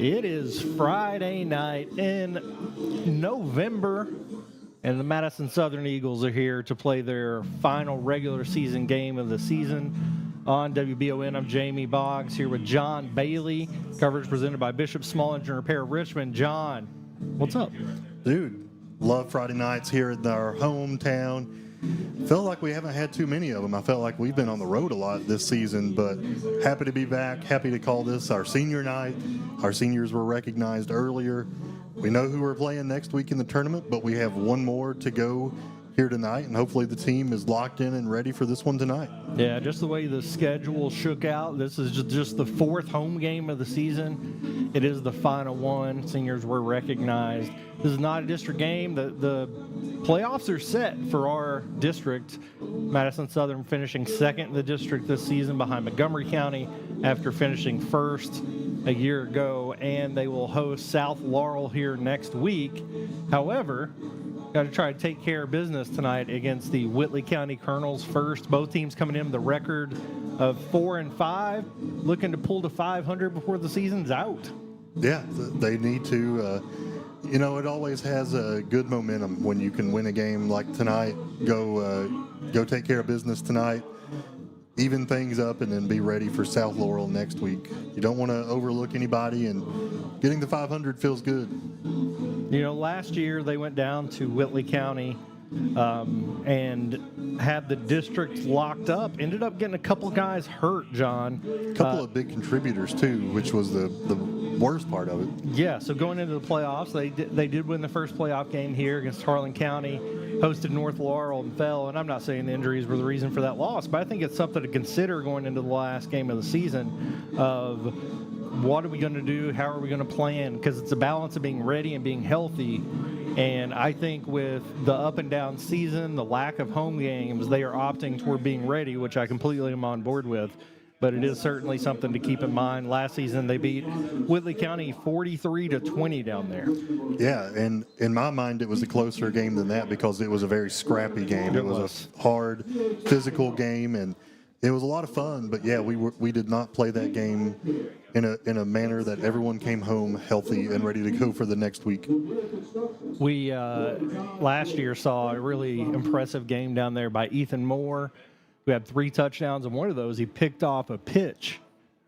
It is Friday night in November, and the Madison Southern Eagles are here to play their final regular season game of the season on WBON. I'm Jamie Boggs here with John Bailey. Coverage presented by Bishop Small Engine Repair Richmond. John, what's up? Dude, love Friday nights here in our hometown. Felt like we haven't had too many of them. I felt like we've been on the road a lot this season, but happy to be back. Happy to call this our senior night. Our seniors were recognized earlier. We know who we're playing next week in the tournament, but we have one more to go here tonight, and hopefully the team is locked in and ready for this one tonight. Yeah, just the way the schedule shook out, this is just the fourth home game of the season. It is the final one. Seniors were recognized. This is not a district game. The playoffs are set for our district. Madison Southern finishing second in the district this season behind Montgomery County after finishing first a year ago, and they will host South Laurel here next week. However, got to try to take care of business tonight against the Whitley County Colonels first. Both teams coming in with a record of 4-5, looking to pull to 500 before the season's out. Yeah, they need to. It always has a good momentum when you can win a game like tonight. Go take care of business tonight, even things up, and then be ready for South Laurel next week. You don't want to overlook anybody, and getting the 500 feels good. Last year they went down to Whitley County and had the district locked up. Ended up getting a couple guys hurt, John. A couple of big contributors, too, which was the worst part of it. Yeah, so going into the playoffs, they did win the first playoff game here against Harlan County, hosted North Laurel and fell. And I'm not saying the injuries were the reason for that loss, but I think it's something to consider going into the last game of the season of what are we going to do, how are we going to plan, because it's a balance of being ready and being healthy. And I think with the up and down season, the lack of home games, they are opting toward being ready, which I completely am on board with. But it is certainly something to keep in mind. Last season, they beat Whitley County 43-20 down there. Yeah, and in my mind, it was a closer game than that because it was a very scrappy game. It was a hard, physical game, and it was a lot of fun. But yeah, we did not play that game in a manner that everyone came home healthy and ready to go for the next week. We last year saw a really impressive game down there by Ethan Moore, who had 3 touchdowns, and one of those he picked off a pitch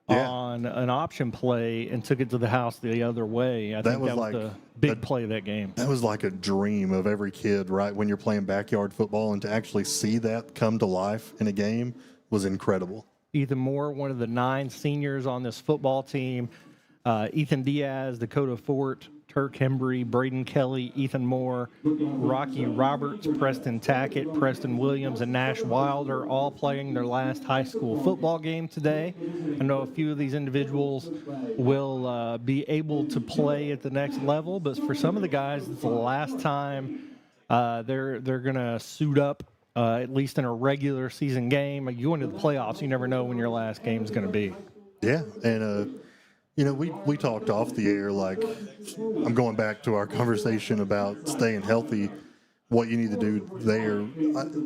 on an option play and took it to the house the other way. I think that was the big play of that game. That was like a dream of every kid, right, when you're playing backyard football, and to actually see that come to life in a game was incredible. Ethan Moore, one of the 9 seniors on this football team. Ethan Diaz, Dakota Fort, Turk Hembry, Braden Kelly, Ethan Moore, Rocky Roberts, Preston Tackett, Preston Williams, and Nash Wilder all playing their last high school football game today. I know a few of these individuals will be able to play at the next level, but for some of the guys, it's the last time they're going to suit up, at least in a regular season game. You go into the playoffs, you never know when your last game is going to be. Yeah, and we talked off the air, like, I'm going back to our conversation about staying healthy, what you need to do there.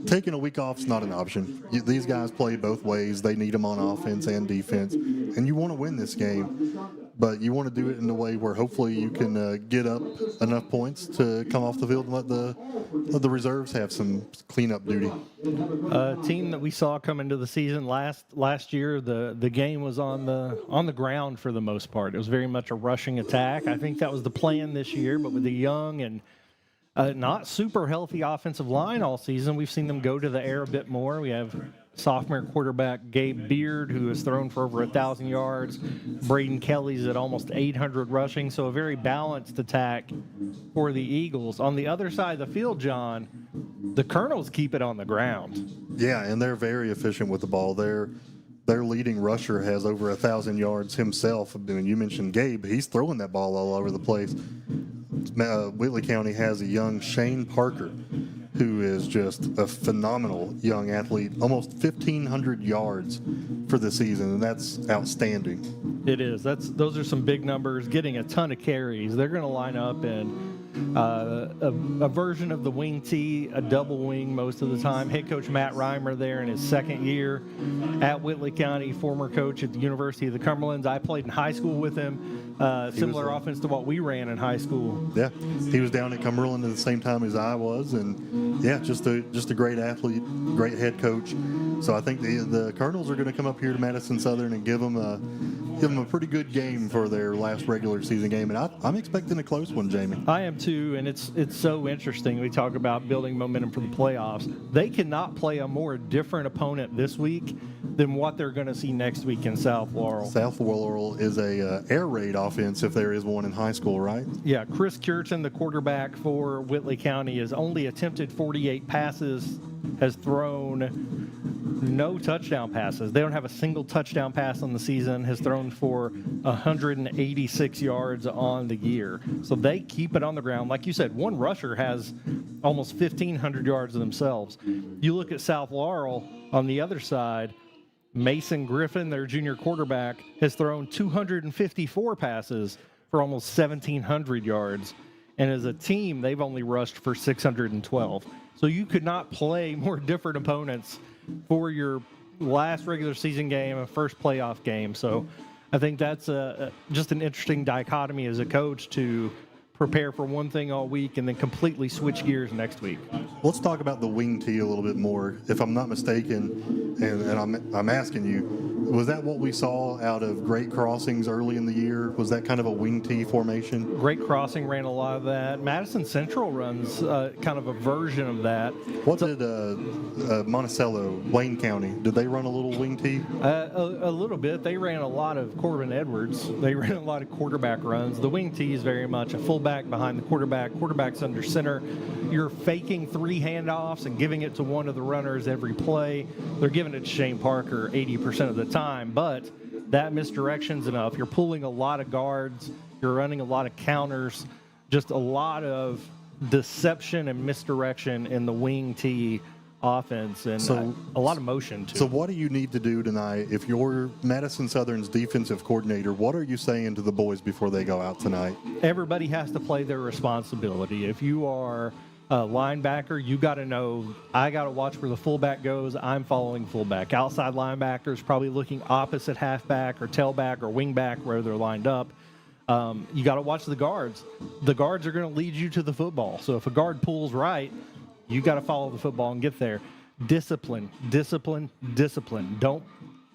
Taking a week off is not an option. These guys play both ways. They need them on offense and defense, and you want to win this game, but you want to do it in a way where hopefully you can get up enough points to come off the field and let the reserves have some cleanup duty. A team that we saw come into the season last year, the game was on the ground for the most part. It was very much a rushing attack. I think that was the plan this year, but with the young and not super healthy offensive line all season, we've seen them go to the air a bit more. We have sophomore quarterback Gabe Beard, who has thrown for over 1,000 yards. Braden Kelly's at almost 800 rushing, so a very balanced attack for the Eagles. On the other side of the field, John, the Colonels keep it on the ground. Yeah, and they're very efficient with the ball. Their leading rusher has over 1,000 yards himself. I mean, you mentioned Gabe. He's throwing that ball all over the place. Whitley County has a young Shane Parker, who is just a phenomenal young athlete, almost 1,500 yards for the season, and that's outstanding. It is. Those are some big numbers, getting a ton of carries. They're going to line up in a version of the wing tee, a double wing most of the time. Head coach Matt Reimer there in his second year at Whitley County, former coach at the University of the Cumberlands. I played in high school with him. Similar offense to what we ran in high school. Yeah, he was down at Cumberland at the same time as I was, and yeah, just a great athlete, great head coach. So I think the Colonels are going to come up here to Madison Southern and give them a pretty good game for their last regular season game, and I'm expecting a close one, Jamie. I am too, and it's so interesting. We talk about building momentum for the playoffs. They cannot play a more different opponent this week than what they're going to see next week in South Laurel. South Laurel is a air raid offense, if there is one in high school, right? Yeah, Chris Curtin, the quarterback for Whitley County, has only attempted 48 passes, has thrown no touchdown passes. They don't have a single touchdown pass on the season, has thrown for 186 yards on the year. So they keep it on the ground. Like you said, one rusher has almost 1,500 yards of themselves. You look at South Laurel on the other side, Mason Griffin, their junior quarterback, has thrown 254 passes for almost 1,700 yards. And as a team, they've only rushed for 612. So you could not play more different opponents for your last regular season game and first playoff game. So I think that's just an interesting dichotomy as a coach to prepare for one thing all week and then completely switch gears next week. Let's talk about the wing tee a little bit more. If I'm not mistaken, and I'm asking you, was that what we saw out of Great Crossings early in the year? Was that kind of a wing tee formation? Great Crossing ran a lot of that. Madison Central runs kind of a version of that. What did Monticello, Wayne County, did they run a little wing tee? A little bit. They ran a lot of Corbin Edwards. They ran a lot of quarterback runs. The wing tee is very much a fullback behind the quarterback. Quarterback's under center. You're faking 3 handoffs and giving it to one of the runners every play. They're giving it to Shane Parker 80% of the time, but that misdirection's enough. You're pulling a lot of guards. You're running a lot of counters. Just a lot of deception and misdirection in the wing tee offense, and a lot of motion too. So what do you need to do tonight? If you're Madison Southern's defensive coordinator, what are you saying to the boys before they go out tonight? Everybody has to play their responsibility. If you are a linebacker, you got to know, I got to watch where the fullback goes. I'm following fullback. Outside linebackers probably looking opposite halfback or tailback or wingback where they're lined up. You got to watch the guards. The guards are going to lead you to the football. So if a guard pulls right, you got to follow the football and get there. Discipline, discipline, discipline. Don't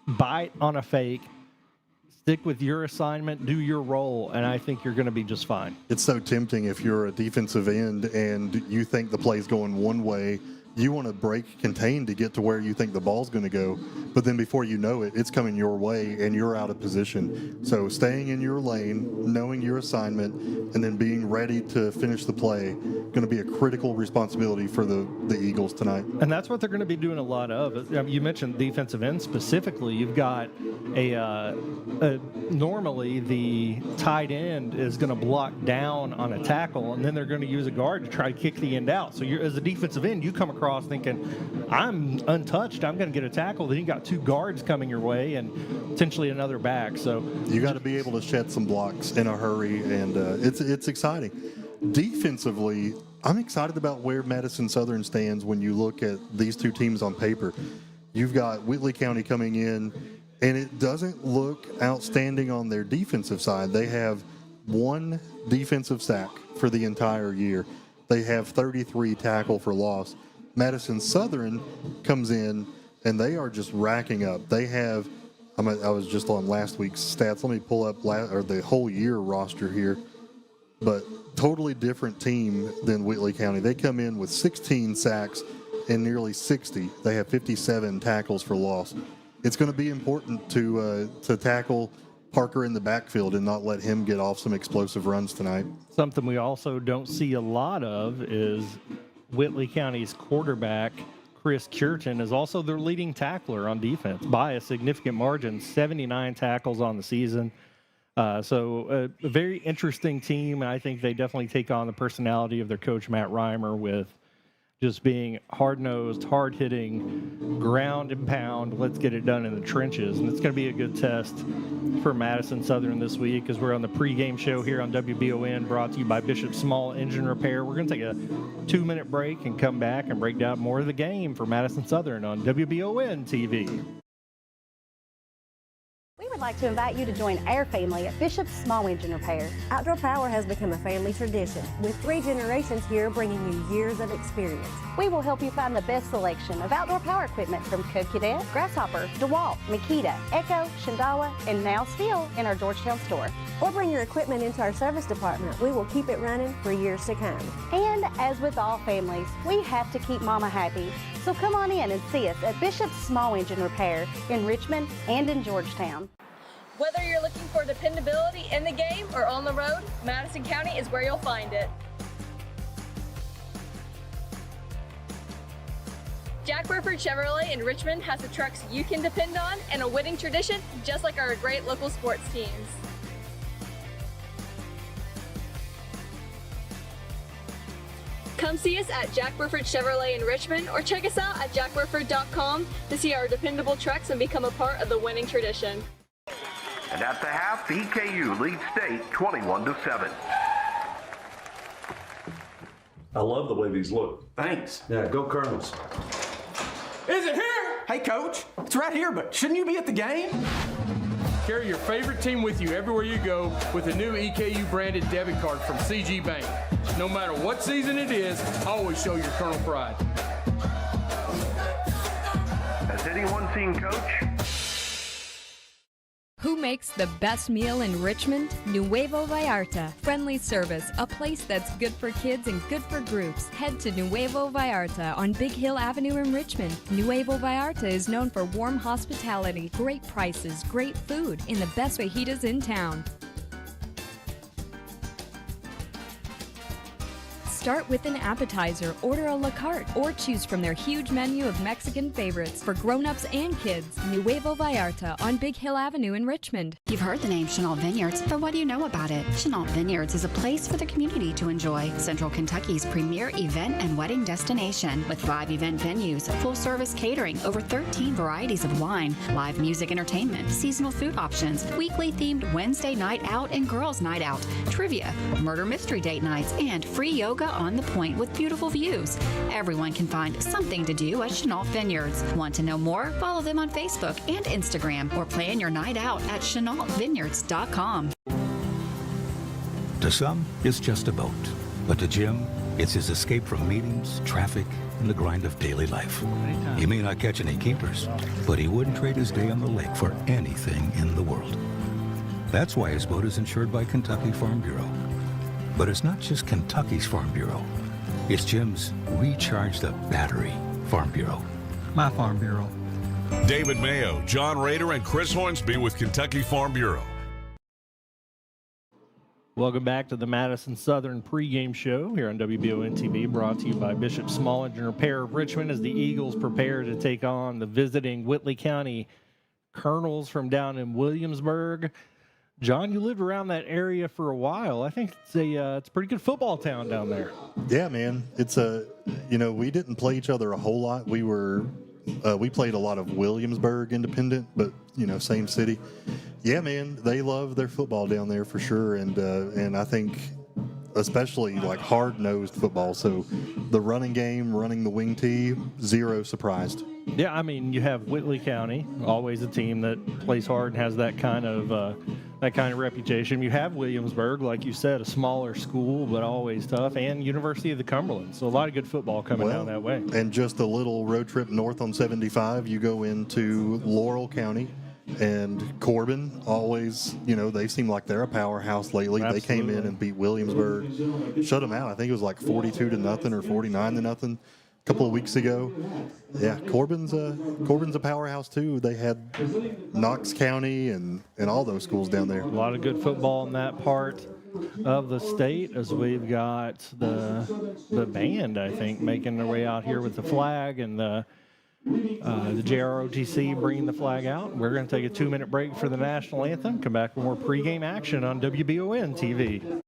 bite on a fake. Stick with your assignment, do your role, and I think you're going to be just fine. It's so tempting if you're a defensive end and you think the play's going one way. You want to break contain to get to where you think the ball's going to go, but then before you know it, it's coming your way and you're out of position. So staying in your lane, knowing your assignment, and then being ready to finish the play, going to be a critical responsibility for the Eagles tonight. And that's what they're going to be doing a lot of. You mentioned defensive end specifically. You've got normally the tight end is going to block down on a tackle, and then they're going to use a guard to try to kick the end out. So as a defensive end, you come across thinking, I'm untouched, I'm going to get a tackle. Then you got 2 guards coming your way and potentially another back. So you got to be able to shed some blocks in a hurry, and it's exciting. Defensively, I'm excited about where Madison Southern stands when you look at these 2 teams on paper. You've got Whitley County coming in, and it doesn't look outstanding on their defensive side. They have 1 defensive sack for the entire year. They have 33 tackle for loss. Madison Southern comes in, and they are just racking up. They have, I was just on last week's stats. Let me pull up the whole year roster here. But totally different team than Whitley County. They come in with 16 sacks in nearly 60. They have 57 tackles for loss. It's going to be important to tackle Parker in the backfield and not let him get off some explosive runs tonight. Something we also don't see a lot of is Whitley County's quarterback, Chris Curtin, is also their leading tackler on defense by a significant margin, 79 tackles on the season. So a very interesting team, and I think they definitely take on the personality of their coach, Matt Reimer, with just being hard-nosed, hard-hitting, ground and pound, let's get it done in the trenches. And it's going to be a good test for Madison Southern this week as we're on the pregame show here on WBON, brought to you by Bishop Small Engine Repair. We're going to take a 2-minute break and come back and break down more of the game for Madison Southern on WBON TV. We would like to invite you to join our family at Bishop Small Engine Repair. Outdoor Power has become a family tradition, with 3 generations here bringing you years of experience. We will help you find the best selection of outdoor power equipment from Code Cadet, Grasshopper, DeWalt, Makita, Echo, Shindawa, and now Steel in our Georgetown store. Or bring your equipment into our service department. We will keep it running for years to come. And as with all families, we have to keep Mama happy. So come on in and see us at Bishop Small Engine Repair in Richmond and in Georgetown. Whether you're looking for dependability in the game or on the road, Madison County is where you'll find it. Jack Burford Chevrolet in Richmond has the trucks you can depend on and a winning tradition just like our great local sports teams. Come see us at Jack Burford Chevrolet in Richmond or check us out at jackburford.com to see our dependable trucks and become a part of the winning tradition. And at the half, EKU leads state 21-7. I love the way these look. Thanks. Yeah, go Colonels. Is it here? Hey, Coach. It's right here, but shouldn't you be at the game? Carry your favorite team with you everywhere you go with a new EKU branded debit card from CG Bank. No matter what season it is, always show your Colonel pride. Has anyone seen Coach? Who makes the best meal in Richmond? Nuevo Vallarta. Friendly service, a place that's good for kids and good for groups. Head to Nuevo Vallarta on Big Hill Avenue in Richmond. Nuevo Vallarta is known for warm hospitality, great prices, great food, and the best fajitas in town. Start with an appetizer, order a la carte, or choose from their huge menu of Mexican favorites for grown-ups and kids. Nuevo Vallarta on Big Hill Avenue in Richmond. You've heard the name Chenault Vineyards, but what do you know about it? Chenault Vineyards is a place for the community to enjoy. Central Kentucky's premier event and wedding destination with 5 event venues, full-service catering, over 13 varieties of wine, live music entertainment, seasonal food options, weekly themed Wednesday night out and girls night out, trivia, murder mystery date nights, and free yoga on the point with beautiful views. Everyone can find something to do at Chenault Vineyards. Want to know more? Follow them on Facebook and Instagram or plan your night out at ChenaultVineyards.com. To some, it's just a boat. But to Jim, it's his escape from meetings, traffic, and the grind of daily life. He may not catch any keepers, but he wouldn't trade his day on the lake for anything in the world. That's why his boat is insured by Kentucky Farm Bureau. But it's not just Kentucky's Farm Bureau. It's Jim's Recharge the Battery Farm Bureau. My Farm Bureau. David Mayo, John Rader, and Chris Hornsby with Kentucky Farm Bureau. Welcome back to the Madison Southern pregame show here on WBON TV, brought to you by Bishop Small Engine Repair of Richmond as the Eagles prepare to take on the visiting Whitley County Colonels from down in Williamsburg. John, you lived around that area for a while. I think it's a pretty good football town down there. Yeah, man. It's we didn't play each other a whole lot. We played a lot of Williamsburg Independent, but same city. Yeah, man. They love their football down there for sure, and I think especially like hard-nosed football. So the running game, running the wing tee, zero surprised. Yeah, I mean, you have Whitley County, always a team that plays hard and has that kind of reputation. You have Williamsburg, like you said, a smaller school, but always tough, and University of the Cumberland. So a lot of good football coming down that way. And just a little road trip north on 75, you go into Laurel County. And Corbin always, they seem like they're a powerhouse lately. Absolutely. They came in and beat Williamsburg, shut them out. I think it was like 42-0 or 49-0. couple of weeks ago. Yeah, Corbin's a powerhouse too. They had Knox County and all those schools down there. A lot of good football in that part of the state, as we've got the band, I think, making their way out here with the flag, and the JROTC bringing the flag out. We're going to take a 2-minute break for the national anthem. Come back for more pregame action on WBON TV.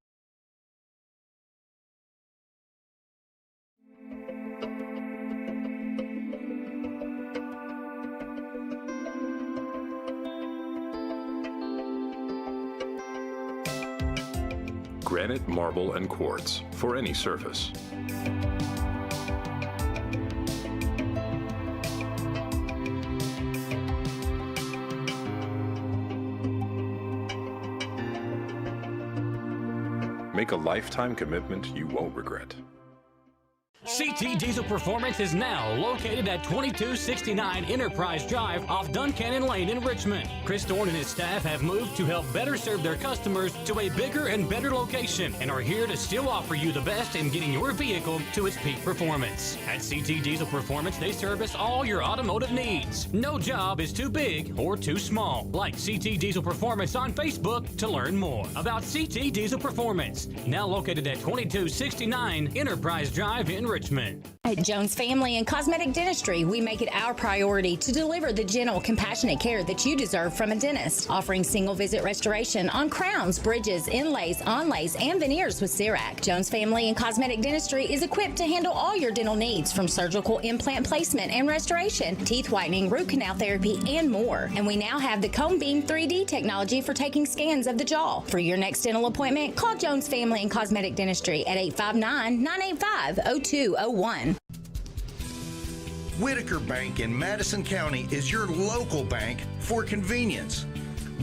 Granite, marble, and quartz for any surface. Make a lifetime commitment you won't regret. CT Diesel Performance is now located at 2269 Enterprise Drive off Duncannon Lane in Richmond. Chris Thorne and his staff have moved to help better serve their customers to a bigger and better location and are here to still offer you the best in getting your vehicle to its peak performance. At CT Diesel Performance, they service all your automotive needs. No job is too big or too small. Like CT Diesel Performance on Facebook to learn more about CT Diesel Performance. Now located at 2269 Enterprise Drive in Richmond. At Jones Family and Cosmetic Dentistry, we make it our priority to deliver the gentle, compassionate care that you deserve from a dentist. Offering single visit restoration on crowns, bridges, inlays, onlays, and veneers with CERAC. Jones Family and Cosmetic Dentistry is equipped to handle all your dental needs, from surgical implant placement and restoration, teeth whitening, root canal therapy, and more. And we now have the Cone Beam 3D technology for taking scans of the jaw. For your next dental appointment, call Jones Family and Cosmetic Dentistry at 859-985-0201. Whitaker Bank in Madison County is your local bank for convenience.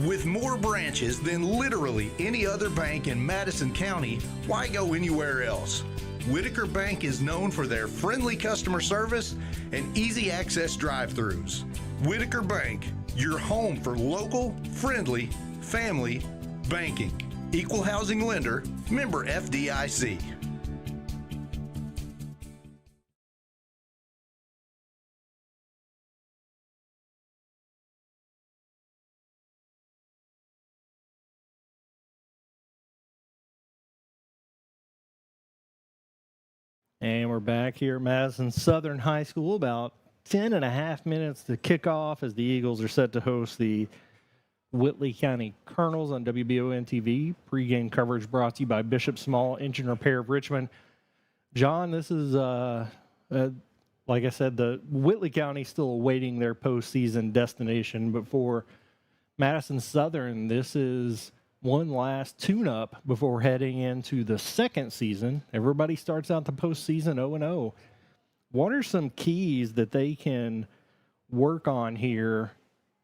With more branches than literally any other bank in Madison County, why go anywhere else? Whitaker Bank is known for their friendly customer service and easy access drive-thrus. Whitaker Bank, your home for local, friendly, family banking. Equal housing lender, member FDIC. And we're back here at Madison Southern High School, about 10 and a half minutes to kick off as the Eagles are set to host the Whitley County Colonels on WBON TV. Pre-game coverage brought to you by Bishop Small Engine Repair of Richmond. John, this is, like I said, the Whitley County still awaiting their postseason destination, but for Madison Southern, this is one last tune-up before heading into the second season. Everybody starts out the postseason 0-0. What are some keys that they can work on here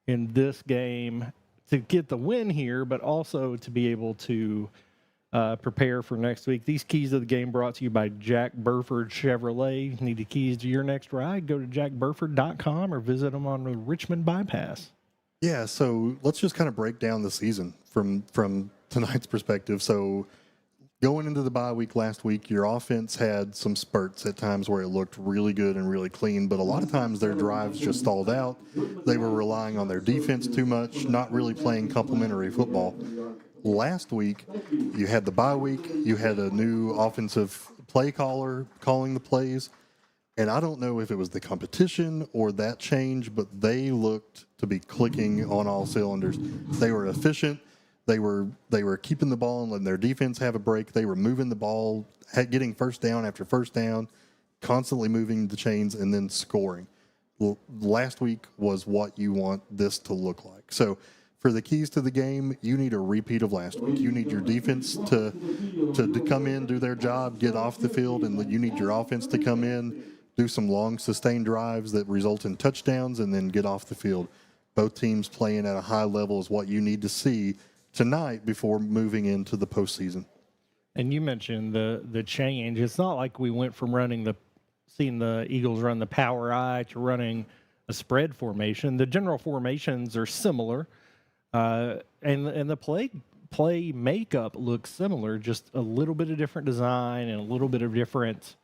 in this game to get the win here, but also to be able to prepare for next week? These keys of the game brought to you by Jack Burford Chevrolet. Need the keys to your next ride? Go to jackburford.com or visit them on the Richmond Bypass. Yeah, so let's just kind of break down the season from tonight's perspective. So going into the bye week last week, your offense had some spurts at times where it looked really good and really clean, but a lot of times their drives just stalled out. They were relying on their defense too much, not really playing complementary football. Last week, you had the bye week, you had a new offensive play caller calling the plays, and I don't know if it was the competition or that change, but they looked to be clicking on all cylinders. They were efficient. They were keeping the ball and letting their defense have a break. They were moving the ball, getting first down after first down, constantly moving the chains, and then scoring. Well, last week was what you want this to look like. So for the keys to the game, you need a repeat of last week. You need your defense to come in, do their job, get off the field, and you need your offense to come in, do some long, sustained drives that result in touchdowns, and then get off the field. Both teams playing at a high level is what you need to see tonight before moving into the postseason. And you mentioned the change. It's not like we went from seeing the Eagles run the power I to running a spread formation. The general formations are similar, and the play makeup looks similar, just a little bit of different design and a little bit of different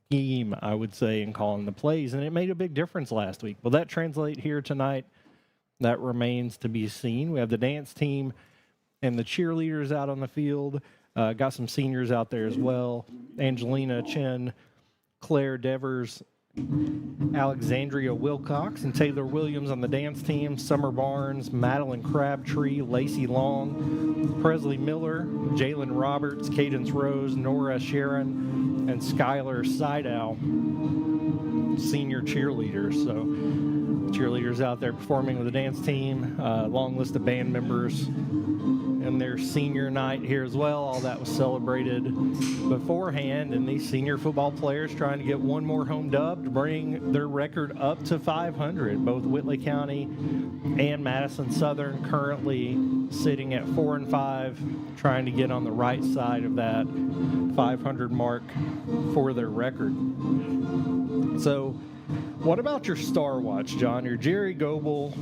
scheme, I would say, in calling the plays, and it made a big difference last week. Will that translate here tonight? That remains to be seen. We have the dance team and the cheerleaders out on the field. Got some seniors out there as well. Angelina Chen, Claire Devers, Alexandria Wilcox, and Taylor Williams on the dance team. Summer Barnes, Madeline Crabtree, Lacey Long, Presley Miller, Jalen Roberts, Cadence Rose, Nora Sharon, and Skylar Sidow, senior cheerleaders. So cheerleaders out there performing with the dance team. Long list of band members in their senior night here as well. All that was celebrated beforehand, and these senior football players trying to get one more home dub to bring their record up to 500. Both Whitley County and Madison Southern currently sitting at 4-5, trying to get on the right side of that 500 mark for their record. So what about your Star Watch, John? Your Jerry Goebel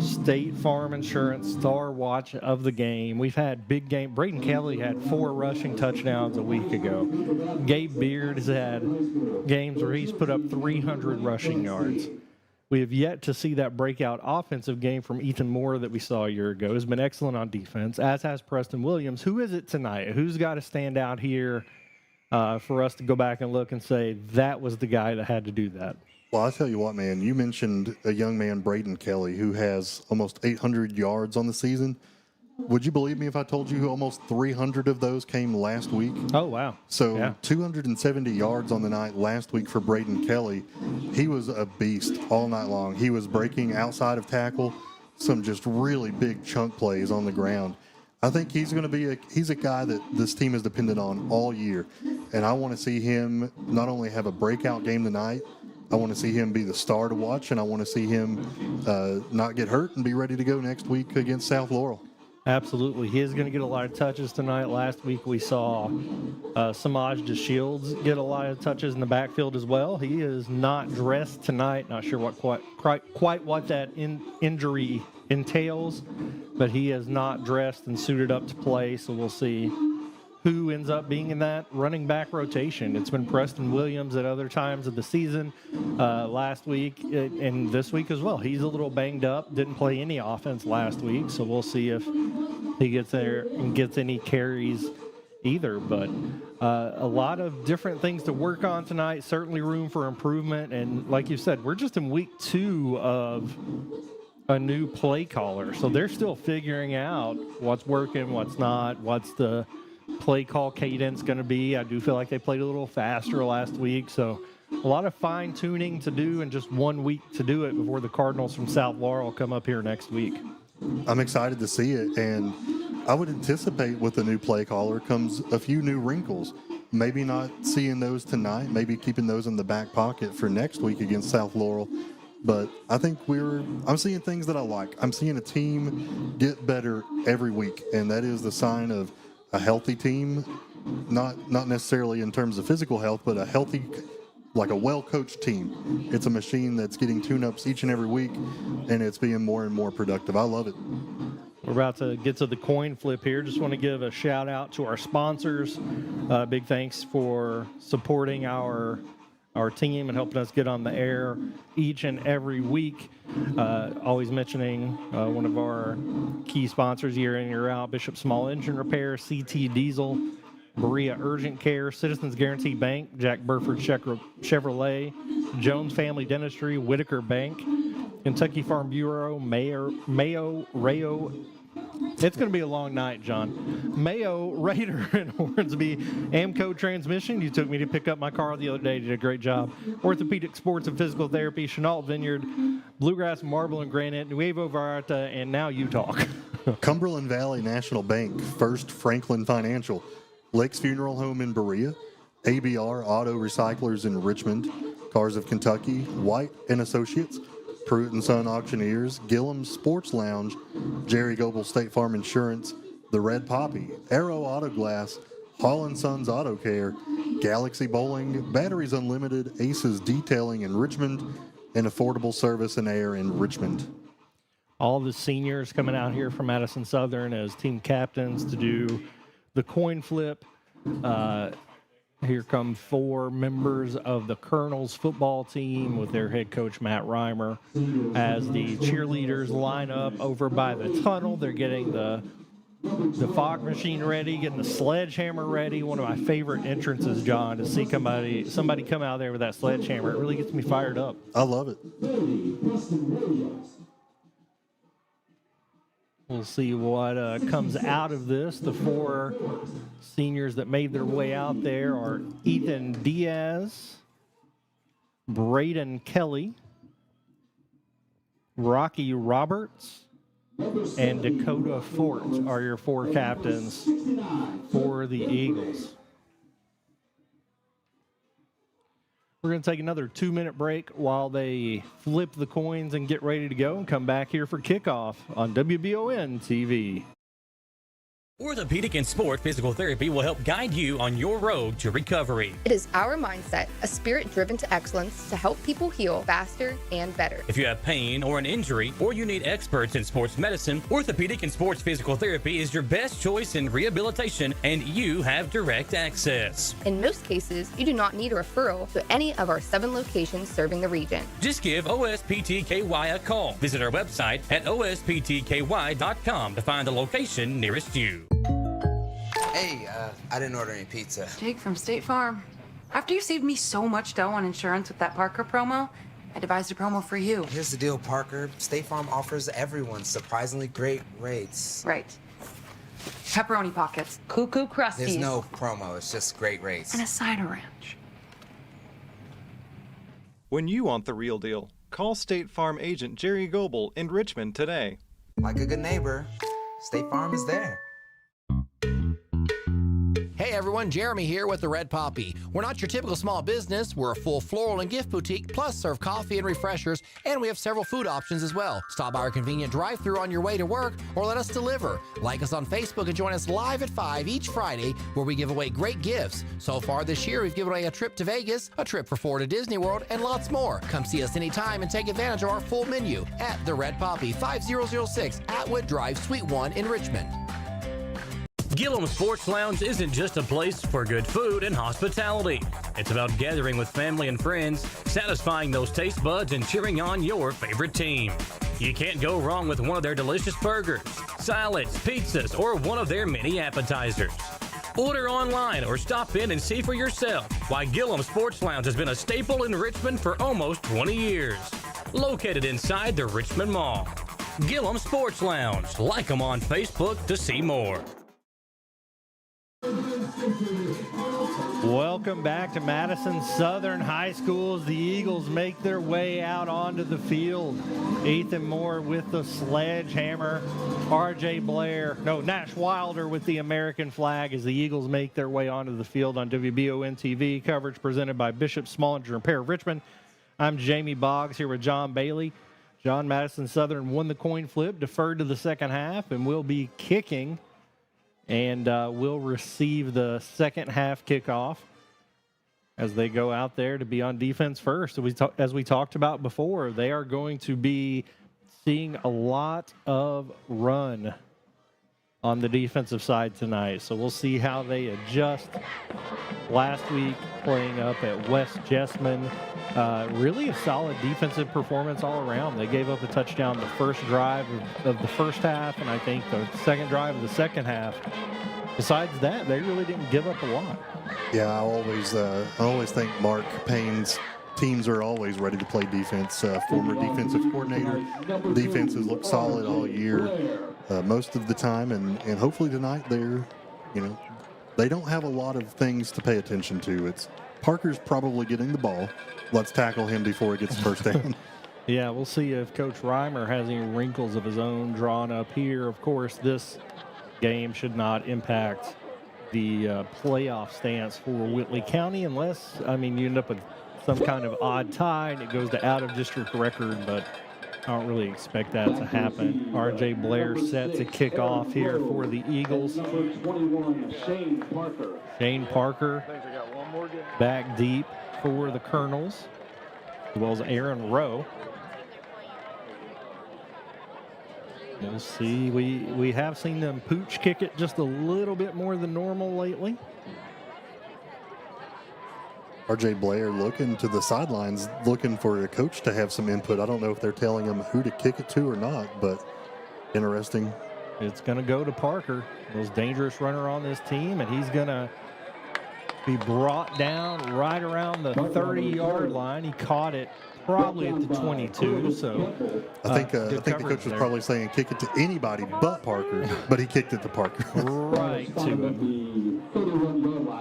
State Farm Insurance Star Watch of the game. We've had big game. Braden Kelly had 4 rushing touchdowns a week ago. Gabe Beard has had games where he's put up 300 rushing yards. We have yet to see that breakout offensive game from Ethan Moore that we saw a year ago. He's been excellent on defense, as has Preston Williams. Who is it tonight? Who's got to stand out here for us to go back and look and say that was the guy that had to do that? Well, I'll tell you what, man. You mentioned a young man, Braden Kelly, who has almost 800 yards on the season. Would you believe me if I told you almost 300 of those came last week? Oh, wow. So yeah. 270 yards on the night last week for Braden Kelly. He was a beast all night long. He was breaking outside of tackle, some just really big chunk plays on the ground. I think he's going to be he's a guy that this team is dependent on all year. And I want to see him not only have a breakout game tonight, I want to see him be the star to watch, and I want to see him not get hurt and be ready to go next week against South Laurel. Absolutely. He is going to get a lot of touches tonight. Last week we saw Samaj DeShields get a lot of touches in the backfield as well. He is not dressed tonight. Not sure what quite what that injury entails, but he is not dressed and suited up to play, so we'll see who ends up being in that running back rotation. It's been Preston Williams at other times of the season, last week and this week as well. He's a little banged up, didn't play any offense last week, so we'll see if he gets there and gets any carries either. But a lot of different things to work on tonight, certainly room for improvement. And like you said, we're just in week 2 of a new play caller, so they're still figuring out what's working, what's not, what's the play call cadence going to be. I do feel like they played a little faster last week, so a lot of fine tuning to do in just 1 week to do it before the Cardinals from South Laurel come up here next week. I'm excited to see it, and I would anticipate with the new play caller comes a few new wrinkles. Maybe not seeing those tonight, maybe keeping those in the back pocket for next week against South Laurel. But I think I'm seeing things that I like. I'm seeing a team get better every week, and that is the sign of a healthy team, not necessarily in terms of physical health, but a healthy, like a well-coached team. It's a machine that's getting tune-ups each and every week, and it's being more and more productive. I love it. We're about to get to the coin flip here. Just want to give a shout out to our sponsors. Big thanks for supporting our team and helping us get on the air each and every week. Always mentioning one of our key sponsors year in, year out, Bishop Small Engine Repair, CT Diesel, Berea Urgent Care, Citizens Guarantee Bank, Jack Burford Chevrolet, Jones Family Dentistry, Whitaker Bank, Kentucky Farm Bureau, Mayo Rayo. It's going to be a long night, John. Mayo, Raider, and Hornsby. Amco Transmission. You took me to pick up my car the other day. Did a great job. Orthopedic Sports and Physical Therapy. Chenault Vineyard. Bluegrass Marble and Granite. Nuevo Vallarta. And now you talk. Cumberland Valley National Bank. First Franklin Financial. Lake's Funeral Home in Berea. ABR Auto Recyclers in Richmond. Cars of Kentucky. White and Associates. Pruitt & Son Auctioneers, Gillham's Sports Lounge, Jerry Goebel State Farm Insurance, The Red Poppy, Arrow Auto Glass, Hall & Sons Auto Care, Galaxy Bowling, Batteries Unlimited, Aces Detailing in Richmond, and Affordable Service and Air in Richmond. All the seniors coming out here from Madison Southern as team captains to do the coin flip. Here come 4 members of the Colonels football team with their head coach, Matt Reimer. As the cheerleaders line up over by the tunnel, they're getting the fog machine ready, getting the sledgehammer ready. One of my favorite entrances, John, to see somebody come out there with that sledgehammer. It really gets me fired up. I love it. We'll see what comes out of this. The 4 seniors that made their way out there are Ethan Diaz, Braden Kelly, Rocky Roberts, and Dakota Fort are your 4 captains for the Eagles. We're going to take another 2-minute break while they flip the coins and get ready to go and come back here for kickoff on WBON TV. Orthopedic and Sport Physical Therapy will help guide you on your road to recovery. It is our mindset, a spirit driven to excellence to help people heal faster and better. If you have pain or an injury, or you need experts in sports medicine, Orthopedic and Sports Physical Therapy is your best choice in rehabilitation, and you have direct access. In most cases, you do not need a referral to any of our 7 locations serving the region. Just give OSPTKY a call. Visit our website at osptky.com to find the location nearest you. Hey, I didn't order any pizza. Jake from State Farm. After you saved me so much dough on insurance with that Parker promo, I devised a promo for you. Here's the deal, Parker. State Farm offers everyone surprisingly great rates. Right. Pepperoni pockets, cuckoo crusties. There's no promo, it's just great rates. And a cider ranch. When you want the real deal, call State Farm agent Jerry Goebel in Richmond today. Like a good neighbor, State Farm is there. Hey everyone, Jeremy here with the Red Poppy. We're not your typical small business. We're a full floral and gift boutique, plus serve coffee and refreshers, and we have several food options as well. Stop by our convenient drive-thru on your way to work or let us deliver. Like us on Facebook and join us live at 5 each Friday where we give away great gifts. So far this year, we've given away a trip to Vegas, a trip for 4 to Disney World, and lots more. Come see us anytime and take advantage of our full menu at the Red Poppy, 5006 Atwood Drive, Suite 1 in Richmond. Gillum Sports Lounge isn't just a place for good food and hospitality. It's about gathering with family and friends, satisfying those taste buds, and cheering on your favorite team. You can't go wrong with one of their delicious burgers, salads, pizzas, or one of their many appetizers. Order online or stop in and see for yourself why Gillum Sports Lounge has been a staple in Richmond for almost 20 years. Located inside the Richmond Mall. Gillum Sports Lounge. Like them on Facebook to see more. Welcome back to Madison Southern High School as the Eagles make their way out onto the field. Ethan Moore with the sledgehammer. Nash Wilder with the American flag as the Eagles make their way onto the field on WBON TV. Coverage presented by Bishop Small Engine Repair of Richmond. I'm Jamie Boggs here with John Bailey. John, Madison Southern won the coin flip, deferred to the second half, and will be kicking. And will receive the second half kickoff as they go out there to be on defense first. As we talked about before, they are going to be seeing a lot of run on the defensive side tonight. So we'll see how they adjust. Last week, playing up at West Jessamine, really a solid defensive performance all around. They gave up a touchdown the first drive of the first half, and I think the second drive of the second half. Besides that, they really didn't give up a lot. Yeah, I always think Mark Payne's teams are always ready to play defense. Former defensive coordinator. Defenses look solid all year, most of the time, and hopefully tonight they don't have a lot of things to pay attention to. It's Parker's probably getting the ball. Let's tackle him before he gets the first down. Yeah, we'll see if Coach Reimer has any wrinkles of his own drawn up here. Of course, this game should not impact the playoff stance for Whitley County unless, you end up with some kind of odd tie and it goes to out-of-district record, but I don't really expect that to happen. R.J. Blair set to kick off here for the Eagles. Shane Parker back deep for the Colonels, as well as Aaron Rowe. We'll see. We have seen them pooch kick it just a little bit more than normal lately. R.J. Blair looking to the sidelines, looking for a coach to have some input. I don't know if they're telling him who to kick it to or not, but interesting. It's going to go to Parker, most dangerous runner on this team, and he's going to be brought down right around the 30-yard line. He caught it probably at the 22. So I think the coach was probably saying kick it to anybody but Parker, but he kicked it to Parker. Right to him.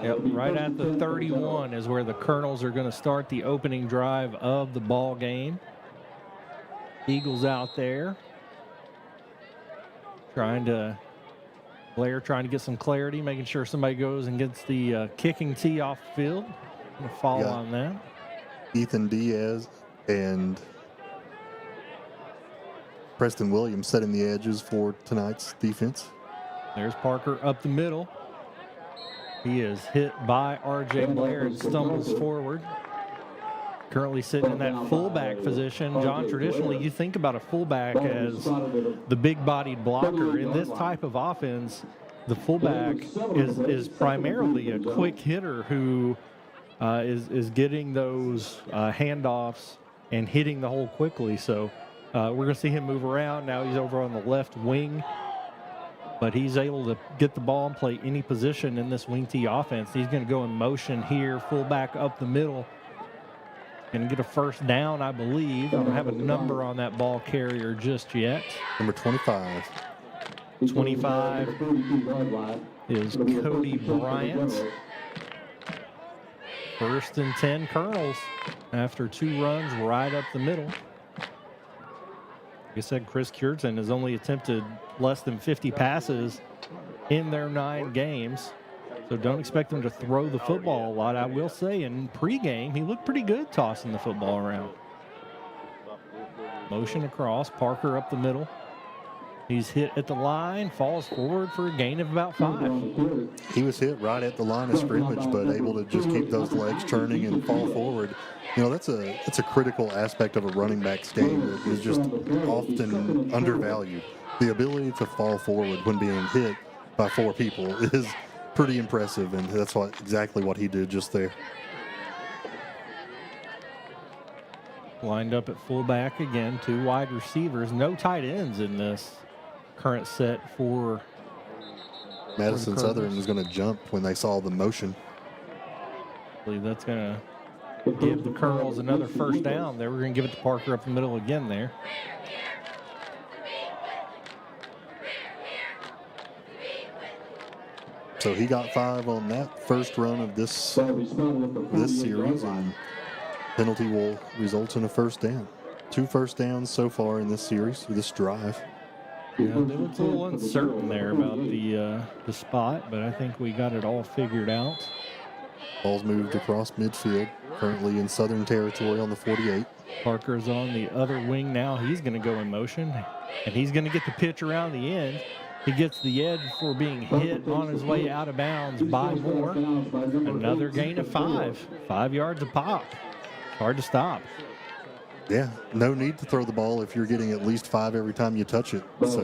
Yep, right at the 31 is where the Colonels are going to start the opening drive of the ball game. Eagles out there Blair trying to get some clarity, making sure somebody goes and gets the kicking tee off the field. Going to follow on that. Ethan Diaz and Preston Williams setting the edges for tonight's defense. There's Parker up the middle. He is hit by R.J. Blair and stumbles forward. Currently sitting in that fullback position. John, traditionally you think about a fullback as the big-bodied blocker. In this type of offense, the fullback is primarily a quick hitter who is getting those handoffs and hitting the hole quickly. So we're going to see him move around. Now he's over on the left wing, but he's able to get the ball and play any position in this wing T offense. He's going to go in motion here, fullback up the middle. Going to get a first down, I believe. I don't have a number on that ball carrier just yet. Number 25. 25 is Cody Bryant. First and 10 Colonels after 2 runs right up the middle. Like I said, Chris Cureton has only attempted less than 50 passes in their 9 games. So don't expect him to throw the football a lot. I will say in pregame, he looked pretty good tossing the football around. Motion across, Parker up the middle. He's hit at the line, falls forward for a gain of about 5. He was hit right at the line of scrimmage, but able to just keep those legs turning and fall forward. You know, that's a critical aspect of a running back's game that is just often undervalued. The ability to fall forward when being hit by 4 people is pretty impressive, and that's exactly what he did just there. Lined up at fullback again, 2 wide receivers, no tight ends in this current set for Madison Southern was going to jump when they saw the motion. I believe that's going to give the Colonels another first down. They were going to give it to Parker up the middle again there. So he got 5 on that first run of this series, and penalty will result in a first down. 2 first downs so far in this series, this drive. Yeah, it was a little uncertain there about the spot, but I think we got it all figured out. Ball's moved across midfield, currently in Southern territory on the 48. Parker's on the other wing now. He's going to go in motion, and he's going to get the pitch around the end. He gets the edge before being hit on his way out of bounds by Moore. Another gain of 5. 5 yards a pop. Hard to stop. Yeah, no need to throw the ball if you're getting at least 5 every time you touch it. So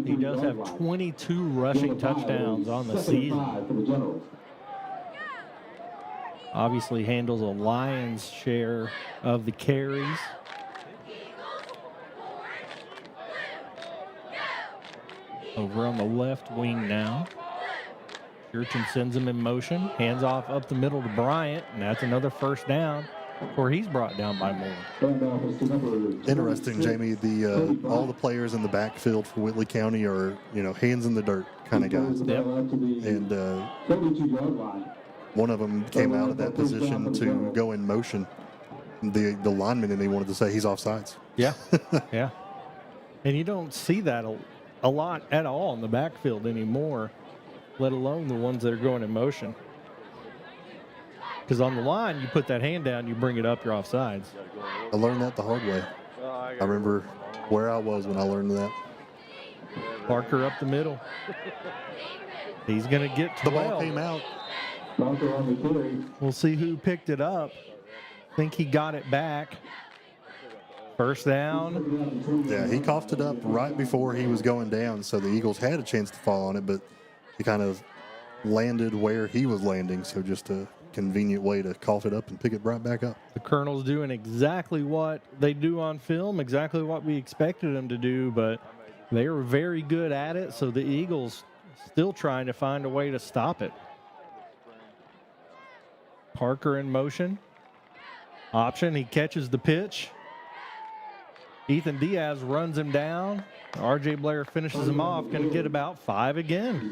he does have 22 rushing touchdowns on the season. Obviously handles a lion's share of the carries. Over on the left wing now. Churchin sends him in motion. Hands off up the middle to Bryant, and that's another first down where he's brought down by Moore. Interesting, Jamie. All the players in the backfield for Whitley County are, hands in the dirt kind of guys. Yep. And one of them came out of that position to go in motion. The lineman, and he wanted to say he's offsides. Yeah, yeah. And you don't see that a lot at all in the backfield anymore, let alone the ones that are going in motion. Because on the line, you put that hand down, you bring it up, you're offsides. I learned that the hard way. I remember where I was when I learned that. Parker up the middle. He's going to get 12. The ball came out. We'll see who picked it up. Think he got it back. First down. Yeah, he coughed it up right before he was going down, so the Eagles had a chance to fall on it, but he kind of landed where he was landing, so just a convenient way to cough it up and pick it right back up. The Colonels doing exactly what they do on film, exactly what we expected them to do, but they were very good at it, so the Eagles still trying to find a way to stop it. Parker in motion. Option, he catches the pitch. Ethan Diaz runs him down. R.J. Blair finishes him off, going to get about 5 again.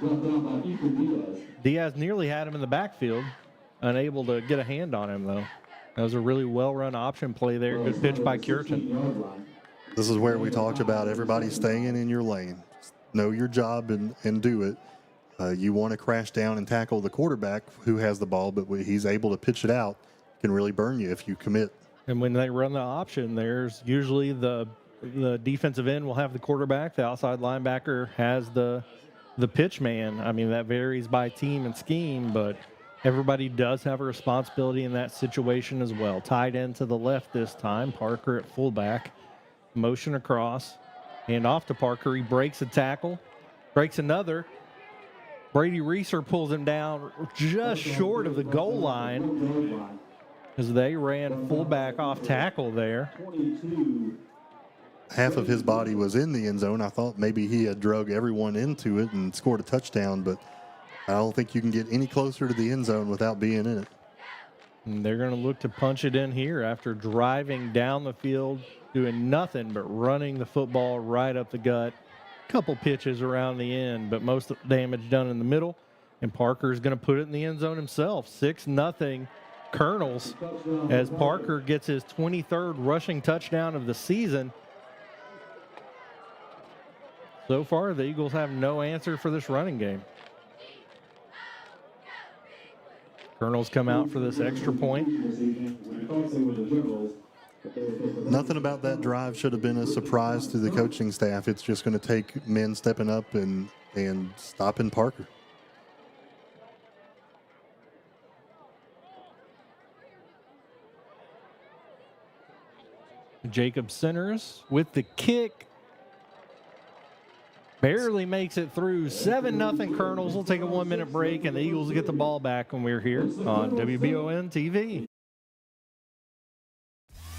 Diaz nearly had him in the backfield, unable to get a hand on him, though. That was a really well-run option play there. Good pitch by Cureton. This is where we talked about everybody staying in your lane. Know your job and do it. You want to crash down and tackle the quarterback who has the ball, but when he's able to pitch it out, can really burn you if you commit. And when they run the option, there's usually the defensive end will have the quarterback. The outside linebacker has the pitch man. I mean, that varies by team and scheme, but everybody does have a responsibility in that situation as well. Tight end to the left this time. Parker at fullback. Motion across. Hand off to Parker. He breaks a tackle. Breaks another. Brady Reeser pulls him down just short of the goal line as they ran fullback off tackle there. Half of his body was in the end zone. I thought maybe he had drug everyone into it and scored a touchdown, but I don't think you can get any closer to the end zone without being in it. And they're going to look to punch it in here after driving down the field, doing nothing but running the football right up the gut. Couple pitches around the end, but most of the damage done in the middle. And Parker's going to put it in the end zone himself. 6-0 Colonels as Parker gets his 23rd rushing touchdown of the season. So far, the Eagles have no answer for this running game. Colonels come out for this extra point. Nothing about that drive should have been a surprise to the coaching staff. It's just going to take men stepping up and stopping Parker. Jacob Centers with the kick. Barely makes it through. 7-0 Colonels. We'll take a 1-minute break, and the Eagles get the ball back when we're here on WBON TV.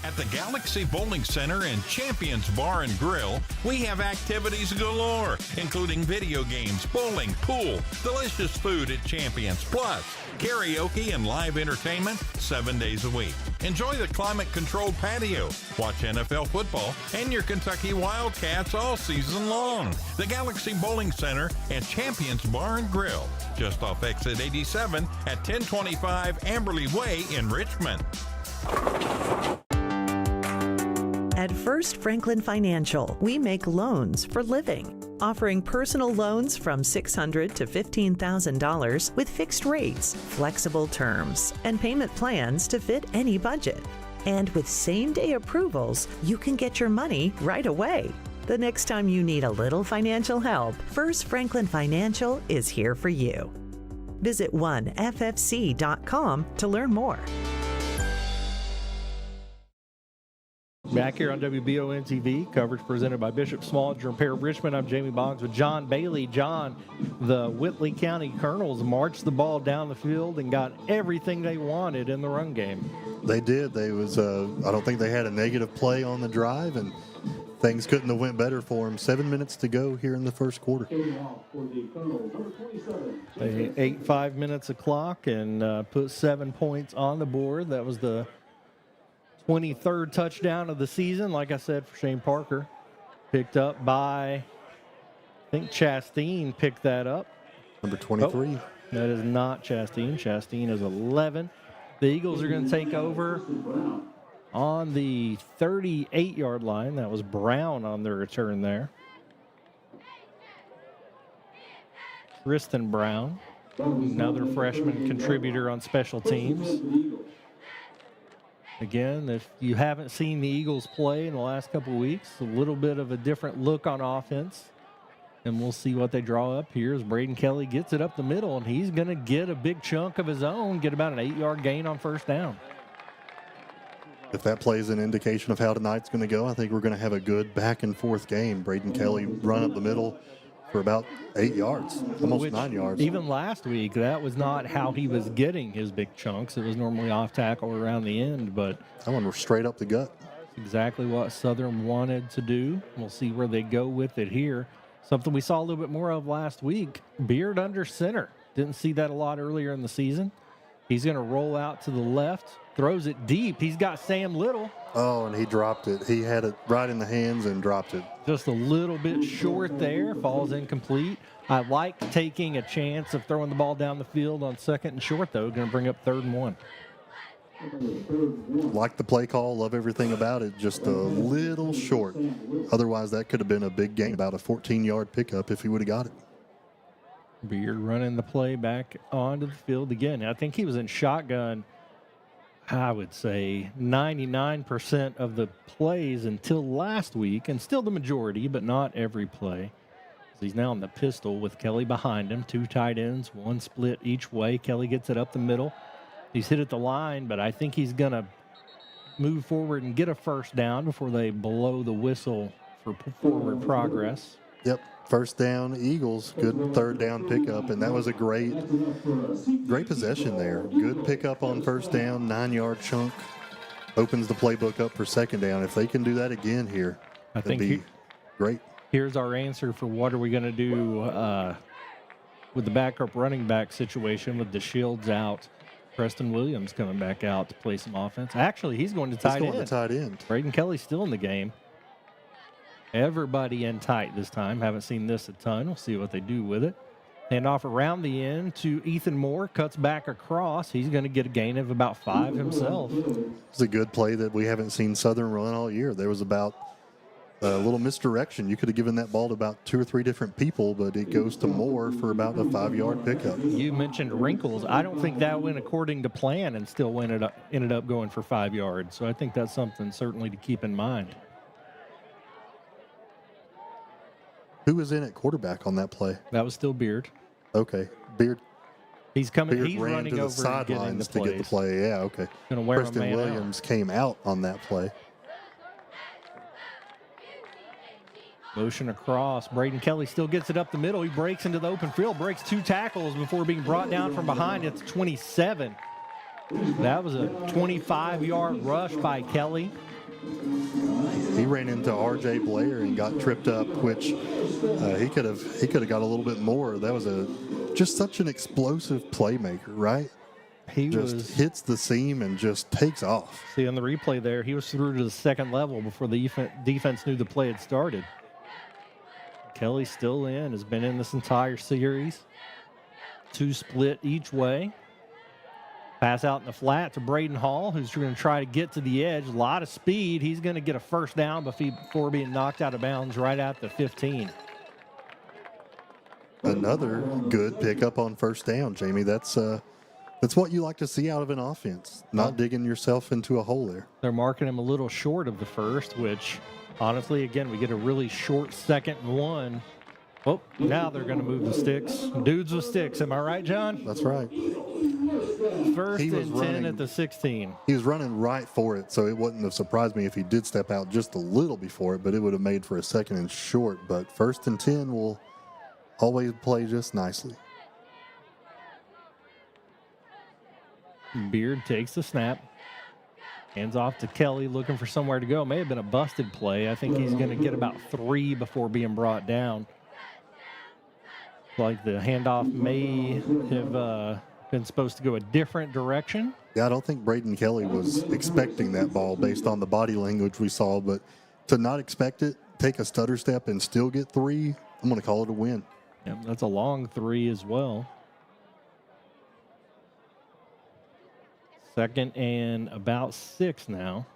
At the Galaxy Bowling Center and Champions Bar and Grill, we have activities galore, including video games, bowling, pool, delicious food at Champions, plus karaoke and live entertainment 7 days a week. Enjoy the climate-controlled patio, watch NFL football, and your Kentucky Wildcats all season long. The Galaxy Bowling Center and Champions Bar and Grill, just off exit 87 at 1025 Amberley Way in Richmond. At First Franklin Financial, we make loans for living, offering personal loans from $600 to $15,000 with fixed rates, flexible terms, and payment plans to fit any budget. And with same-day approvals, you can get your money right away. The next time you need a little financial help, First Franklin Financial is here for you. Visit oneffc.com to learn more. Back here on WBON TV, coverage presented by Bishop Small Repair Richmond. I'm Jamie Boggs with John Bailey. John, the Whitley County Colonels marched the ball down the field and got everything they wanted in the run game. They did. I don't think they had a negative play on the drive, and things couldn't have went better for them. 7 minutes to go here in the first quarter. They ate 5 minutes of clock and put 7 points on the board. That was the 23rd touchdown of the season, like I said, for Shane Parker. Picked up by, I think Chastain picked that up. Number 23. Oh, that is not Chastain. Chastain is 11. The Eagles are going to take over on the 38-yard line. That was Brown on the return there. Kristen Brown, another freshman contributor on special teams. Again, if you haven't seen the Eagles play in the last couple of weeks, a little bit of a different look on offense. And we'll see what they draw up here as Braden Kelly gets it up the middle, and he's going to get a big chunk of his own, get about an 8-yard gain on first down. If that plays an indication of how tonight's going to go, I think we're going to have a good back-and-forth game. Braden Kelly run up the middle, for about 8 yards, almost Which, 9 yards. Even last week, that was not how he was getting his big chunks. It was normally off tackle around the end, but that one was straight up the gut. Exactly what Southern wanted to do. We'll see where they go with it here. Something we saw a little bit more of last week, Beard under center. Didn't see that a lot earlier in the season. He's going to roll out to the left, throws it deep. He's got Sam Little. Oh, and he dropped it. He had it right in the hands and dropped it. Just a little bit short there, falls incomplete. I like taking a chance of throwing the ball down the field on 2nd and short, though. Going to bring up 3rd and 1. Like the play call, love everything about it, just a little short. Otherwise, that could have been a big gain, about a 14-yard pickup if he would have got it. Beard running the play back onto the field again. I think he was in shotgun, I would say, 99% of the plays until last week, and still the majority, but not every play. He's now in the pistol with Kelly behind him, 2 tight ends, 1 split each way. Kelly gets it up the middle. He's hit at the line, but I think he's going to move forward and get a 1st down before they blow the whistle for forward progress. Yep, 1st down, Eagles. Good 3rd down pickup, and that was a great possession there. Good pickup on 1st down, 9-yard chunk. Opens the playbook up for 2nd down. If they can do that again here, that'd be great. Here's our answer for what are we going to do with the backup running back situation with the Shields out. Preston Williams coming back out to play some offense. Actually, he's going to tight end. Braden Kelly's still in the game. Everybody in tight this time. Haven't seen this a ton. We'll see what they do with it. Hand off around the end to Ethan Moore. Cuts back across. He's going to get a gain of about 5 himself. It's a good play that we haven't seen Southern run all year. There was about a little misdirection. You could have given that ball to about 2 or 3 different people, but it goes to Moore for about a 5-yard pickup. You mentioned wrinkles. I don't think that went according to plan and still ended up going for 5 yards. So I think that's something certainly to keep in mind. Who was in at quarterback on that play? That was still Beard. Okay, Beard. He's coming. Beard he's ran running to the over sidelines to get the play. Yeah, okay. Gonna wear Preston a man Williams came out on that play. Motion across. Braden Kelly still gets it up the middle. He breaks into the open field, breaks 2 tackles before being brought down from behind at the 27. That was a 25-yard rush by Kelly. He ran into R.J. Blair and got tripped up, which he could have got a little bit more. That was just such an explosive playmaker, right? He just hits the seam and just takes off. See on the replay there, he was through to the 2nd level before the defense knew the play had started. Kelly's still in, has been in this entire series. 2 split each way. Pass out in the flat to Braden Hall, who's going to try to get to the edge. A lot of speed. He's going to get a 1st down before being knocked out of bounds right at the 15. Another good pickup on 1st down, Jamie. That's what you like to see out of an offense, not digging yourself into a hole there. They're marking him a little short of the 1st, which honestly, again, we get a really short 2nd and 1. Oh, now they're going to move the sticks. Dudes with sticks. Am I right, John? That's right. 1st and 10 at the 16. He was running right for it, so it wouldn't have surprised me if he did step out just a little before it, but it would have made for a 2nd and short. But 1st and 10 will always play just nicely. Beard takes the snap. Hands off to Kelly, looking for somewhere to go. May have been a busted play. I think he's going to get about 3 before being brought down. Like the handoff may have been supposed to go a different direction. Yeah, I don't think Braden Kelly was expecting that ball based on the body language we saw, but to not expect it, take a stutter step and still get 3, I'm going to call it a win. Yeah, that's a long 3 as well. 2nd and about 6 now.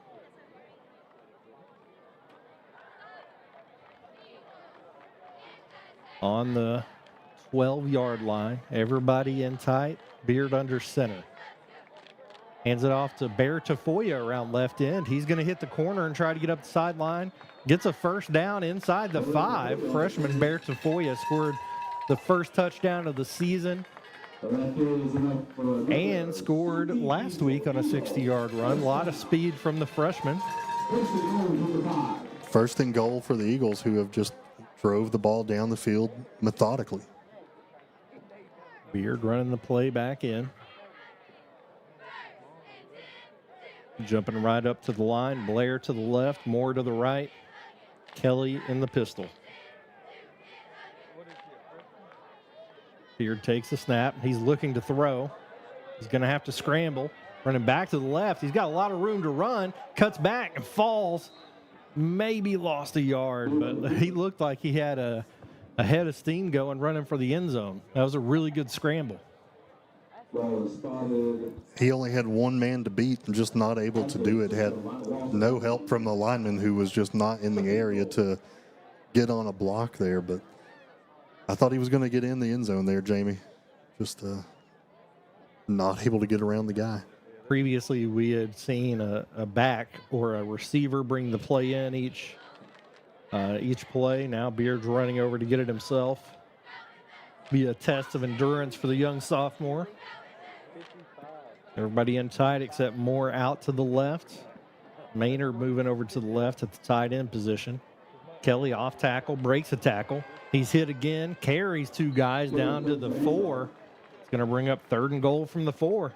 On the 12-yard line, everybody in tight, Beard under center. Hands it off to Bear Tafoya around left end. He's going to hit the corner and try to get up the sideline. Gets a 1st down inside the 5. Freshman Bear Tafoya scored the 1st touchdown of the season and scored last week on a 60-yard run. A lot of speed from the freshman. 1st and goal for the Eagles, who have just drove the ball down the field methodically. Beard running the play back in. Jumping right up to the line. Blair to the left, Moore to the right. Kelly in the pistol. Beard takes the snap. He's looking to throw. He's going to have to scramble. Running back to the left. He's got a lot of room to run. Cuts back and falls. Maybe lost a yard, but he looked like he had a head of steam going, running for the end zone. That was a really good scramble. He only had one man to beat and just not able to do it. Had no help from the lineman who was just not in the area to get on a block there. But I thought he was going to get in the end zone there, Jamie. Just not able to get around the guy. Previously, we had seen a back or a receiver bring the play in each play. Now Beard's running over to get it himself. Be a test of endurance for the young sophomore. Everybody in tight except Moore out to the left. Maynard moving over to the left at the tight end position. Kelly off tackle, breaks a tackle. He's hit again, carries two guys down to the 4. It's going to bring up 3rd and goal from the 4.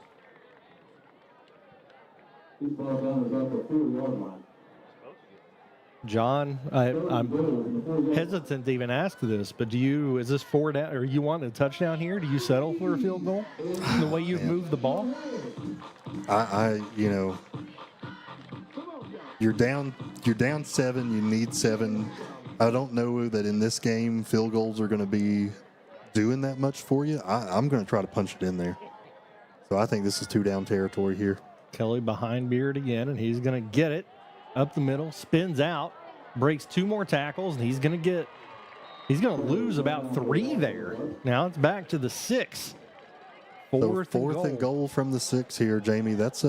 John, I'm hesitant to even ask this, but is this 4 down, or you want a touchdown here? Do you settle for a field goal the way you've moved the ball? You're down 7, you need 7. I don't know that in this game field goals are going to be doing that much for you. I'm going to try to punch it in there. So I think this is 2 down territory here. Kelly behind Beard again, and he's going to get it up the middle, spins out, breaks 2 more tackles, and he's going to lose about 3 there. Now it's back to the 6. Fourth and goal from the 6 here, Jamie. This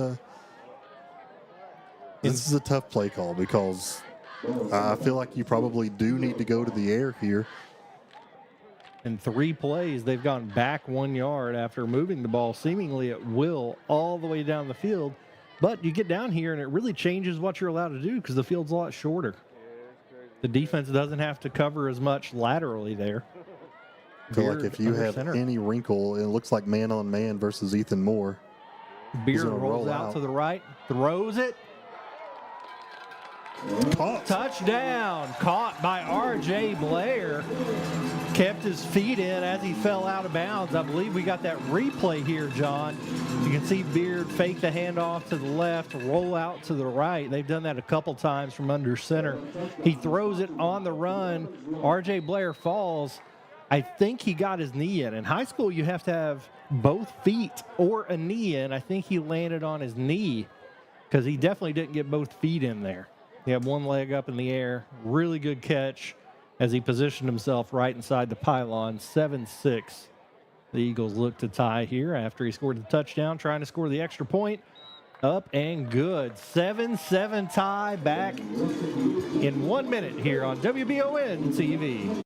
is a tough play call because I feel like you probably do need to go to the air here. In 3 plays, they've gone back 1 yard after moving the ball seemingly at will all the way down the field. But you get down here, and it really changes what you're allowed to do because the field's a lot shorter. The defense doesn't have to cover as much laterally there. I feel like if you have any wrinkle, it looks like man-on-man versus Ethan Moore. Beard rolls out to the right, throws it. Touchdown, caught by R.J. Blair. Kept his feet in as he fell out of bounds. I believe we got that replay here, John. You can see Beard fake the handoff to the left, roll out to the right. They've done that a couple times from under center. He throws it on the run. R.J. Blair falls. I think he got his knee in. In high school, you have to have both feet or a knee in. I think he landed on his knee because he definitely didn't get both feet in there. He had one leg up in the air. Really good catch as he positioned himself right inside the pylon. 7-6. The Eagles look to tie here after he scored the touchdown, trying to score the extra point. Up and good. 7-7 tie back in 1 minute here on WBON TV.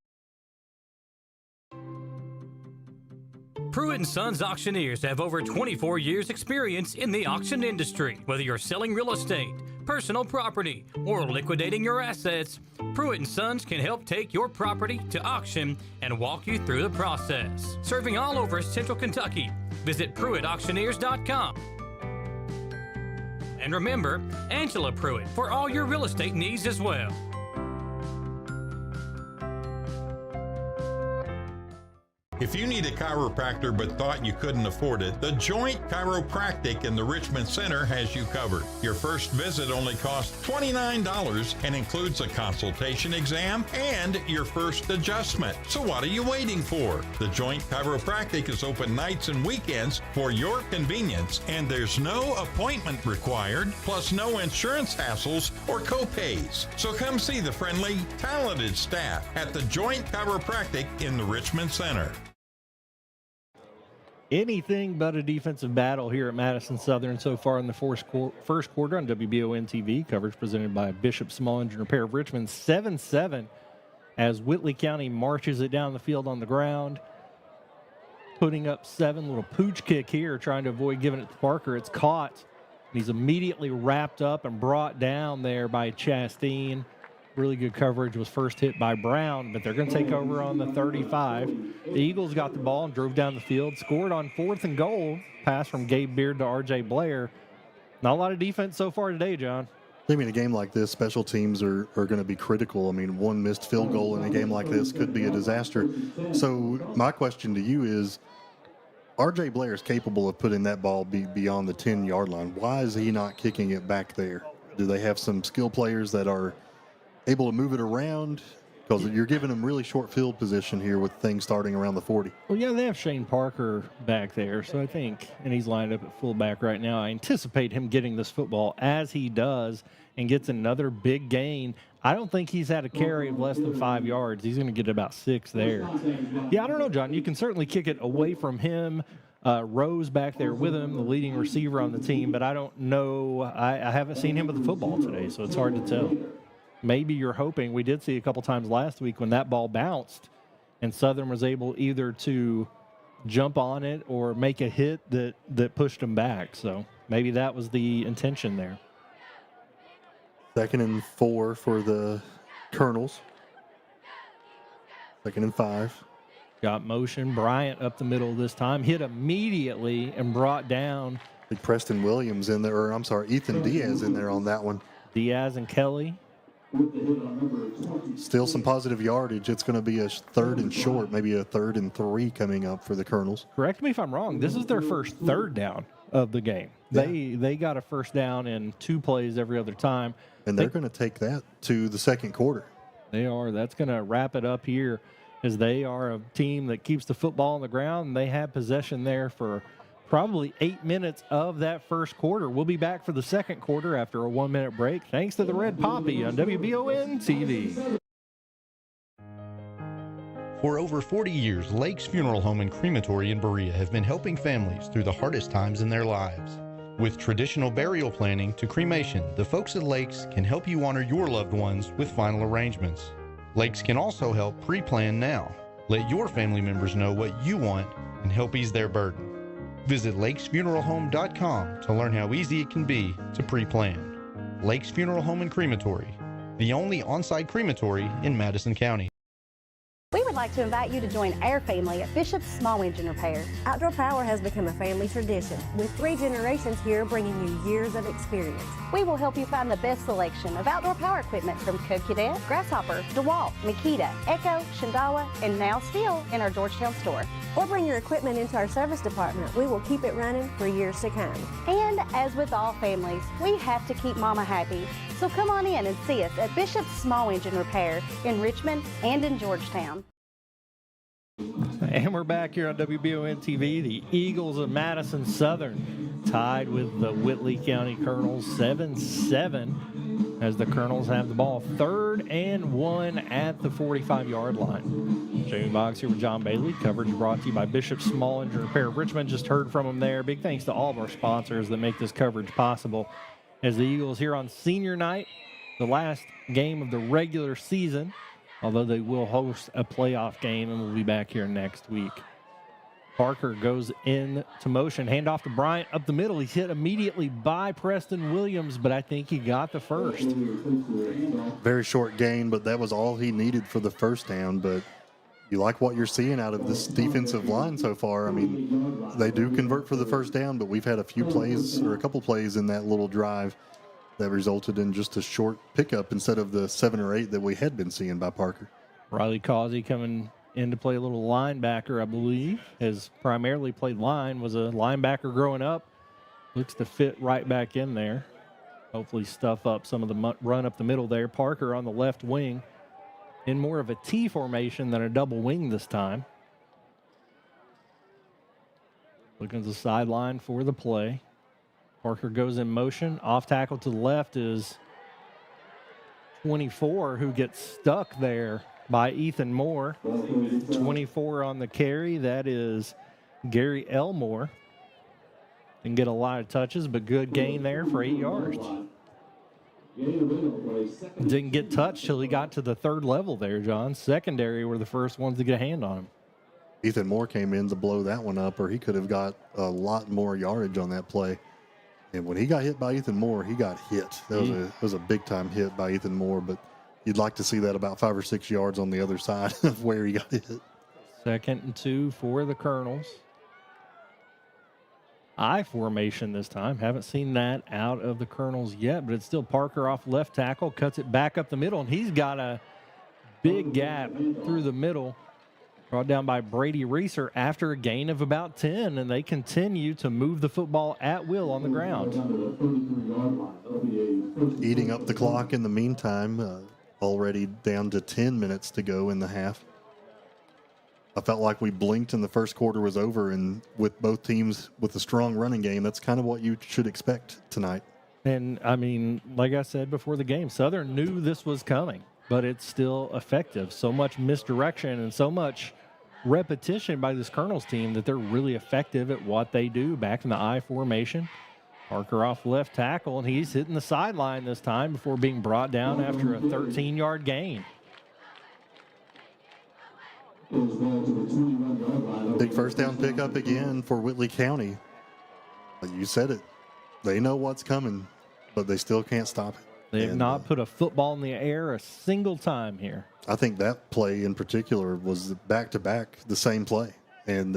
Pruitt & Sons Auctioneers have over 24 years experience in the auction industry. Whether you're selling real estate, personal property, or liquidating your assets, Pruitt & Sons can help take your property to auction and walk you through the process. Serving all over Central Kentucky, visit PruittAuctioneers.com. And remember, Angela Pruitt for all your real estate needs as well. If you need a chiropractor but thought you couldn't afford it, the Joint Chiropractic in the Richmond Center has you covered. Your first visit only costs $29 and includes a consultation exam and your first adjustment. So what are you waiting for? The Joint Chiropractic is open nights and weekends for your convenience, and there's no appointment required, plus no insurance hassles or co-pays. So come see the friendly, talented staff at the Joint Chiropractic in the Richmond Center. Anything but a defensive battle here at Madison Southern so far in the first quarter on WBON TV. Coverage presented by Bishop Small Engine Repair of Richmond. 7-7 as Whitley County marches it down the field on the ground. Putting up 7. Little pooch kick here, trying to avoid giving it to Parker. It's caught. He's immediately wrapped up and brought down there by Chastain. really good coverage, was first hit by Brown, but they're going to take over on the 35. The Eagles got the ball and drove down the field, scored on 4th and goal. Pass from Gabe Beard to R.J. Blair. Not a lot of defense so far today, John. I mean, a game like this, special teams are going to be critical. I mean, one missed field goal in a game like this could be a disaster. So my question to you is, R.J. Blair is capable of putting that ball beyond the 10-yard line. Why is he not kicking it back there? Do they have some skill players that are able to move it around? Because you're giving them really short field position here with things starting around the 40. Well, yeah, they have Shane Parker back there, so I think, and he's lined up at fullback right now. I anticipate him getting this football as he does and gets another big gain. I don't think he's had a carry of less than 5 yards. He's going to get about 6 there. Yeah, I don't know, John. You can certainly kick it away from him. Rose back there with him, the leading receiver on the team, but I don't know. I haven't seen him with the football today, so it's hard to tell. Maybe you're hoping. We did see a couple times last week when that ball bounced and Southern was able either to jump on it or make a hit that pushed him back. So maybe that was the intention there. 2nd and 4 for the Colonels. 2nd and 5. Got motion. Bryant up the middle this time. Hit immediately and brought down. Preston Williams in there, or I'm sorry, Ethan Diaz in there on that one. Diaz and Kelly. Still some positive yardage. It's going to be a 3rd and short, maybe a 3rd and 3 coming up for the Colonels. Correct me if I'm wrong. This is their first 3rd down of the game. Yeah. They got a first down in 2 plays every other time. And they're going to take that to the 2nd quarter. They are. That's going to wrap it up here, as they are a team that keeps the football on the ground, and they have possession there for probably 8 minutes of that first quarter. We'll be back for the 2nd quarter after a 1-minute break, thanks to the Red Poppy on WBON TV. For over 40 years, Lake's Funeral Home and Crematory in Berea have been helping families through the hardest times in their lives. With traditional burial planning to cremation, the folks at Lake's can help you honor your loved ones with final arrangements. Lake's can also help pre-plan now. Let your family members know what you want and help ease their burden. Visit lakesfuneralhome.com to learn how easy it can be to pre-plan. Lake's Funeral Home and Crematory, the only on-site crematory in Madison County. We would like to invite you to join our family at Bishop's Small Engine Repair. Outdoor Power has become a family tradition, with 3 generations here bringing you years of experience. We will help you find the best selection of outdoor power equipment from Co-Cadet, Grasshopper, DeWalt, Makita, Echo, Shindawa, and now still in our Georgetown store. Or bring your equipment into our service department. We will keep it running for years to come. And as with all families, we have to keep Mama happy. So come on in and see us at Bishop's Small Engine Repair in Richmond and in Georgetown. And we're back here on WBON TV. The Eagles of Madison Southern tied with the Whitley County Colonels 7-7 as the Colonels have the ball. 3rd and 1 at the 45-yard line. Jamie Boggs here with John Bailey. Coverage brought to you by Bishop Small Engine Repair. Richmond just heard from them there. Big thanks to all of our sponsors that make this coverage possible. As the Eagles here on senior night, the last game of the regular season, although they will host a playoff game, and we'll be back here next week. Parker goes into motion. Handoff to Bryant up the middle. He's hit immediately by Preston Williams, but I think he got the first. Very short gain, but that was all he needed for the first down. But you like what you're seeing out of this defensive line so far. I mean, they do convert for the first down, but we've had a few plays or a couple plays in that little drive that resulted in just a short pickup instead of the 7 or 8 that we had been seeing by Parker. Riley Causey coming in to play a little linebacker, I believe. Has primarily played line, was a linebacker growing up. Looks to fit right back in there. Hopefully stuff up some of the run up the middle there. Parker on the left wing in more of a T formation than a double wing this time. Looking at the sideline for the play. Parker goes in motion. Off tackle to the left is 24, who gets stuck there by Ethan Moore. 24 on the carry. That is Gary Elmore. Didn't get a lot of touches, but good gain there for 8 yards. Didn't get touched till he got to the 3rd level there, John. Secondary were the first ones to get a hand on him. Ethan Moore came in to blow that one up, or he could have got a lot more yardage on that play. And when he got hit by Ethan Moore, he got hit. That was a big-time hit by Ethan Moore, but you'd like to see that about 5 or 6 yards on the other side of where he got hit. 2nd and 2 for the Colonels. I formation this time. Haven't seen that out of the Colonels yet, but it's still Parker off left tackle, cuts it back up the middle, and he's got a big gap through the middle. Brought down by Brady Reeser after a gain of about 10, and they continue to move the football at will on the ground. Eating up the clock in the meantime, already down to 10 minutes to go in the half. I felt like we blinked and the first quarter was over, and with both teams with a strong running game, that's kind of what you should expect tonight. And, I mean, like I said before the game, Southern knew this was coming, but it's still effective. So much misdirection and so much repetition by this Colonels team that they're really effective at what they do back in the I formation. Parker off left tackle, and he's hitting the sideline this time before being brought down after a 13-yard gain. Big first down pickup again for Whitley County. You said it. They know what's coming, but they still can't stop it. They have not put a football in the air a single time here. I think that play in particular was back-to-back the same play. And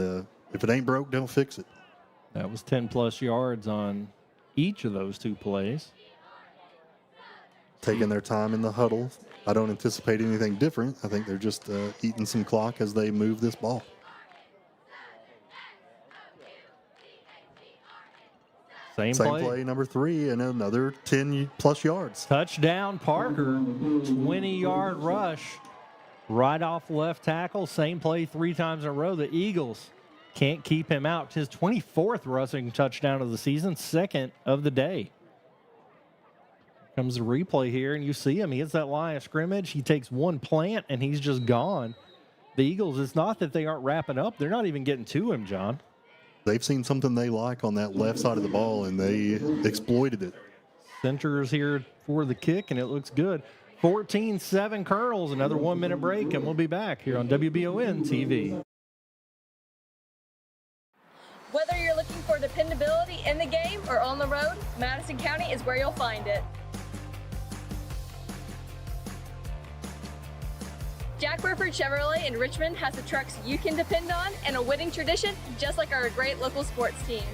if it ain't broke, don't fix it. That was 10-plus yards on each of those two plays. Taking their time in the huddle. I don't anticipate anything different. I think they're just eating some clock as they move this ball. Same play, number 3, and another 10-plus yards. Touchdown, Parker. 20-yard rush right off left tackle. Same play 3 times in a row. The Eagles can't keep him out. His 24th rushing touchdown of the season, 2nd of the day. Comes the replay here, and you see him. He hits that line of scrimmage. He takes one plant, and he's just gone. The Eagles, it's not that they aren't wrapping up. They're not even getting to him, John. They've seen something they like on that left side of the ball, and they exploited it. Center's here for the kick, and it looks good. 14-7 Colonels, another 1-minute break, and we'll be back here on WBON TV. Whether you're looking for dependability in the game or on the road, Madison County is where you'll find it. Jack Burford Chevrolet in Richmond has the trucks you can depend on and a winning tradition, just like our great local sports teams.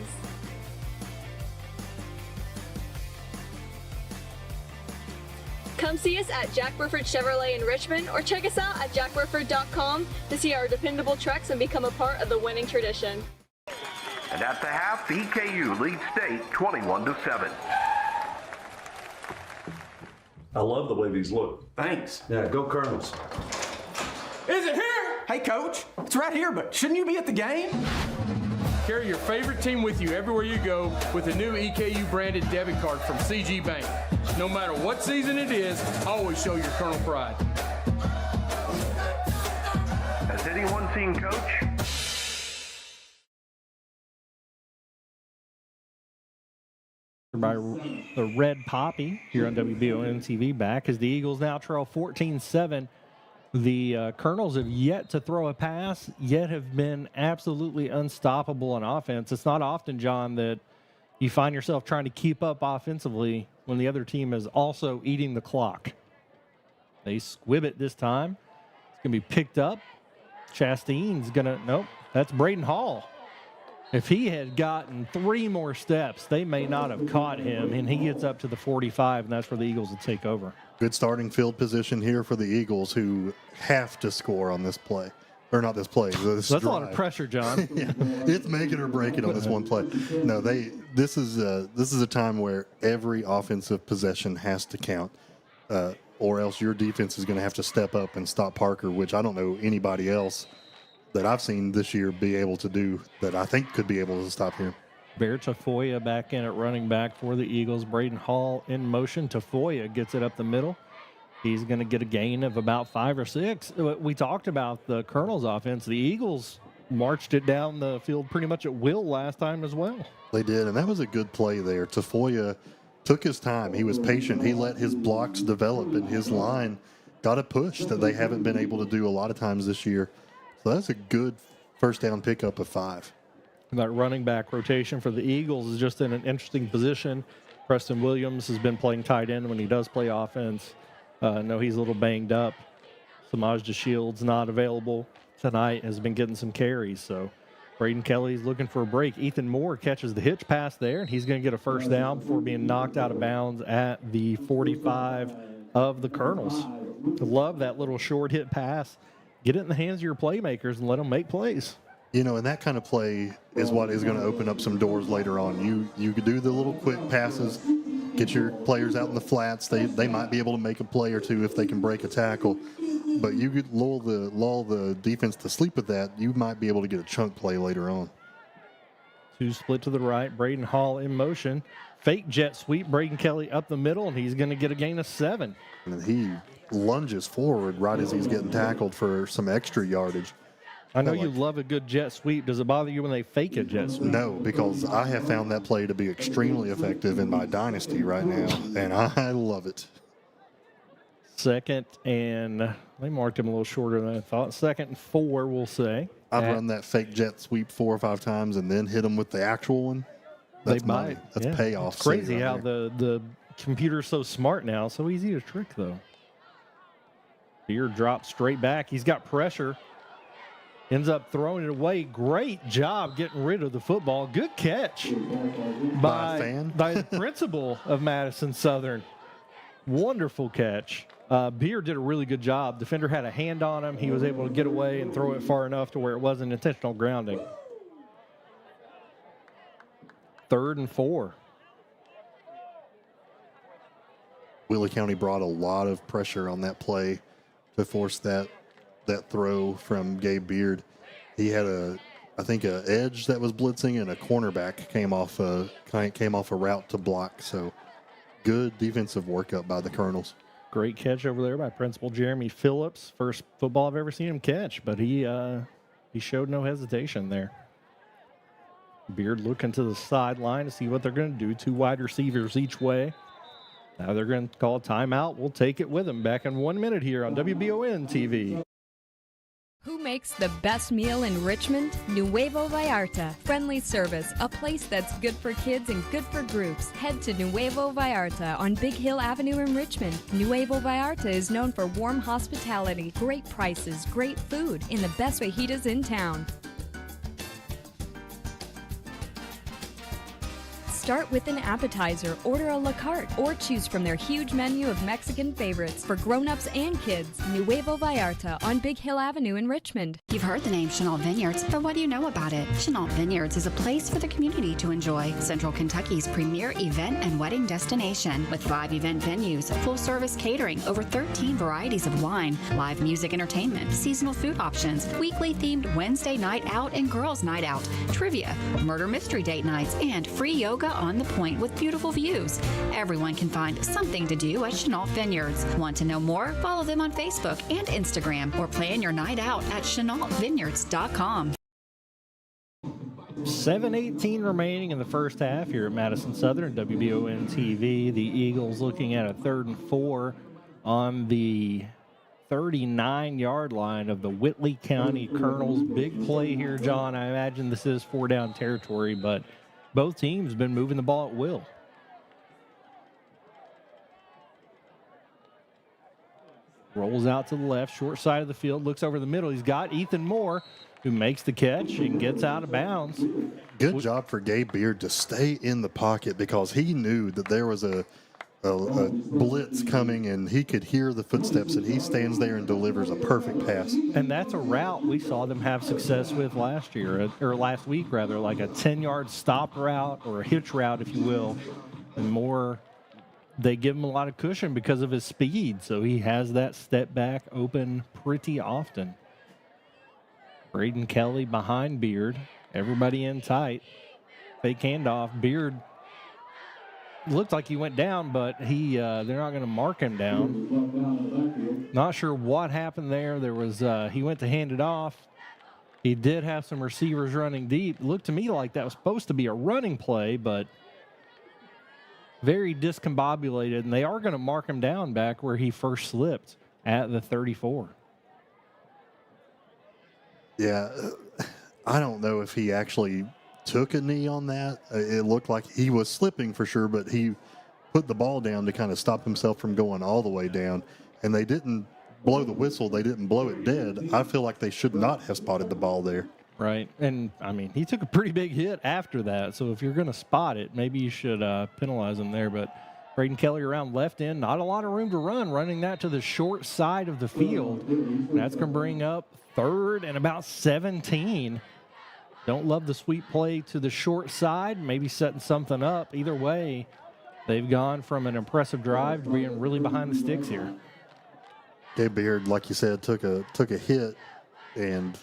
Come see us at Jack Burford Chevrolet in Richmond or check us out at jackburford.com to see our dependable trucks and become a part of the winning tradition. And at the half, EKU leads state 21-7. I love the way these look. Thanks. Yeah, go Colonels. Is it here? Hey, Coach. It's right here, but shouldn't you be at the game? Carry your favorite team with you everywhere you go with the new EKU branded debit card from CG Bank. No matter what season it is, always show your Colonel pride. Has anyone seen Coach? By the Red Poppy here on WBON TV, back as the Eagles now trail 14-7. The Colonels have yet to throw a pass, yet have been absolutely unstoppable on offense. It's not often, John, that you find yourself trying to keep up offensively when the other team is also eating the clock. They squib it this time. It's going to be picked up. Chastain's going to, nope, that's Braden Hall. If he had gotten 3 more steps, they may not have caught him, and he gets up to the 45, and that's where the Eagles will take over. Good starting field position here for the Eagles, who have to score on this play. Or not this play. This That's drive. a lot of pressure, John. Yeah, it's make it or break it on this one play. No, this is a time where every offensive possession has to count, or else your defense is going to have to step up and stop Parker, which I don't know anybody else that I've seen this year be able to do that I think could be able to stop him. Bear Tafoya back in at running back for the Eagles. Braden Hall in motion. Tafoya gets it up the middle. He's going to get a gain of about 5 or 6. We talked about the Colonels' offense. The Eagles marched it down the field pretty much at will last time as well. They did, and that was a good play there. Tafoya took his time. He was patient. He let his blocks develop, and his line got a push that they haven't been able to do a lot of times this year. So that's a good first down pickup of 5. That running back rotation for the Eagles is just in an interesting position. Preston Williams has been playing tight end when he does play offense. No, he's a little banged up. Samaj DeShield's not available tonight, has been getting some carries. So Braden Kelly's looking for a break. Ethan Moore catches the hitch pass there, and he's going to get a first down before being knocked out of bounds at the 45 of the Colonels. Love that little short hit pass. Get it in the hands of your playmakers and let them make plays. You know, and that kind of play is what is going to open up some doors later on. You could do the little quick passes, get your players out in the flats. They might be able to make a play or two if they can break a tackle. But you could lull the defense to sleep with that. You might be able to get a chunk play later on. Two split to the right. Braden Hall in motion. Fake jet sweep. Braden Kelly up the middle, and he's going to get a gain of 7. And he lunges forward right as he's getting tackled for some extra yardage. I know you love a good jet sweep. Does it bother you when they fake a jet sweep? No, because I have found that play to be extremely effective in my dynasty right now, and I love it. Second and they marked him a little shorter than I thought. 2nd and 4, we'll say. I've run that fake jet sweep 4 or 5 times and then hit them with the actual one. That's money. That's payoff. It's crazy how the computer's so smart now. So easy to trick, though. Beard drops straight back. He's got pressure. Ends up throwing it away. Great job getting rid of the football. Good catch by the principal of Madison Southern. Wonderful catch. Beard did a really good job. Defender had a hand on him. He was able to get away and throw it far enough to where it wasn't intentional grounding. 3rd and 4. Whitley County brought a lot of pressure on that play to force that throw from Gabe Beard. He had I think an edge that was blitzing, and a cornerback came off a route to block. So good defensive workup by the Colonels. Great catch over there by Principal Jeremy Phillips. First football I've ever seen him catch, but he showed no hesitation there. Beard looking to the sideline to see what they're going to do. 2 wide receivers each way. Now they're going to call a timeout. We'll take it with them. Back in 1 minute here on WBON TV. Who makes the best meal in Richmond? Nuevo Vallarta. Friendly service, a place that's good for kids and good for groups. Head to Nuevo Vallarta on Big Hill Avenue in Richmond. Nuevo Vallarta is known for warm hospitality, great prices, great food, and the best fajitas in town. Start with an appetizer, order a la carte, or choose from their huge menu of Mexican favorites for grown-ups and kids. Nuevo Vallarta on Big Hill Avenue in Richmond. You've heard the name Chenault Vineyards, but what do you know about it? Chenault Vineyards is a place for the community to enjoy. Central Kentucky's premier event and wedding destination with 5 event venues, full-service catering, over 13 varieties of wine, live music entertainment, seasonal food options, weekly themed Wednesday night out and girls night out, trivia, murder mystery date nights, and free yoga on the point with beautiful views. Everyone can find something to do at Chenault Vineyards. Want to know more? Follow them on Facebook and Instagram or plan your night out at chenaultvineyards.com. 7:18 remaining in the first half here at Madison Southern, WBON TV. The Eagles looking at a 3rd and 4 on the 39-yard line of the Whitley County Colonels. Big play here, John. I imagine this is 4-down territory, but both teams have been moving the ball at will. Rolls out to the left, short side of the field, looks over the middle. He's got Ethan Moore, who makes the catch and gets out of bounds. Good job for Gabe Beard to stay in the pocket because he knew that there was a blitz coming and he could hear the footsteps, and he stands there and delivers a perfect pass. And that's a route we saw them have success with last week, like a 10-yard stop route or a hitch route, if you will. And Moore, they give him a lot of cushion because of his speed, so he has that step back open pretty often. Braden Kelly behind Beard. Everybody in tight. Fake handoff. Beard looked like he went down, but they're not going to mark him down. Not sure what happened there. There was he went to hand it off. He did have some receivers running deep. Looked to me like that was supposed to be a running play, but very discombobulated, and they are going to mark him down back where he first slipped at the 34. Yeah, I don't know if he actually took a knee on that. It looked like he was slipping for sure, but he put the ball down to kind of stop himself from going all the way down. and they didn't blow the whistle. They didn't blow it dead. I feel like they should not have spotted the ball there. Right. And, I mean, he took a pretty big hit after that. So if you're going to spot it, maybe you should penalize him there. But Braden Kelly around left end, not a lot of room to run, running that to the short side of the field. That's going to bring up third and about 17. Don't love the sweep play to the short side, maybe setting something up. Either way, they've gone from an impressive drive to being really behind the sticks here. Gabe Beard, like you said, took a hit and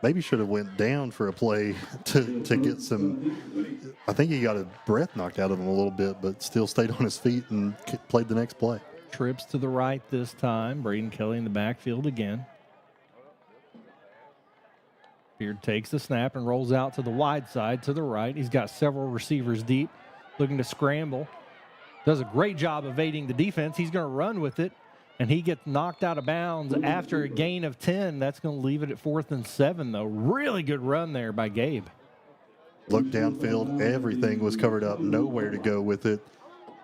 maybe should have went down for a play to get some. I think he got his breath knocked out of him a little bit, but still stayed on his feet and played the next play. Trips to the right this time. Braden Kelly in the backfield again. Beard takes the snap and rolls out to the wide side to the right. He's got several receivers deep, looking to scramble. Does a great job evading the defense. He's going to run with it, and he gets knocked out of bounds after a gain of 10. That's going to leave it at 4th and 7, though. Really good run there by Gabe. Looked downfield. Everything was covered up. Nowhere to go with it.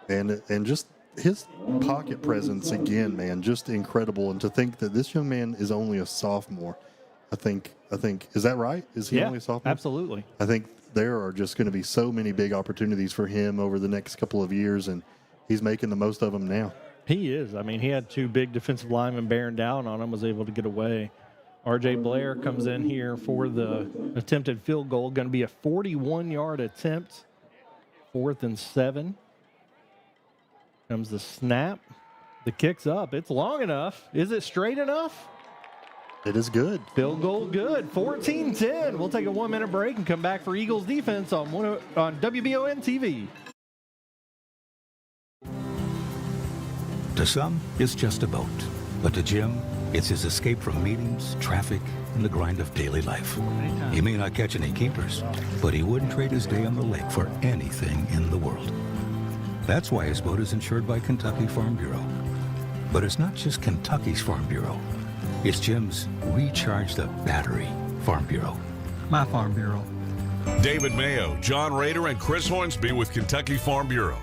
And just his pocket presence again, man, just incredible. And to think that this young man is only a sophomore. I think, is that right? Is he only a sophomore? Absolutely. I think there are just going to be so many big opportunities for him over the next couple of years, and he's making the most of them now. He is. I mean, he had 2 big defensive linemen bearing down on him, was able to get away. R.J. Blair comes in here for the attempted field goal. Going to be a 41-yard attempt, 4th and 7. Comes the snap. The kick's up. It's long enough. Is it straight enough? It is good. Field goal good. 14-10. We'll take a 1-minute break and come back for Eagles defense on WBON TV. To some, it's just a boat. But to Jim, it's his escape from meetings, traffic, and the grind of daily life. He may not catch any keepers, but he wouldn't trade his day on the lake for anything in the world. That's why his boat is insured by Kentucky Farm Bureau. But it's not just Kentucky's Farm Bureau. It's Jim's Recharge the Battery Farm Bureau. My Farm Bureau. David Mayo, John Rader, and Chris Hornsby with Kentucky Farm Bureau.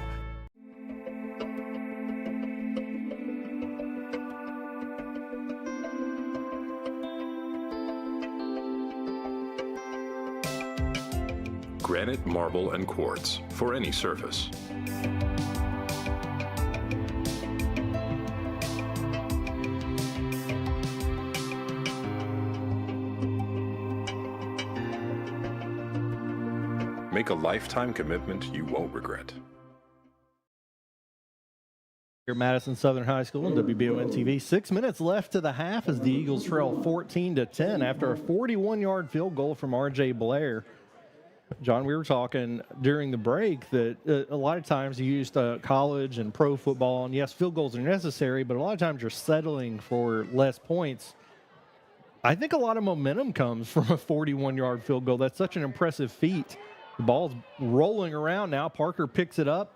Granite, marble, and quartz for any surface. Make a lifetime commitment you won't regret. Here at Madison Southern High School and WBON TV. 6 minutes left to the half as the Eagles trail 14-10 after a 41-yard field goal from R.J. Blair. John, we were talking during the break that a lot of times you use college and pro football, and yes, field goals are necessary, but a lot of times you're settling for less points. I think a lot of momentum comes from a 41-yard field goal. That's such an impressive feat. The ball's rolling around now. Parker picks it up,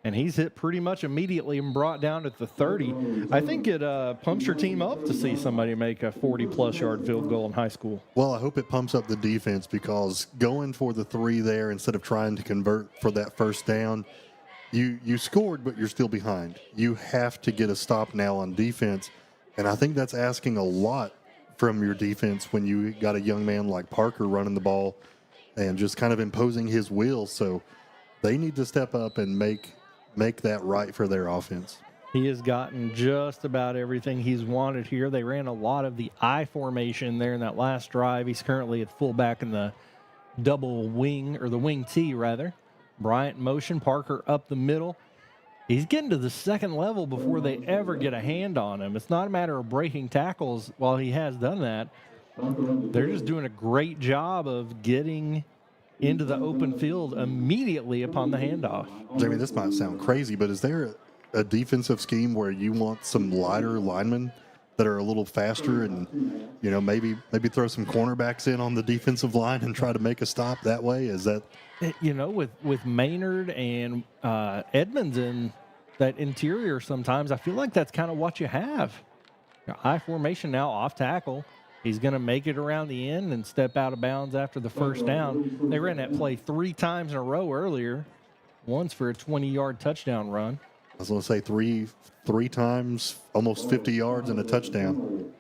and he's hit pretty much immediately and brought down at the 30. I think it pumps your team up to see somebody make a 40-plus yard field goal in high school. Well, I hope it pumps up the defense, because going for the 3 there instead of trying to convert for that first down, you scored, but you're still behind. You have to get a stop now on defense, and I think that's asking a lot from your defense when you got a young man like Parker running the ball and just kind of imposing his will. So they need to step up and make that right for their offense. He has gotten just about everything he's wanted here. They ran a lot of the I formation there in that last drive. He's currently at fullback in the double wing, or the wing T rather. Bryant motion, Parker up the middle. He's getting to the second level before they ever get a hand on him. It's not a matter of breaking tackles while he has done that. They're just doing a great job of getting into the open field immediately upon the handoff. Jamie, this might sound crazy, but is there a defensive scheme where you want some lighter linemen that are a little faster and, you know, maybe throw some cornerbacks in on the defensive line and try to make a stop that way? Is that, you know, with Maynard and Edmonds in that interior sometimes, I feel like that's kind of what you have. I formation now, off tackle. He's going to make it around the end and step out of bounds after the first down. They ran that play 3 times in a row earlier, once for a 20-yard touchdown run. I was going to say three times, almost 50 yards and a touchdown.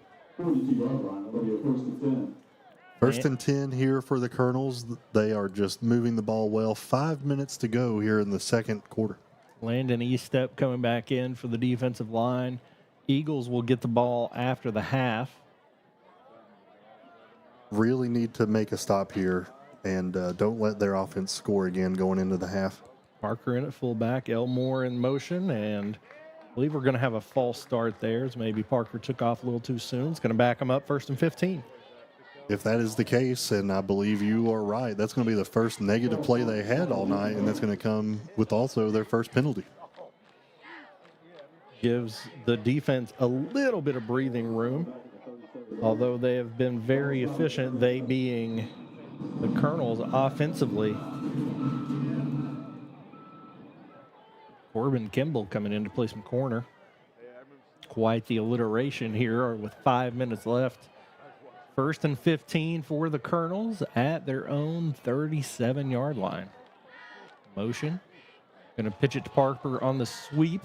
First and 10 here for the Colonels. They are just moving the ball well. 5 minutes to go here in the second quarter. Landon Estep coming back in for the defensive line. Eagles will get the ball after the half. Really need to make a stop here and don't let their offense score again going into the half. Parker in at fullback, Elmore in motion, and I believe we're going to have a false start there as maybe Parker took off a little too soon. It's going to back him up 1st and 15. If that is the case, and I believe you are right, that's going to be the first negative play they had all night, and that's going to come with also their first penalty. Gives the defense a little bit of breathing room, although they have been very efficient, they being the Colonels offensively. Corbin Kimball coming in to play some corner. Quite the alliteration here with 5 minutes left. 1st and 15 for the Colonels at their own 37-yard line. Motion. Going to pitch it to Parker on the sweep.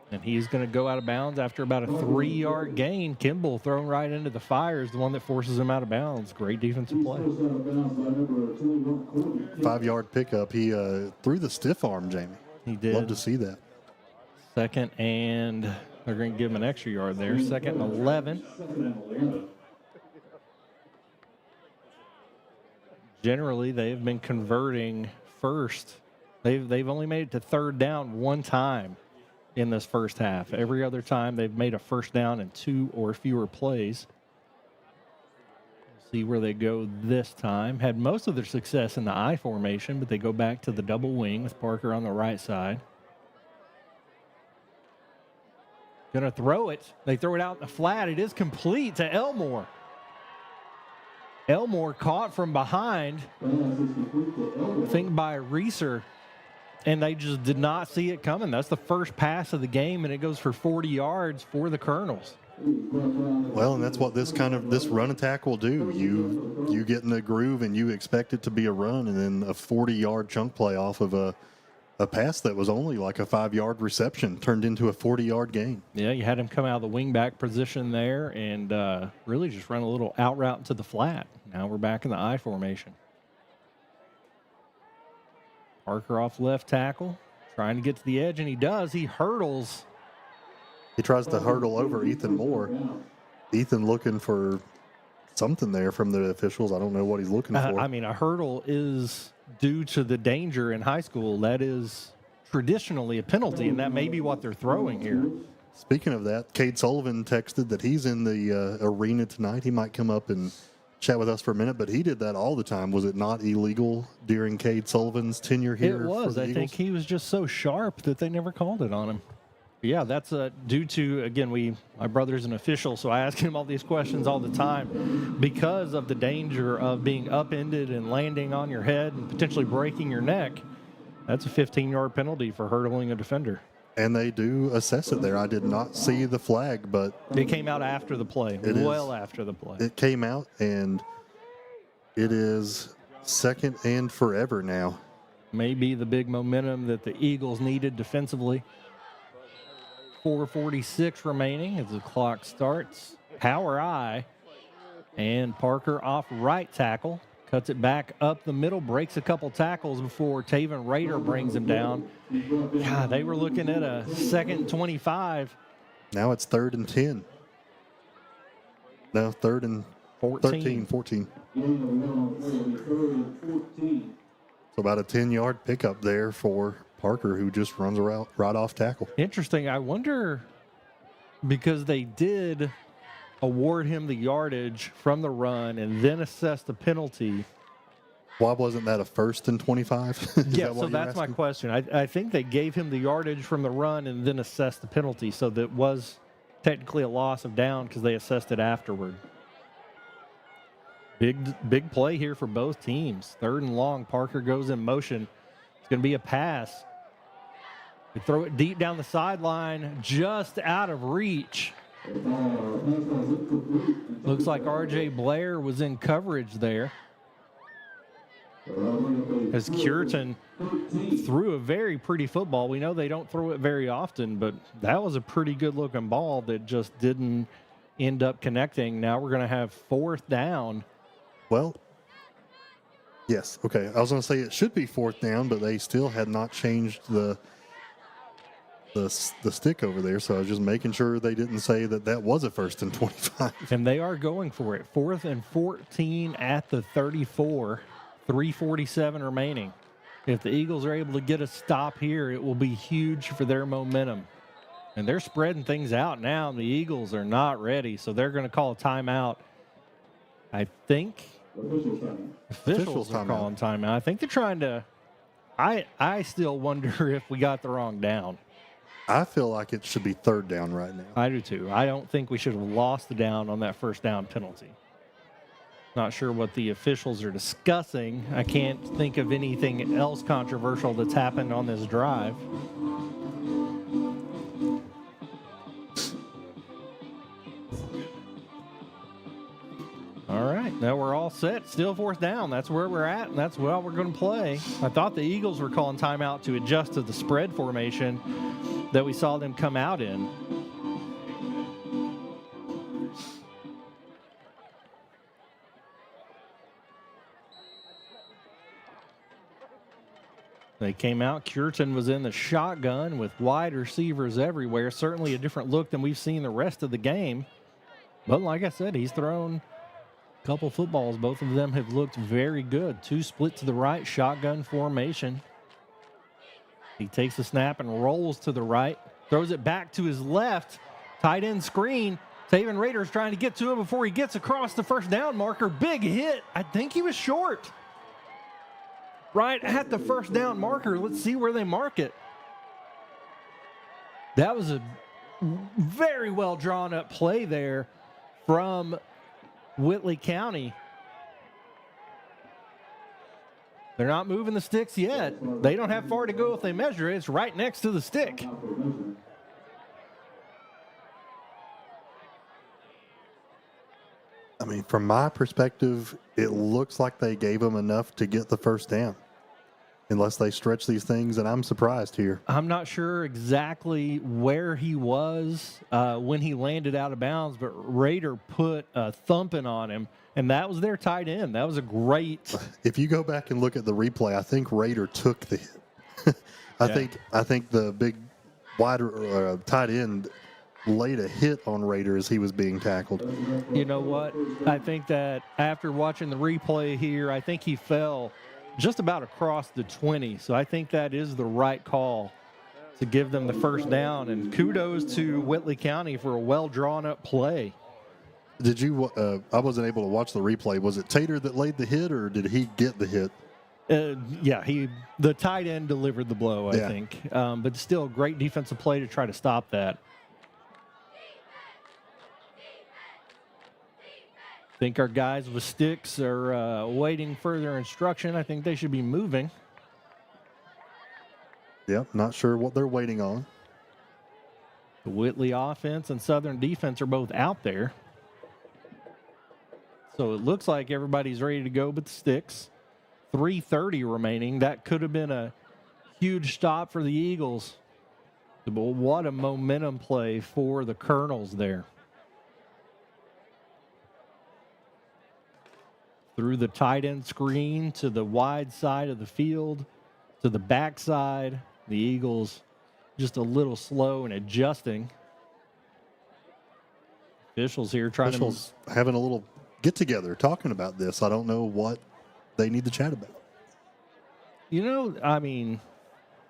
And he's going to go out of bounds after about a 3-yard gain. Kimball thrown right into the fire is the one that forces him out of bounds. Great defensive play. 5-yard pickup. He threw the stiff arm, Jamie. He did. Love to see that. 2nd and they're going to give him an extra yard there. 2nd and 11. Generally, they have been converting first. They've only made it to 3rd down one time in this first half. Every other time they've made a first down in 2 or fewer plays. We'll see where they go this time. Had most of their success in the I formation, but they go back to the double wing with Parker on the right side. Gonna throw it. They throw it out in the flat. It is complete to Elmore. Elmore caught from behind, I think by Reeser, and they just did not see it coming. That's the first pass of the game, and it goes for 40 yards for the Colonels. Well, and that's what this run attack will do. You get in the groove and you expect it to be a run, and then a 40-yard chunk play off of a pass that was only like a 5-yard reception turned into a 40-yard gain. Yeah, you had him come out of the wingback position there and really just run a little out route into the flat. Now we're back in the I formation. Parker off left tackle, trying to get to the edge, and he does. He hurdles. He tries to hurdle over Ethan Moore. Ethan looking for something there from the officials. I don't know what he's looking for. I mean, a hurdle is due to the danger in high school. That is traditionally a penalty, and that may be what they're throwing here. Speaking of that, Cade Sullivan texted that he's in the arena tonight. He might come up and chat with us for a minute, but he did that all the time. Was it not illegal during Cade Sullivan's tenure here? It was. I think he was just so sharp that they never called it on him. But yeah, that's due to, again, my brother's an official, so I ask him all these questions all the time because of the danger of being upended and landing on your head and potentially breaking your neck. That's a 15-yard penalty for hurdling a defender. And they do assess it there. I did not see the flag, but it came out after the play, after the play. It came out, and it is 2nd and forever now. Maybe the big momentum that the Eagles needed defensively. 4:46 remaining as the clock starts. Power I, and Parker off right tackle. Cuts it back up the middle, breaks a couple tackles before Taven Rader brings him down. God, they were looking at a 2nd and 25. Now it's 3rd and 10. No, 3rd and 14. So about a 10-yard pickup there for Parker, who just runs right off tackle. Interesting. I wonder, because they did award him the yardage from the run and then assess the penalty. Why wasn't that a 1st and 25? Yeah, so that's my question. I think they gave him the yardage from the run and then assessed the penalty, so that was technically a loss of down because they assessed it afterward. Big play here for both teams. 3rd and long. Parker goes in motion. It's going to be a pass. They throw it deep down the sideline, just out of reach. Looks like R.J. Blair was in coverage there. as Cureton threw a very pretty football. We know they don't throw it very often, but that was a pretty good-looking ball that just didn't end up connecting. Now we're going to have 4th down. Well, yes. Okay. I was going to say it should be 4th down, but they still had not changed the stick over there. So I was just making sure they didn't say that was a 1st and 25. And they are going for it. 4th and 14 at the 34. 3:47 remaining. If the Eagles are able to get a stop here, it will be huge for their momentum. And they're spreading things out now, and the Eagles are not ready, so they're going to call a timeout. I think officials are calling timeout. I think they're trying to – I still wonder if we got the wrong down. I feel like it should be 3rd down right now. I do too. I don't think we should have lost the down on that 1st down penalty. Not sure what the officials are discussing. I can't think of anything else controversial that's happened on this drive. All right, now we're all set. Still 4th down. That's where we're at, and that's what we're going to play. I thought the Eagles were calling timeout to adjust to the spread formation that we saw them come out in. They came out. Cureton was in the shotgun with wide receivers everywhere. Certainly a different look than we've seen the rest of the game. But like I said, he's thrown a couple footballs. Both of them have looked very good. 2 split to the right, shotgun formation. He takes the snap and rolls to the right. Throws it back to his left. Tight end screen. Taven Rader's trying to get to him before he gets across the 1st down marker. Big hit. I think he was short. Right at the 1st down marker. Let's see where they mark it. That was a very well drawn up play there from Whitley County. They're not moving the sticks yet. They don't have far to go if they measure it. It's right next to the stick. I mean, from my perspective, it looks like they gave them enough to get the 1st down. Unless they stretch these things, and I'm surprised here. I'm not sure exactly where he was when he landed out of bounds, but Raider put a thumping on him, and that was their tight end. That was a great. If you go back and look at the replay, I think Raider took the hit. I think the big wide tight end laid a hit on Raider as he was being tackled. You know what? I think that after watching the replay here, I think he fell just about across the 20. So I think that is the right call to give them the 1st down. And kudos to Whitley County for a well drawn up play. Did you, I wasn't able to watch the replay. Was it Tater that laid the hit, or did he get the hit? Yeah, the tight end delivered the blow, I think. But still, great defensive play to try to stop that. I think our guys with sticks are awaiting further instruction. I think they should be moving. Yep, not sure what they're waiting on. The Whitley offense and Southern defense are both out there. So it looks like everybody's ready to go but the sticks. 3:30 remaining. That could have been a huge stop for the Eagles. But what a momentum play for the Colonels there. Through the tight end screen to the wide side of the field, to the backside. The Eagles just a little slow in adjusting. Officials here trying to having a little get together talking about this. I don't know what they need to chat about. You know, I mean,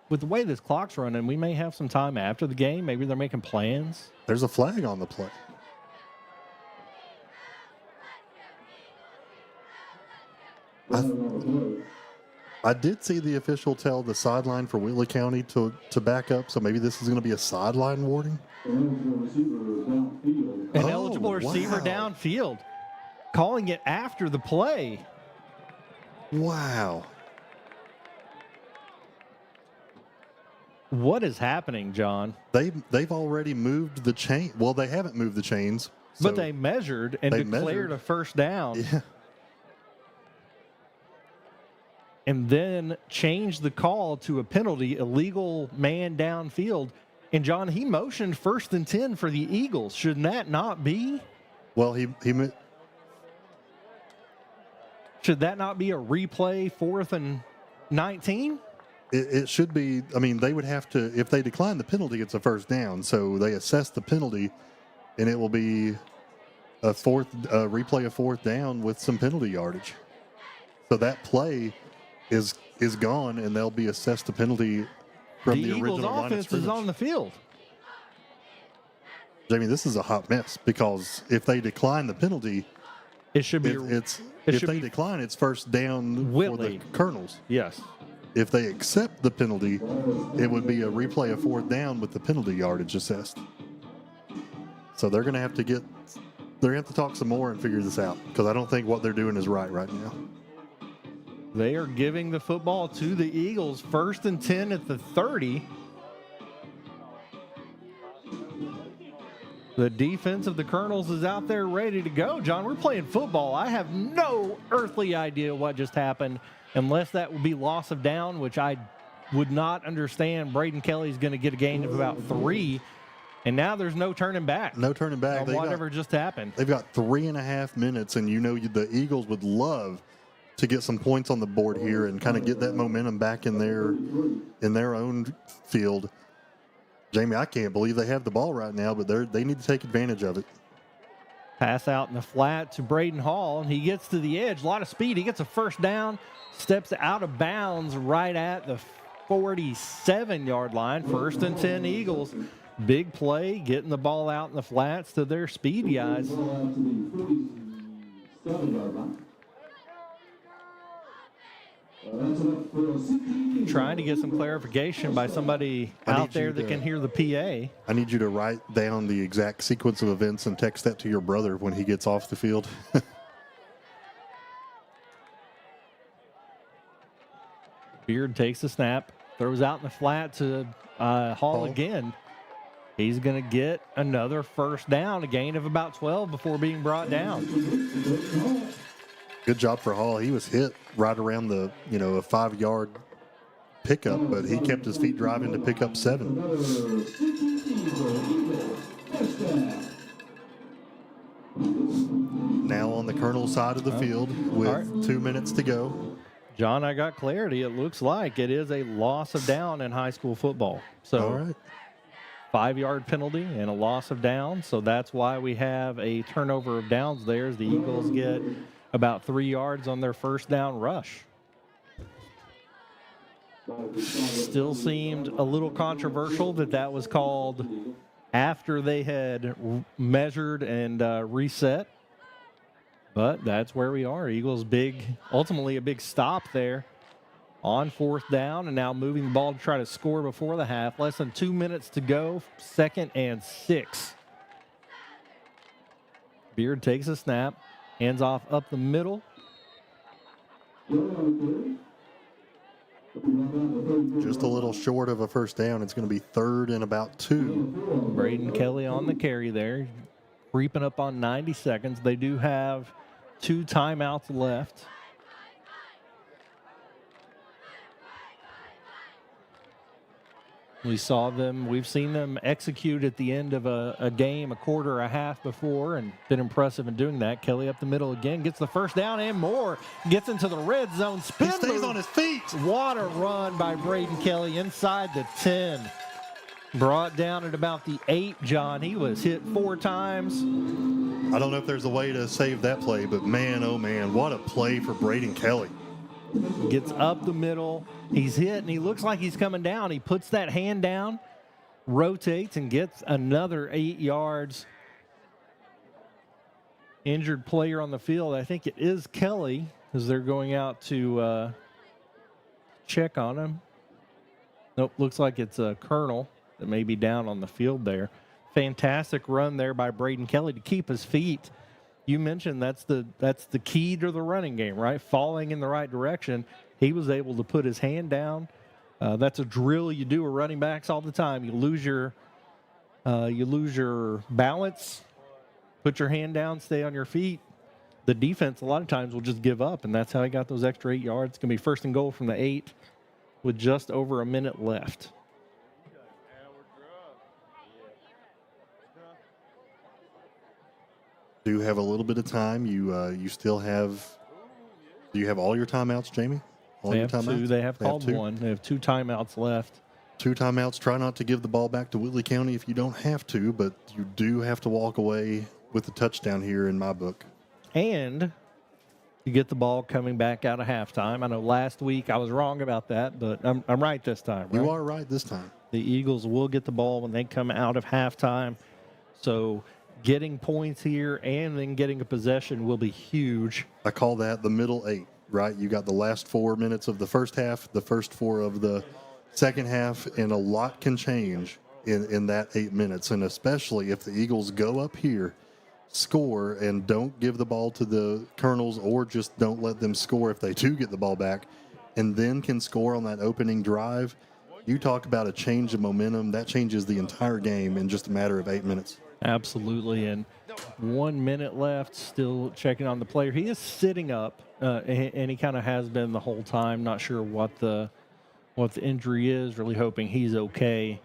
with the way this clock's running, we may have some time after the game. Maybe they're making plans. There's a flag on the play. I did see the official tell the sideline for Whitley County to back up, so maybe this is going to be a sideline warning. An eligible receiver downfield, calling it after the play. Wow. What is happening, John? They've already moved the chain. Well, they haven't moved the chains. But they measured and declared a 1st down. Yeah. and then changed the call to a penalty, illegal man downfield. And, John, he motioned 1st and 10 for the Eagles. Should that not be? Well, should that not be a replay 4th and 19? It should be. I mean, they would have to, if they decline the penalty, it's a 1st down. So they assess the penalty, and it will be a replay of 4th down with some penalty yardage. So that play is gone, and they'll be assessed a penalty from the Eagles' original line of offense scrimmage. is on the field. Jamie, this is a hot mess because if they decline the penalty, it should be. If they decline, it's 1st down Whitley. for the Colonels. Yes. If they accept the penalty, it would be a replay of 4th down with the penalty yardage assessed. So they're going to have to talk some more and figure this out because I don't think what they're doing is right now. They are giving the football to the Eagles, 1st and 10 at the 30. The defense of the Colonels is out there ready to go. John, we're playing football. I have no earthly idea what just happened, unless that would be loss of down, which I would not understand. Braden Kelly's going to get a gain of about 3, and now there's no turning back. No turning back. Whatever just happened. They've got 3.5 minutes, and the Eagles would love to get some points on the board here and kind of get that momentum back in their own field. Jamie, I can't believe they have the ball right now, but they need to take advantage of it. Pass out in the flat to Braden Hall. He gets to the edge, a lot of speed. He gets a 1st down, steps out of bounds right at the 47-yard line. 1st and 10 Eagles. Big play, getting the ball out in the flats to their speed guys. Trying to get some clarification by somebody out there that can hear the PA. I need you to write down the exact sequence of events and text that to your brother when he gets off the field. Beard takes the snap, throws out in the flat to Hall again. He's going to get another 1st down, a gain of about 12 before being brought down. Good job for Hall. He was hit right around a 5-yard pickup, but he kept his feet driving to pick up 7. Now on the Colonel side of the field with 2 minutes to go. John, I got clarity. It looks like it is a loss of down in high school football. So, all right. 5-yard penalty and a loss of down. So that's why we have a turnover of downs there as the Eagles get about 3 yards on their 1st down rush. Still seemed a little controversial that was called after they had measured and reset. But that's where we are. Eagles ultimately a big stop there on 4th down, and now moving the ball to try to score before the half. Less than 2 minutes to go, 2nd and 6. Beard takes a snap, hands off up the middle. Just a little short of a 1st down. It's going to be 3rd and about 2. Braden Kelly on the carry there, creeping up on 90 seconds. They do have 2 timeouts left. We've seen them execute at the end of a game, a quarter, a half before, and been impressive in doing that. Kelly up the middle again, gets the 1st down and more, gets into the red zone, He stays on his feet. What a run by Braden Kelly inside the 10. Brought down at about the 8, John. He was hit 4 times. I don't know if there's a way to save that play, but man, oh man, what a play for Braden Kelly. Gets up the middle. He's hit, and he looks like he's coming down. He puts that hand down, rotates, and gets another 8 yards. Injured player on the field. I think it is Kelly as they're going out to check on him. Nope, looks like it's a Colonel that may be down on the field there. Fantastic run there by Braden Kelly to keep his feet. You mentioned that's the key to the running game, right? Falling in the right direction. He was able to put his hand down. That's a drill you do with running backs all the time. You lose your balance, put your hand down, stay on your feet. the defense a lot of times will just give up, and that's how he got those extra 8 yards. It's going to be first and goal from the 8 with just over a minute left. Do have a little bit of time. You still have. Do you have all your timeouts, Jamie? All They your have two. They have called one. They have 2 timeouts left. 2 timeouts. Try not to give the ball back to Whitley County if you don't have to, but you do have to walk away with the touchdown here in my book. And you get the ball coming back out of halftime. I know last week I was wrong about that, but I'm right this time. Right? You are right this time. The Eagles will get the ball when they come out of halftime. So getting points here and then getting a possession will be huge. I call that the middle 8, right? You got the last 4 minutes of the first half, the first 4 of the second half, and a lot can change in that 8 minutes. And especially if the Eagles go up here, score, and don't give the ball to the Colonels, or just don't let them score if they do get the ball back, and then can score on that opening drive. You talk about a change of momentum. That changes the entire game in just a matter of 8 minutes. Absolutely, and 1 minute left, still checking on the player. He is sitting up, and he kind of has been the whole time. Not sure what the injury is, really hoping he's okay.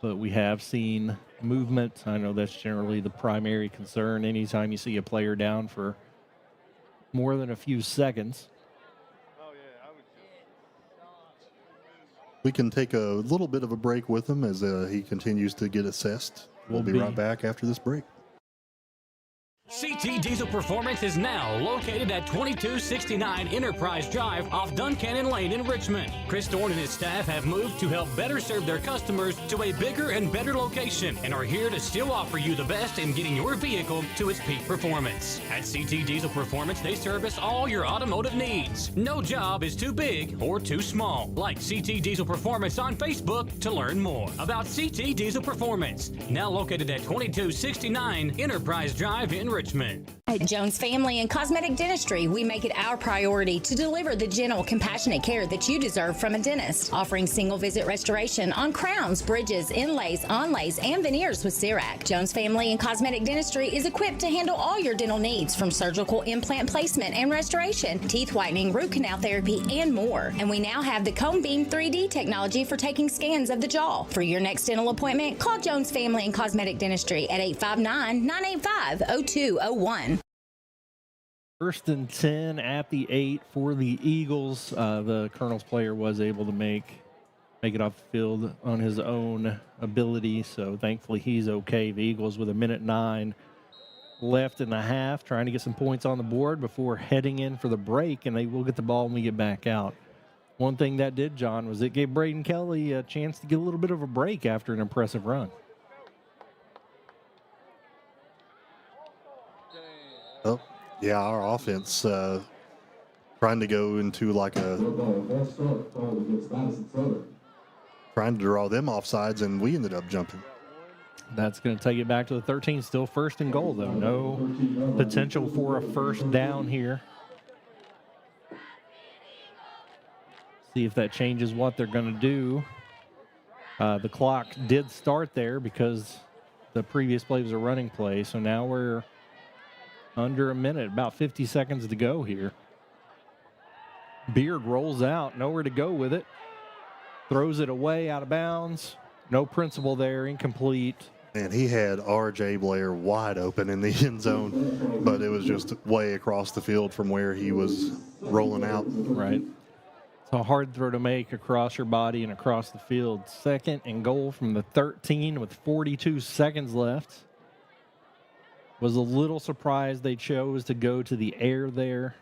But we have seen movement. I know that's generally the primary concern anytime you see a player down for more than a few seconds. We can take a little bit of a break with him as he continues to get assessed. We'll be right back after this break. CT Diesel Performance is now located at 2269 Enterprise Drive off Duncannon Lane in Richmond. Chris Thorne and his staff have moved to help better serve their customers to a bigger and better location and are here to still offer you the best in getting your vehicle to its peak performance. At CT Diesel Performance, they service all your automotive needs. No job is too big or too small. Like CT Diesel Performance on Facebook to learn more about CT Diesel Performance. Now located at 2269 Enterprise Drive in Richmond. At Jones Family and Cosmetic Dentistry, we make it our priority to deliver the gentle, compassionate care that you deserve from a dentist. Offering single visit restoration on crowns, bridges, inlays, onlays, and veneers with CERAC. Jones Family and Cosmetic Dentistry is equipped to handle all your dental needs, from surgical implant placement and restoration, teeth whitening, root canal therapy, and more. And we now have the Cone Beam 3D technology for taking scans of the jaw. For your next dental appointment, call Jones Family and Cosmetic Dentistry at 859-985-0201. First and 10 at the 8 for the Eagles. The Colonels player was able to make it off the field on his own ability, so thankfully he's okay. The Eagles with 1:09 left in the half, trying to get some points on the board before heading in for the break, and they will get the ball when we get back out. One thing that did, John, was it gave Braden Kelly a chance to get a little bit of a break after an impressive run. Oh, yeah, our offense trying to go into like trying to draw them offsides, and we ended up jumping. That's going to take it back to the 13. Still first and goal, though. No potential for a first down here. See if that changes what they're going to do. The clock did start there because the previous play was a running play, so now we're under a minute, about 50 seconds to go here. Beard rolls out, nowhere to go with it. Throws it away out of bounds. No principle there, incomplete. And he had R.J. Blair wide open in the end zone, but it was just way across the field from where he was rolling out. Right. It's a hard throw to make across your body and across the field. Second and goal from the 13 with 42 seconds left. Was a little surprised they chose to go to the air there.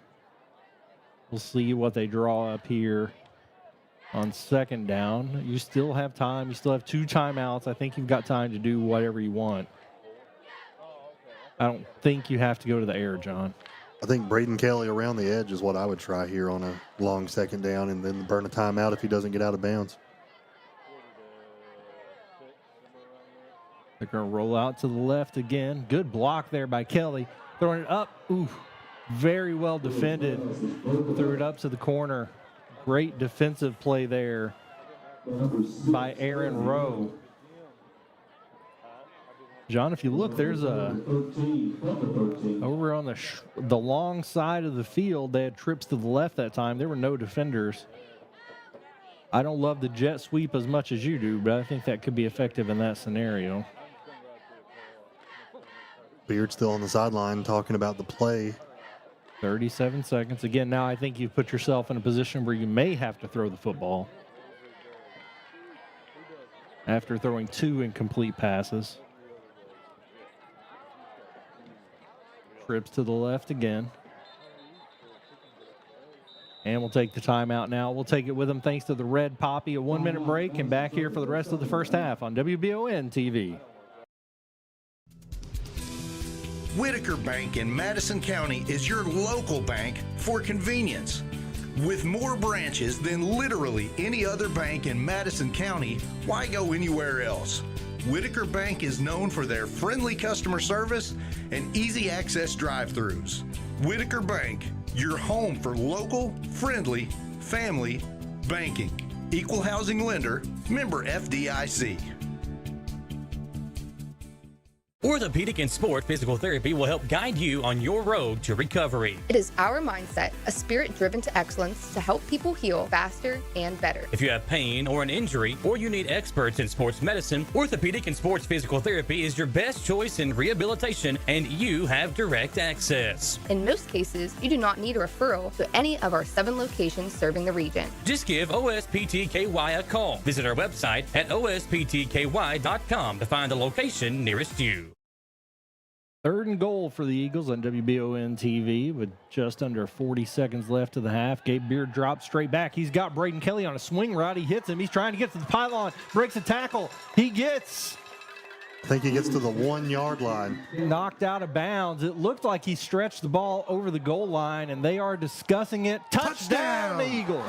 We'll see what they draw up here on second down. You still have time. You still have 2 timeouts. I think you've got time to do whatever you want. I don't think you have to go to the air, John. I think Braden Kelly around the edge is what I would try here on a long second down, and then burn a timeout if he doesn't get out of bounds. They're going to roll out to the left again. Good block there by Kelly. Throwing it up. Ooh, very well defended. Threw it up to the corner. Great defensive play there by Aaron Rowe. John, if you look, there's over on the long side of the field, they had trips to the left that time. There were no defenders. I don't love the jet sweep as much as you do, but I think that could be effective in that scenario. Beard still on the sideline talking about the play. 37 seconds. Again, now I think you've put yourself in a position where you may have to throw the football after throwing 2 incomplete passes. Trips to the left again. And we'll take the timeout now. We'll take it with them thanks to the Red Poppy. A 1-minute break and back here for the rest of the first half on WBON TV. Whitaker Bank in Madison County is your local bank for convenience. With more branches than literally any other bank in Madison County, why go anywhere else? Whitaker Bank is known for their friendly customer service and easy access drive-thrus. Whitaker Bank, your home for local, friendly, family banking. Equal housing lender, member FDIC. Orthopedic and Sport Physical Therapy will help guide you on your road to recovery. It is our mindset, a spirit driven to excellence to help people heal faster and better. If you have pain or an injury, or you need experts in sports medicine, Orthopedic and Sports Physical Therapy is your best choice in rehabilitation, and you have direct access. In most cases, you do not need a referral to any of our 7 locations serving the region. Just give OSPTKY a call. Visit our website at osptky.com to find the location nearest you. 3rd and goal for the Eagles on WBON TV with just under 40 seconds left of the half. Gabe Beard drops straight back. He's got Braden Kelly on a swing route. He hits him. He's trying to get to the pylon. Breaks a tackle. I think he gets to the 1-yard line. Knocked out of bounds. It looked like he stretched the ball over the goal line, and they are discussing it. Touchdown, Eagles.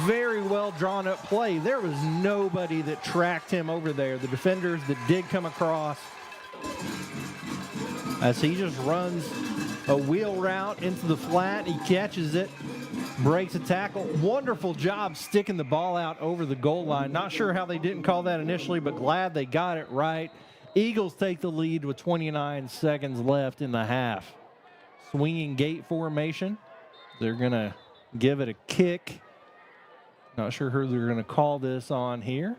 Very well drawn up play. There was nobody that tracked him over there. The defenders that did come across, as he just runs a wheel route into the flat. He catches it, breaks a tackle. Wonderful job sticking the ball out over the goal line. Not sure how they didn't call that initially, but glad they got it right. Eagles take the lead with 29 seconds left in the half. Swinging gate formation. They're going to give it a kick. Not sure who they're going to call this on here.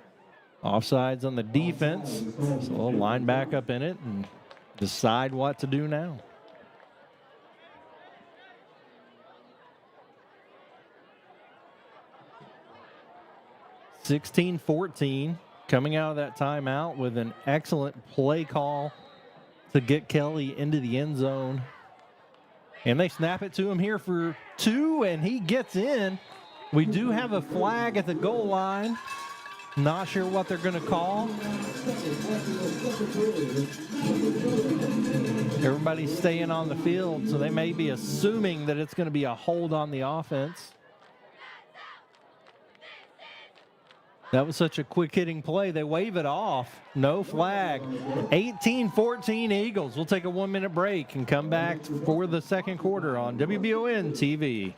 Offsides on the defense. So they'll line back up in it and decide what to do now. (16-14) coming out of that timeout with an excellent play call to get Kelly into the end zone. And they snap it to him here for 2, and he gets in. We do have a flag at the goal line. Not sure what they're going to call. Everybody's staying on the field, so they may be assuming that it's going to be a hold on the offense. That was such a quick-hitting play. They wave it off. No flag. 18-14 Eagles. We'll take a 1-minute break and come back for the second quarter on WBON TV.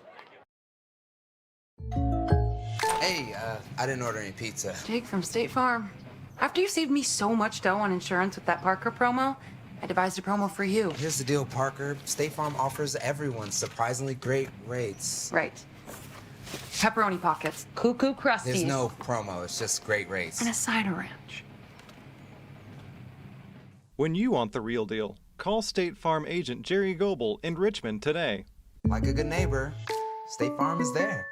Hey, I didn't order any pizza. Jake from State Farm. After you saved me so much dough on insurance with that Parker promo, I devised a promo for you. Here's the deal, Parker. State Farm offers everyone surprisingly great rates. Right. Pepperoni pockets, cuckoo crusties. There's no promo, it's just great rates. And a side of ranch. When you want the real deal, call State Farm agent Jerry Goebel in Richmond today. Like a good neighbor, State Farm is there.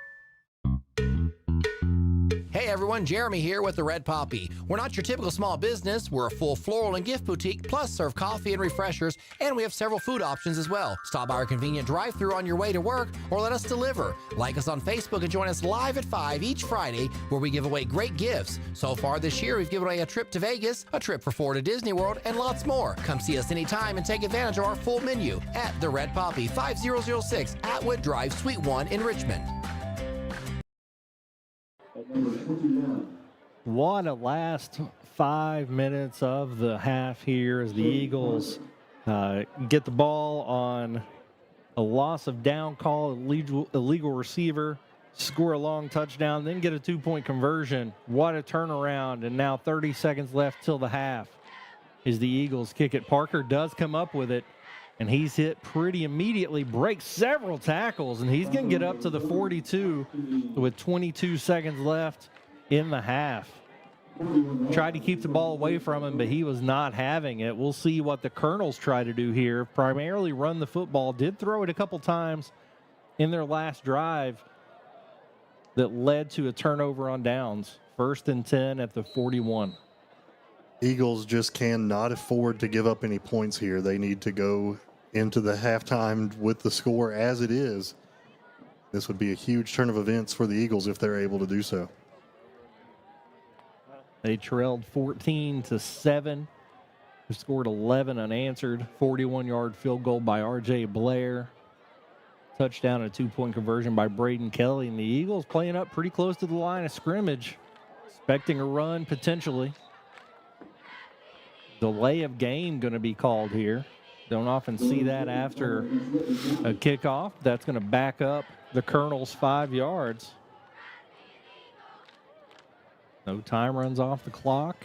Hey everyone, Jeremy here with the Red Poppy. We're not your typical small business. We're a full floral and gift boutique, plus serve coffee and refreshers, and we have several food options as well. Stop by our convenient drive-thru on your way to work or let us deliver. Like us on Facebook and join us live at 5 each Friday where we give away great gifts. So far this year, we've given away a trip to Vegas, a trip for 4 to Disney World, and lots more. Come see us anytime and take advantage of our full menu at the Red Poppy, 5006 Atwood Drive, Suite 1 in Richmond. What a last 5 minutes of the half here as the Eagles get the ball on a loss of down call, illegal receiver. score a long touchdown, then get a 2-point conversion. What a turnaround, and now 30 seconds left till the half as the Eagles kick it. Parker does come up with it, and he's hit pretty immediately, breaks several tackles, and he's going to get up to the 42 with 22 seconds left in the half. Tried to keep the ball away from him, but he was not having it. We'll see what the Colonels try to do here. Primarily run the football. Did throw it a couple times in their last drive that led to a turnover on downs. 1st and 10 at the 41. Eagles just cannot afford to give up any points here. They need to go into the halftime with the score as it is. This would be a huge turn of events for the Eagles if they're able to do so. They trailed 14-7. They scored 11 unanswered. 41-yard field goal by R.J. Blair. Touchdown and a 2-point conversion by Braden Kelly. And the Eagles playing up pretty close to the line of scrimmage. Expecting a run potentially. Delay of game going to be called here. Don't often see that after a kickoff. That's going to back up the Colonels 5 yards. No time runs off the clock.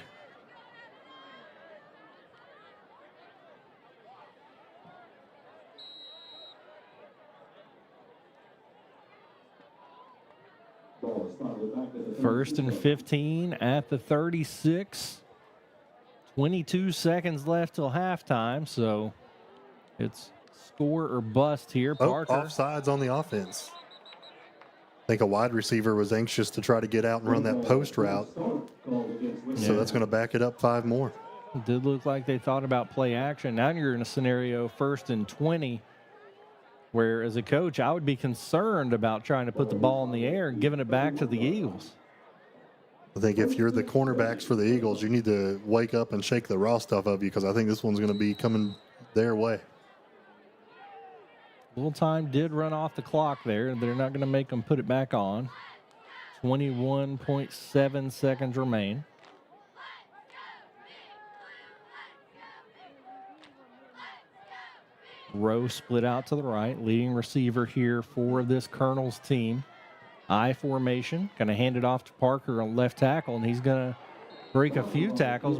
First and 15 at the 36. 22 seconds left till halftime, so it's score or bust here. Parker. Offsides on the offense. I think a wide receiver was anxious to try to get out and run that post route. So that's going to back it up 5 more. It did look like they thought about play action. Now you're in a scenario 1st and 20 where, as a coach, I would be concerned about trying to put the ball in the air and giving it back to the Eagles. I think if you're the cornerbacks for the Eagles, you need to wake up and shake the raw stuff of you, because I think this one's going to be coming their way. Little time did run off the clock there. They're not going to make them put it back on. 21.7 seconds remain. Rowe split out to the right. Leading receiver here for this Colonels team. I formation. Going to hand it off to Parker on left tackle, and he's going to break a few tackles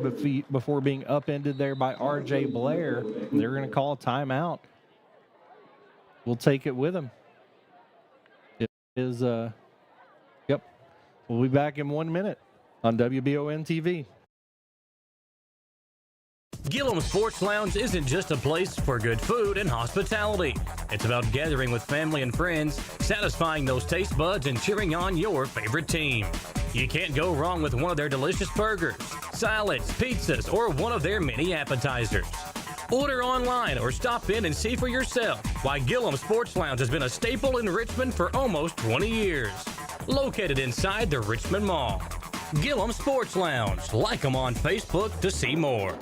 before being upended there by R.J. Blair. They're going to call a timeout. We'll take it with him. It is, yep. We'll be back in 1 minute on WBON TV. Gillum Sports Lounge isn't just a place for good food and hospitality. It's about gathering with family and friends, satisfying those taste buds, and cheering on your favorite team. You can't go wrong with one of their delicious burgers, salads, pizzas, or one of their many appetizers. Order online or stop in and see for yourself why Gillum Sports Lounge has been a staple in Richmond for almost 20 years. Located inside the Richmond Mall. Gillum Sports Lounge. Like them on Facebook to see more.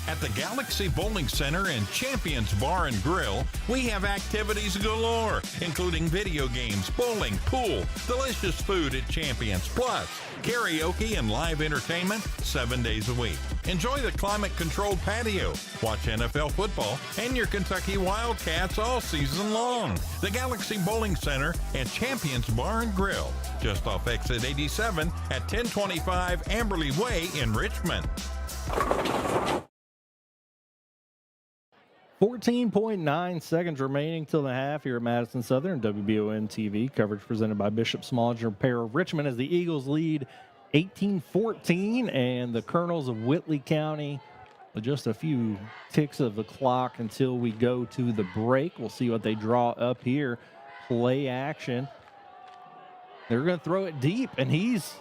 At the Galaxy Bowling Center and Champions Bar and Grill, we have activities galore, including video games, bowling, pool, delicious food at Champions, plus karaoke and live entertainment 7 days a week. Enjoy the climate-controlled patio, watch NFL football, and your Kentucky Wildcats all season long. The Galaxy Bowling Center and Champions Bar and Grill, just off exit 87 at 1025 Amberley Way in Richmond. 14.9 seconds remaining till the half here at Madison Southern. WBON TV coverage presented by Bishop Smallage Repair of Richmond as the Eagles lead 18-14, and the Colonels of Whitley County with just a few ticks of the clock until we go to the break. We'll see what they draw up here. Play action. They're going to throw it deep, and he's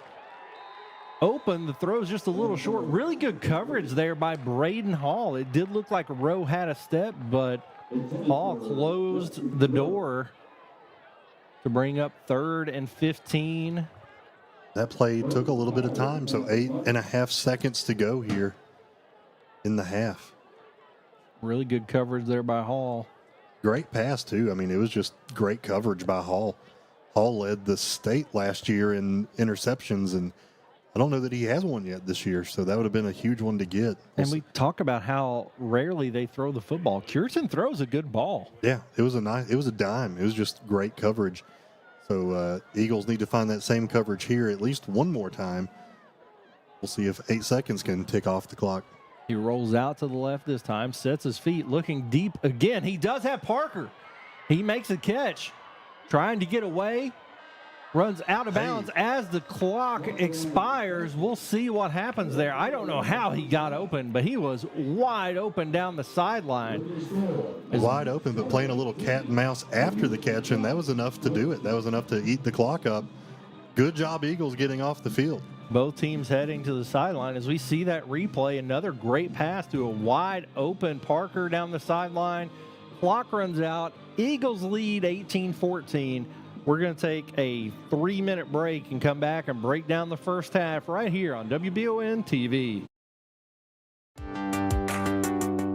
open. The throw's just a little short. Really good coverage there by Braden Hall. It did look like Rowe had a step, but Hall closed the door to bring up 3rd and 15. That play took a little bit of time, so 8.5 seconds to go here in the half. Really good coverage there by Hall. Great pass, too. I mean, it was just great coverage by Hall. Hall led the state last year in interceptions, and I don't know that he has one yet this year, so that would have been a huge one to get. And we talk about how rarely they throw the football. Cureton throws a good ball. Yeah, it was a dime. It was just great coverage. So Eagles need to find that same coverage here at least one more time. We'll see if 8 seconds can tick off the clock. He rolls out to the left this time, sets his feet, looking deep again. He does have Parker. He makes a catch, trying to get away, runs out of bounds as the clock expires. We'll see what happens there. I don't know how he got open, but he was wide open down the sideline. Wide open, but playing a little cat and mouse after the catch, and that was enough to do it. That was enough to eat the clock up. Good job, Eagles, getting off the field. Both teams heading to the sideline as we see that replay. Another great pass to a wide open Parker down the sideline. Clock runs out. Eagles lead 18-14. We're going to take a 3-minute break and come back and break down the first half right here on WBON TV.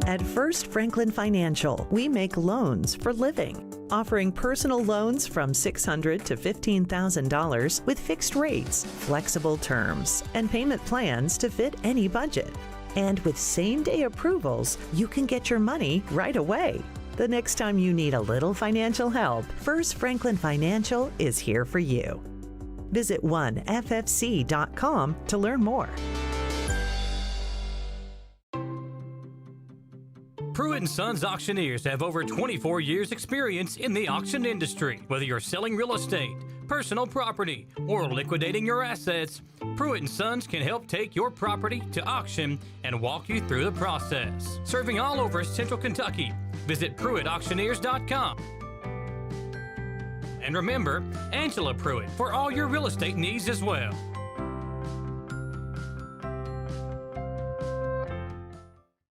At First Franklin Financial, we make loans for living, offering personal loans from $600 to $15,000 with fixed rates, flexible terms, and payment plans to fit any budget. And with same-day approvals, you can get your money right away. The next time you need a little financial help, First Franklin Financial is here for you. Visit oneffc.com to learn more. Pruitt & Sons Auctioneers have over 24 years experience in the auction industry. Whether you're selling real estate, personal property, or liquidating your assets, Pruitt & Sons can help take your property to auction and walk you through the process. Serving all over Central Kentucky, visit PruittAuctioneers.com. And remember, Angela Pruitt for all your real estate needs as well.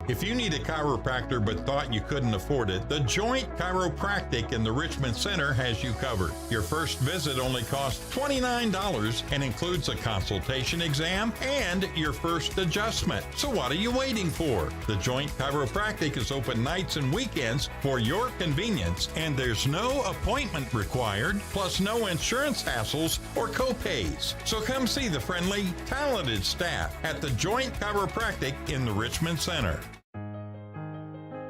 If you need a chiropractor but thought you couldn't afford it, the Joint Chiropractic in the Richmond Center has you covered. Your first visit only costs $29 and includes a consultation exam and your first adjustment. So what are you waiting for? The Joint Chiropractic is open nights and weekends for your convenience, and there's no appointment required, plus no insurance hassles or co-pays. So come see the friendly, talented staff at the Joint Chiropractic in the Richmond Center.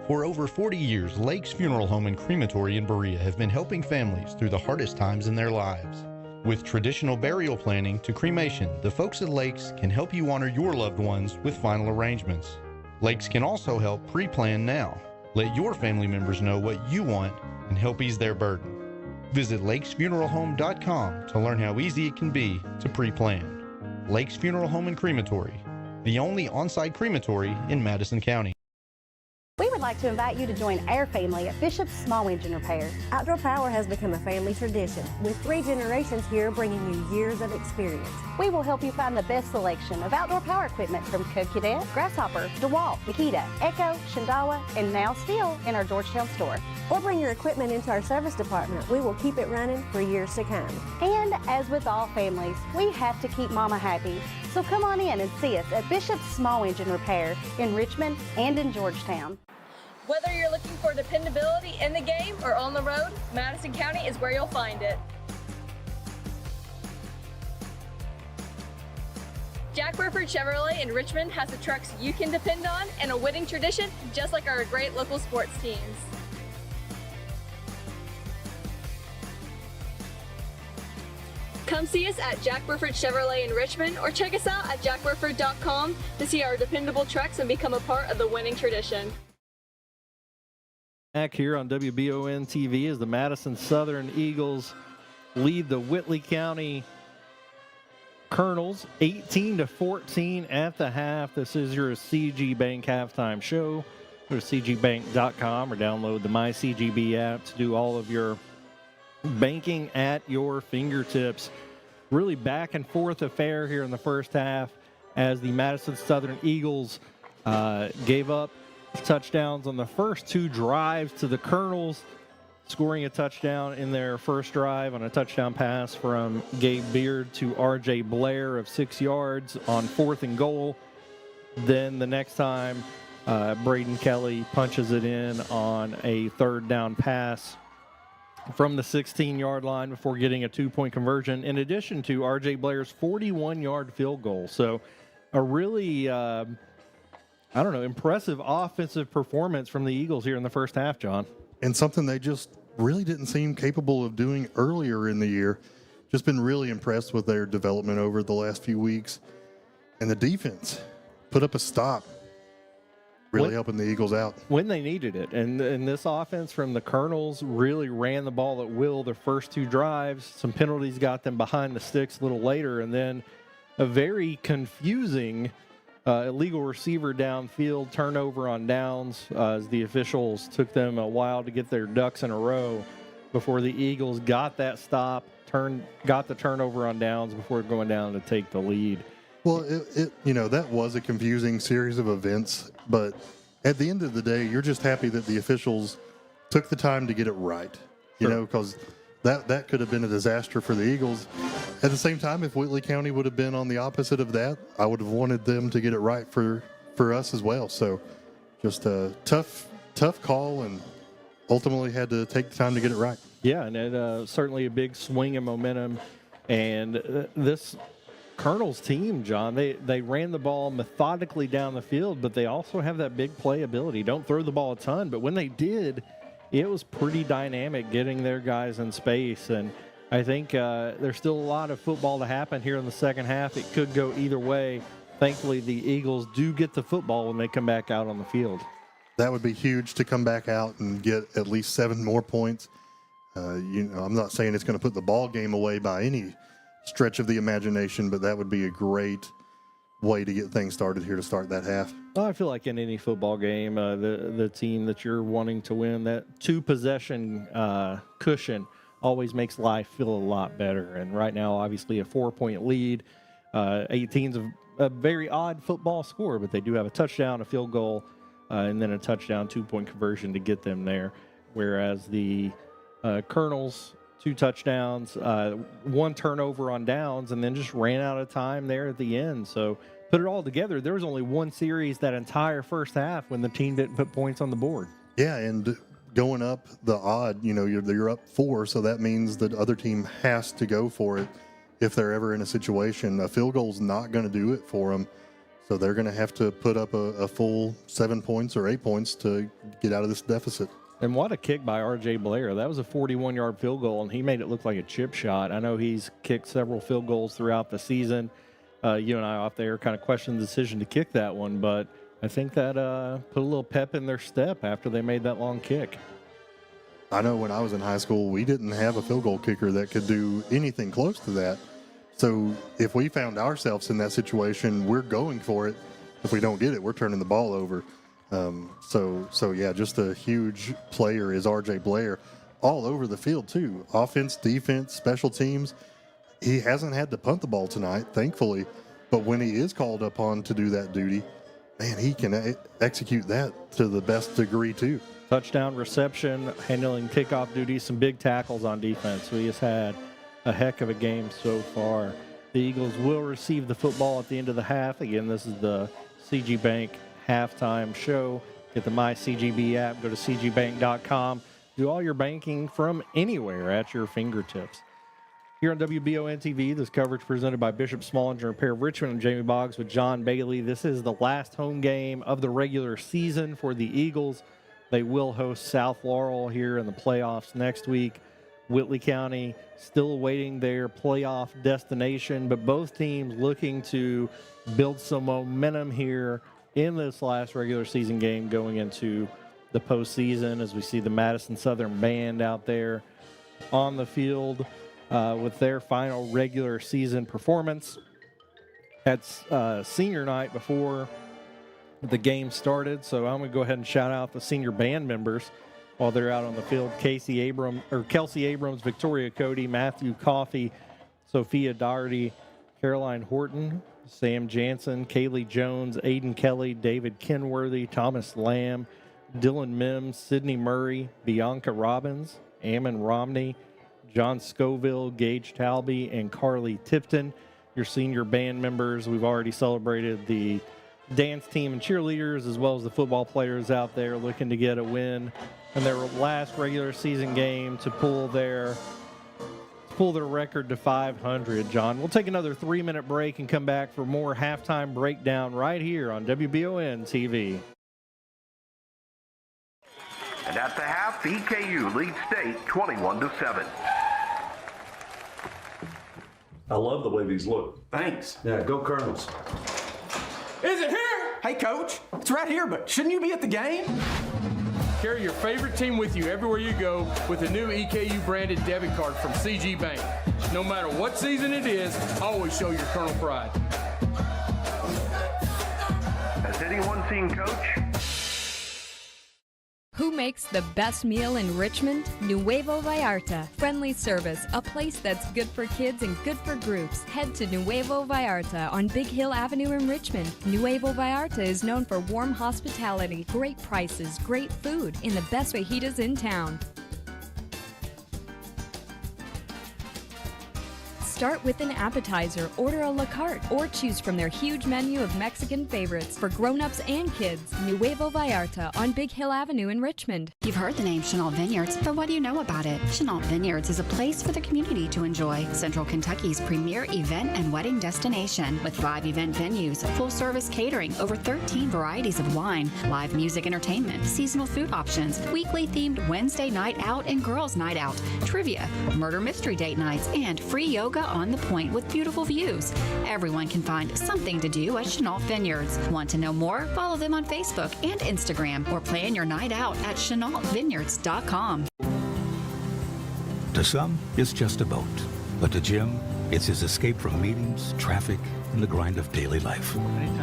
For over 40 years, Lakes Funeral Home and Crematory in Berea have been helping families through the hardest times in their lives. With traditional burial planning to cremation, the folks at Lakes can help you honor your loved ones with final arrangements. Lakes can also help pre-plan now. Let your family members know what you want and help ease their burden. Visit lakesfuneralhome.com to learn how easy it can be to pre-plan. Lakes Funeral Home and Crematory, the only on-site crematory in Madison County. We would like to invite you to join our family at Bishop's Small Engine Repair. Outdoor Power has become a family tradition, with 3 generations here bringing you years of experience. We will help you find the best selection of outdoor power equipment from Code Cadet, Grasshopper, DeWalt, Makita, Echo, Shindawa, and now Steel in our Georgetown store. Or bring your equipment into our service department. We will keep it running for years to come. And as with all families, we have to keep Mama happy. So come on in and see us at Bishop's Small Engine Repair in Richmond and in Georgetown. Whether you're looking for dependability in the game or on the road, Madison County is where you'll find it. Jack Burford Chevrolet in Richmond has the trucks you can depend on and a winning tradition, just like our great local sports teams. Come see us at Jack Burford Chevrolet in Richmond or check us out at jackburford.com to see our dependable trucks and become a part of the winning tradition. Back here on WBON TV as the Madison Southern Eagles lead the Whitley County Colonels 18-14 at the half. This is your CG Bank halftime show. Go to cgbank.com or download the MyCGB app to do all of your banking at your fingertips. Really back and forth affair here in the first half as the Madison Southern Eagles gave up touchdowns on the first 2 drives to the Colonels, scoring a touchdown in their first drive on a touchdown pass from Gabe Beard to R.J. Blair of 6 yards on 4th and goal. Then the next time, Braden Kelly punches it in on a 3rd down pass from the 16-yard line before getting a 2-point conversion, in addition to R.J. Blair's 41-yard field goal. So a really impressive offensive performance from the Eagles here in the first half, John. And something they just really didn't seem capable of doing earlier in the year. Just been really impressed with their development over the last few weeks. And the defense put up a stop, really helping the Eagles out. When they needed it. And this offense from the Colonels really ran the ball at will the first 2 drives. Some penalties got them behind the sticks a little later. And then a very confusing illegal receiver downfield, turnover on downs as the officials took them a while to get their ducks in a row before the Eagles got that stop, got the turnover on downs before going down to take the lead. Well, that was a confusing series of events, but at the end of the day, you're just happy that the officials took the time to get it right, because that could have been a disaster for the Eagles. At the same time, if Whitley County would have been on the opposite of that, I would have wanted them to get it right for us as well. So just a tough call, and ultimately had to take the time to get it right. Yeah, and it, certainly a big swing in momentum. And this Colonel's team, John, they ran the ball methodically down the field, but they also have that big play ability. Don't throw the ball a ton, but when they did, it was pretty dynamic getting their guys in space. And I think there's still a lot of football to happen here in the second half. It could go either way. Thankfully, the Eagles do get the football when they come back out on the field. That would be huge to come back out and get at least 7 more points. I'm not saying it's going to put the ball game away by any stretch of the imagination, but that would be a great way to get things started here to start that half. Well, I feel like in any football game, the team that you're wanting to win, that 2-possession cushion always makes life feel a lot better. And right now, obviously, a 4-point lead. 18's a very odd football score, but they do have a touchdown, a field goal, and then a touchdown 2-point conversion to get them there. Whereas the Colonels, 2 touchdowns, 1 turnover on downs, and then just ran out of time there at the end. So put it all together, there was only 1 series that entire first half when the team didn't put points on the board. Yeah, and going up the odd, you're up 4, so that means the other team has to go for it if they're ever in a situation. A field goal's not going to do it for them, so they're going to have to put up a full 7 points or 8 points to get out of this deficit. And what a kick by R.J. Blair. That was a 41-yard field goal, and he made it look like a chip shot. I know he's kicked several field goals throughout the season. You and I off there kind of questioned the decision to kick that one, but I think that put a little pep in their step after they made that long kick. I know when I was in high school, we didn't have a field goal kicker that could do anything close to that. So if we found ourselves in that situation, we're going for it. If we don't get it, we're turning the ball over. So yeah, just a huge player is R.J. Blair all over the field too. Offense, defense, special teams. He hasn't had to punt the ball tonight, thankfully. But when he is called upon to do that duty, man, he can execute that to the best degree too. Touchdown reception, handling kickoff duty, some big tackles on defense. So he has had a heck of a game so far. The Eagles will receive the football at the end of the half. Again, this is the CG Bank halftime show. Get the MyCGB app. Go to cgbank.com. Do all your banking from anywhere at your fingertips. Here on WBON TV, this coverage presented by Bishop Small Engine Repair of Richmond and Jamie Boggs with John Bailey. This is the last home game of the regular season for the Eagles. They will host South Laurel here in the playoffs next week. Whitley County still awaiting their playoff destination, but both teams looking to build some momentum here in this last regular season game going into the postseason, as we see the Madison Southern Band out there on the field with their final regular season performance. That's senior night before the game started, so I'm going to go ahead and shout out the senior band members while they're out on the field. Kelsey Abrams, Victoria Cody, Matthew Coffey, Sophia Doherty, Caroline Horton, Sam Jansen, Kaylee Jones, Aiden Kelly, David Kenworthy, Thomas Lamb, Dylan Mims, Sydney Murray, Bianca Robbins, Ammon Romney, John Scoville, Gage Talby, and Carly Tipton. Your senior band members. We've already celebrated the dance team and cheerleaders, as well as the football players out there looking to get a win in their last regular season game to pull their record to 500, John. We'll take another 3-minute break and come back for more halftime breakdown right here on WBON TV. And at the half, EKU leads state 21-7. I love the way these look. Thanks. Yeah, go Colonels. Is it here? Hey, Coach. It's right here, but shouldn't you be at the game? Carry your favorite team with you everywhere you go with the new EKU branded debit card from CG Bank. No matter what season it is, always show your Colonel pride. Has anyone seen Coach? Who makes the best meal in Richmond? Nuevo Vallarta. Friendly service, a place that's good for kids and good for groups. Head to Nuevo Vallarta on Big Hill Avenue in Richmond. Nuevo Vallarta is known for warm hospitality, great prices, great food, and the best fajitas in town. Start with an appetizer, order a la carte, or choose from their huge menu of Mexican favorites for grown-ups and kids. Nuevo Vallarta on Big Hill Avenue in Richmond. You've heard the name Chenault Vineyards, but what do you know about it? Chenault Vineyards is a place for the community to enjoy. Central Kentucky's premier event and wedding destination with 5 event venues, full-service catering, over 13 varieties of wine, live music entertainment, seasonal food options, weekly themed Wednesday night out and girls night out, trivia, murder mystery date nights, and free yoga on the point with beautiful views. Everyone can find something to do at Chenault Vineyards. Want to know more? Follow them on Facebook and Instagram or plan your night out at ChenaultVineyards.com. To some, it's just a boat. But to Jim, it's his escape from meetings, traffic, and the grind of daily life.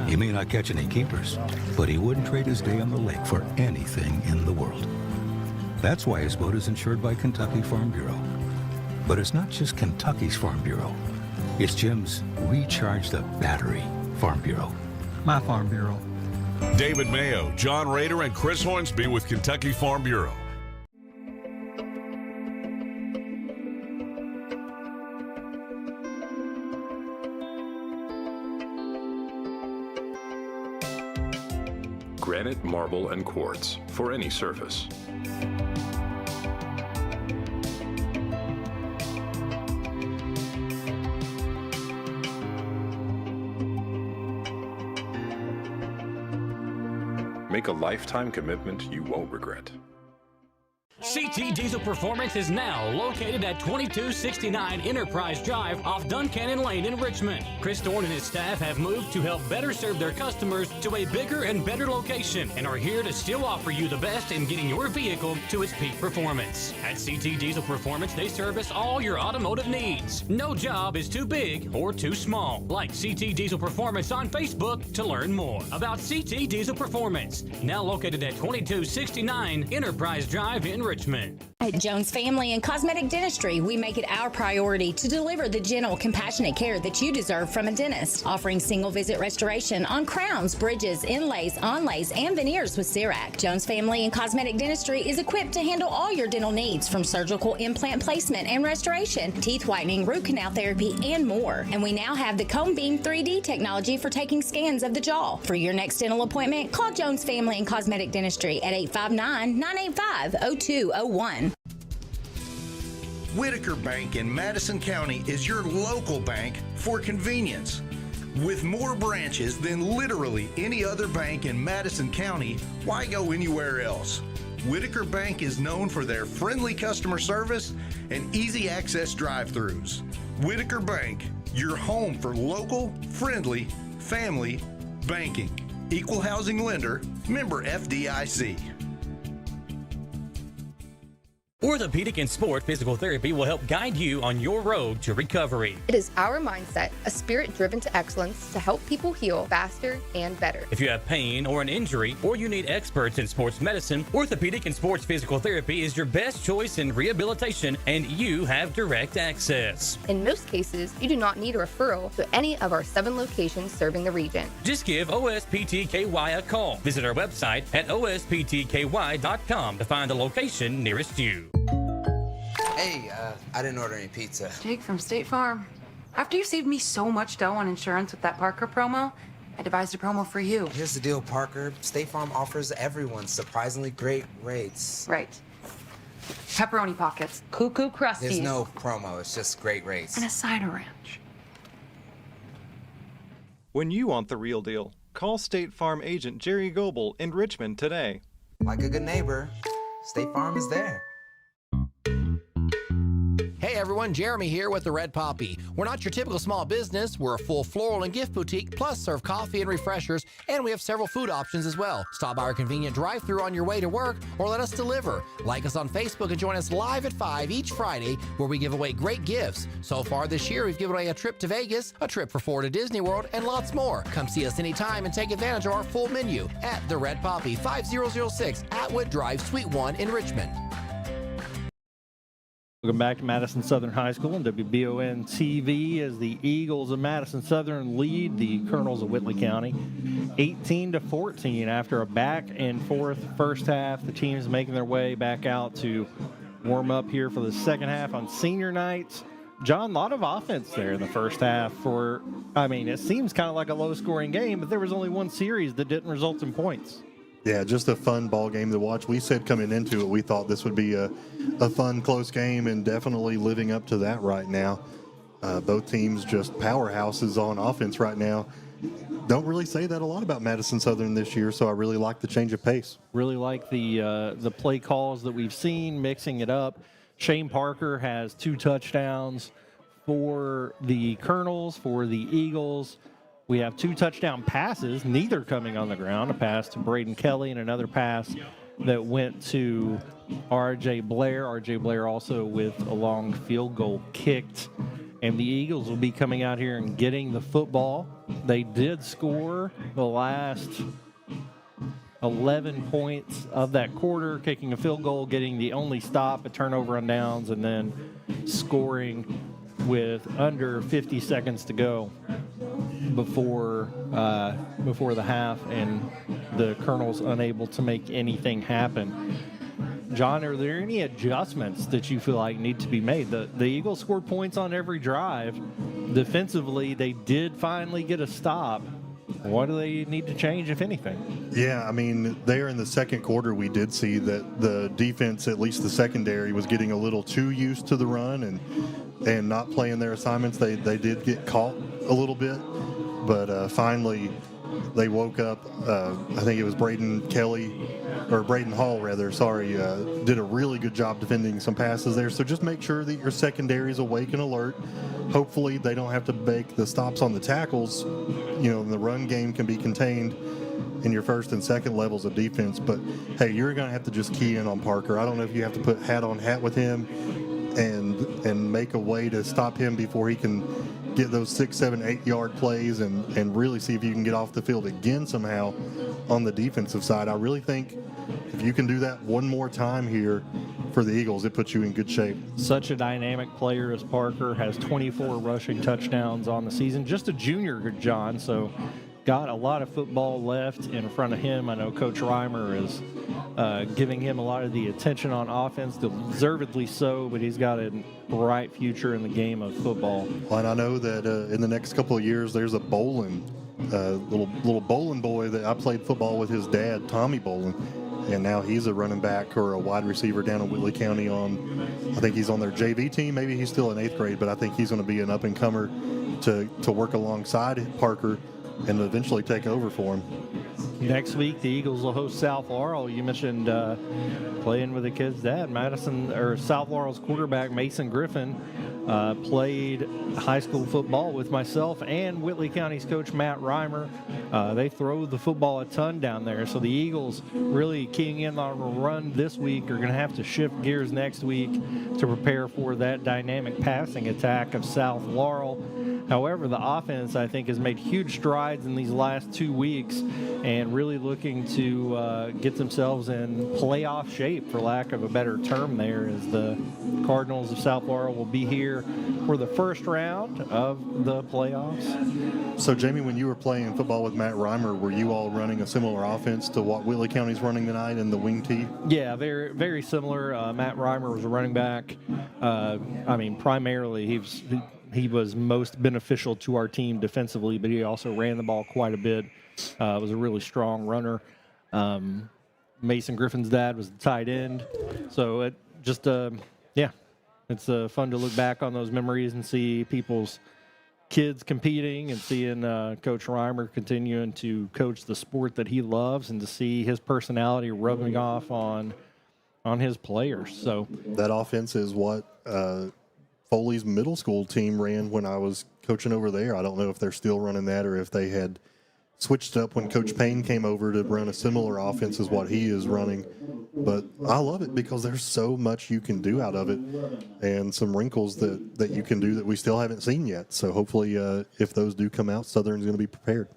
He may not catch any keepers, but he wouldn't trade his day on the lake for anything in the world. That's why his boat is insured by Kentucky Farm Bureau. But it's not just Kentucky's Farm Bureau. It's Jim's Recharge the Battery Farm Bureau. My Farm Bureau. David Mayo, John Rader, and Chris Hornsby with Kentucky Farm Bureau. Granite, marble, and quartz for any surface. Make a lifetime commitment you won't regret. CT Diesel Performance is now located at 2269 Enterprise Drive off Duncannon Lane in Richmond. Chris Thorne and his staff have moved to help better serve their customers to a bigger and better location and are here to still offer you the best in getting your vehicle to its peak performance. At CT Diesel Performance, they service all your automotive needs. No job is too big or too small. Like CT Diesel Performance on Facebook to learn more about CT Diesel Performance. Now located at 2269 Enterprise Drive in Richmond. At Jones Family and Cosmetic Dentistry, we make it our priority to deliver the gentle, compassionate care that you deserve from a dentist. Offering single visit restoration on crowns, bridges, inlays, onlays, and veneers with CERAC. Jones Family and Cosmetic Dentistry is equipped to handle all your dental needs, from surgical implant placement and restoration, teeth whitening, root canal therapy, and more. And we now have the Cone Beam 3D technology for taking scans of the jaw. For your next dental appointment, call Jones Family and Cosmetic Dentistry at 859-985-0201. Whitaker Bank in Madison County is your local bank for convenience. With more branches than literally any other bank in Madison County, why go anywhere else? Whitaker Bank is known for their friendly customer service and easy access drive-thrus. Whitaker Bank, your home for local, friendly, family banking. Equal housing lender, member FDIC. Orthopedic and Sport Physical Therapy will help guide you on your road to recovery. It is our mindset, a spirit driven to excellence, to help people heal faster and better. If you have pain or an injury, or you need experts in sports medicine, Orthopedic and Sports Physical Therapy is your best choice in rehabilitation, and you have direct access. In most cases, you do not need a referral to any of our 7 locations serving the region. Just give OSPTKY a call. Visit our website at osptky.com to find the location nearest you. Hey, I didn't order any pizza. Jake from State Farm. After you saved me so much dough on insurance with that Parker promo, I devised a promo for you. Here's the deal, Parker. State Farm offers everyone surprisingly great rates. Right. Pepperoni pockets, cuckoo crusties. There's no promo, it's just great rates. And a cider ranch. When you want the real deal, call State Farm agent Jerry Goebel in Richmond today. Like a good neighbor, State Farm is there. Hey everyone, Jeremy here with the Red Poppy. We're not your typical small business. We're a full floral and gift boutique, plus serve coffee and refreshers, and we have several food options as well. Stop by our convenient drive-thru on your way to work or let us deliver. Like us on Facebook and join us live at 5 each Friday where we give away great gifts. So far this year, we've given away a trip to Vegas, a trip for 4 to Disney World, and lots more. Come see us anytime and take advantage of our full menu at the Red Poppy, 5006 Atwood Drive, Suite 1 in Richmond. Welcome back to Madison Southern High School and WBON TV as the Eagles of Madison Southern lead the Colonels of Whitley County 18-14 after a back and forth first half. The teams making their way back out to warm up here for the second half on senior night. John, a lot of offense there in the first half it seems kind of like a low-scoring game, but there was only one series that didn't result in points. Yeah, just a fun ball game to watch. We said coming into it, we thought this would be a fun, close game, and definitely living up to that right now. Both teams just powerhouses on offense right now. Don't really say that a lot about Madison Southern this year, so I really like the change of pace. Really like the play calls that we've seen, mixing it up. Shane Parker has 2 touchdowns for the Colonels, for the Eagles. We have 2 touchdown passes, neither coming on the ground. A pass to Braden Kelly and another pass that went to R.J. Blair. R.J. Blair also with a long field goal kicked. And the Eagles will be coming out here and getting the football. They did score the last 11 points of that quarter, kicking a field goal, getting the only stop, a turnover on downs, and then scoring with under 50 seconds to go before the half, and the Colonels unable to make anything happen. John, are there any adjustments that you feel like need to be made? The Eagles scored points on every drive. Defensively, they did finally get a stop. What do they need to change, if anything? Yeah, there in the second quarter, we did see that the defense, at least the secondary, was getting a little too used to the run and not playing their assignments. They did get caught a little bit, but finally they woke up. I think it was Braden Hall, did a really good job defending some passes there. So just make sure that your secondary is awake and alert. Hopefully they don't have to make the stops on the tackles. And the run game can be contained in your first and second levels of defense. But, hey, you're going to have to just key in on Parker. I don't know if you have to put hat on hat with him and make a way to stop him before he can get those 6, 7, 8-yard plays and really see if you can get off the field again somehow on the defensive side. I really think if you can do that one more time here for the Eagles, it puts you in good shape. Such a dynamic player as Parker, has 24 rushing touchdowns on the season. Just a junior, John, so got a lot of football left in front of him. I know Coach Reimer is giving him a lot of the attention on offense, deservedly so, but he's got a bright future in the game of football. Well, and I know that in the next couple of years, there's a Bolin, little Bolin boy that I played football with his dad, Tommy Bolin, and now he's a running back or a wide receiver down in Whitley County I think he's on their JV team. Maybe he's still in 8th grade, but I think he's going to be an up-and-comer to work alongside Parker and eventually take over for him. Next week, the Eagles will host South Laurel. You mentioned playing with the kid's dad. South Laurel's quarterback, Mason Griffin, played high school football with myself and Whitley County's coach, Matt Reimer. They throw the football a ton down there. So the Eagles really keying in on a run this week are going to have to shift gears next week to prepare for that dynamic passing attack of South Laurel. However, the offense, I think, has made huge strides in these last 2 weeks and really looking to get themselves in playoff shape, for lack of a better term there, as the Cardinals of South Laurel will be here for the first round of the playoffs. So, Jamie, when you were playing football with Matt Reimer, were you all running a similar offense to what Whitley County's running tonight in the wing tee? Yeah, very, very similar. Matt Reimer was a running back. Primarily he was most beneficial to our team defensively, but he also ran the ball quite a bit. Was a really strong runner. Mason Griffin's dad was the tight end. So it's fun to look back on those memories and see people's kids competing and seeing Coach Reimer continuing to coach the sport that he loves, and to see his personality rubbing off on on his players. So that offense is what Foley's middle school team ran when I was coaching over there. I don't know if they're still running that or if they had switched up when Coach Payne came over to run a similar offense as what he is running. But I love it because there's so much you can do out of it and some wrinkles that you can do that we still haven't seen yet. So hopefully if those do come out, Southern's going to be prepared.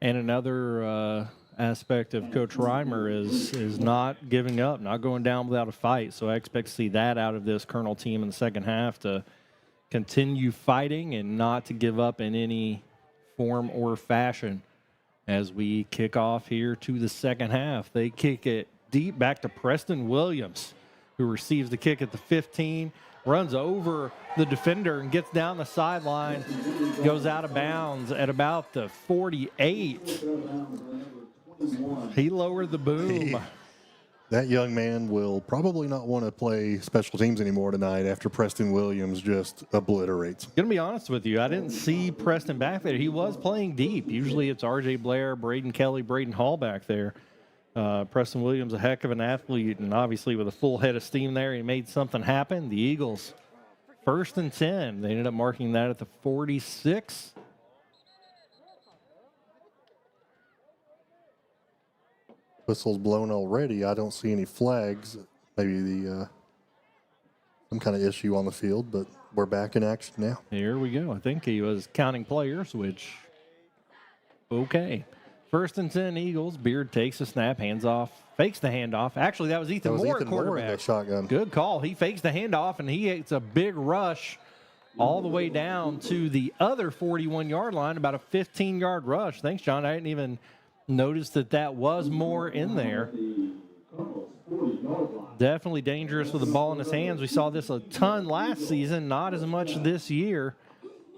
And another aspect of Coach Reimer is not giving up, not going down without a fight. So I expect to see that out of this Colonel team in the second half, to continue fighting and not to give up in any form or fashion. As we kick off here to the second half, they kick it deep back to Preston Williams, who receives the kick at the 15, runs over the defender and gets down the sideline, goes out of bounds at about the 48. He lowered the boom. That young man will probably not want to play special teams anymore tonight after Preston Williams just obliterates. Going to be honest with you, I didn't see Preston back there. He was playing deep. Usually it's R.J. Blair, Braden Kelly, Braden Hall back there. Preston Williams, a heck of an athlete, and obviously with a full head of steam there, he made something happen. The Eagles, 1st and 10. They ended up marking that at the 46. Whistle's blown already. I don't see any flags. Maybe some kind of issue on the field, but we're back in action now. Here we go. I think he was counting players, which, okay. 1st and 10 Eagles. Beard takes a snap, hands off, fakes the handoff. Actually, that was Ethan Moore, quarterback. In the shotgun. Good call. He fakes the handoff, and he gets a big rush all the way down to the other 41-yard line, about a 15-yard rush. Thanks, John. I didn't even notice that was Moore in there. Definitely dangerous with the ball in his hands. We saw this a ton last season, not as much this year,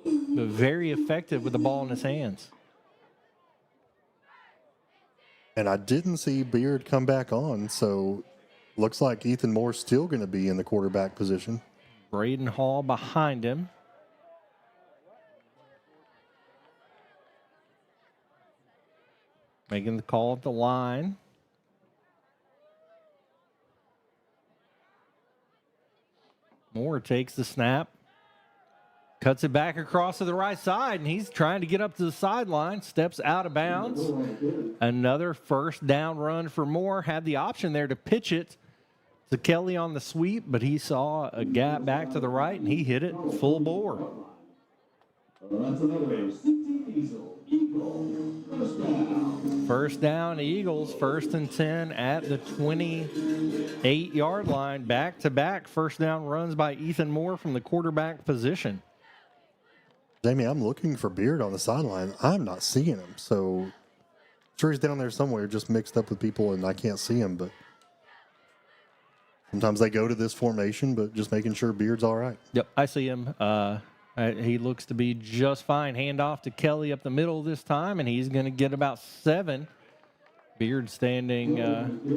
but very effective with the ball in his hands. And I didn't see Beard come back on, so looks like Ethan Moore's still going to be in the quarterback position. Braden Hall behind him. Making the call at the line. Moore takes the snap. Cuts it back across to the right side, and he's trying to get up to the sideline. Steps out of bounds. Another first down run for Moore. Had the option there to pitch it to Kelly on the sweep, but he saw a gap back to the right, and he hit it full bore. First down, Eagles, 1st and 10 at the 28-yard line. Back-to-back first down runs by Ethan Moore from the quarterback position. Jamie, I'm looking for Beard on the sideline. I'm not seeing him, so I'm sure he's down there somewhere just mixed up with people, and I can't see him, but sometimes they go to this formation, but just making sure Beard's all right. Yep, I see him. He looks to be just fine. Handoff to Kelly up the middle this time, and he's going to get about 7. Beard standing,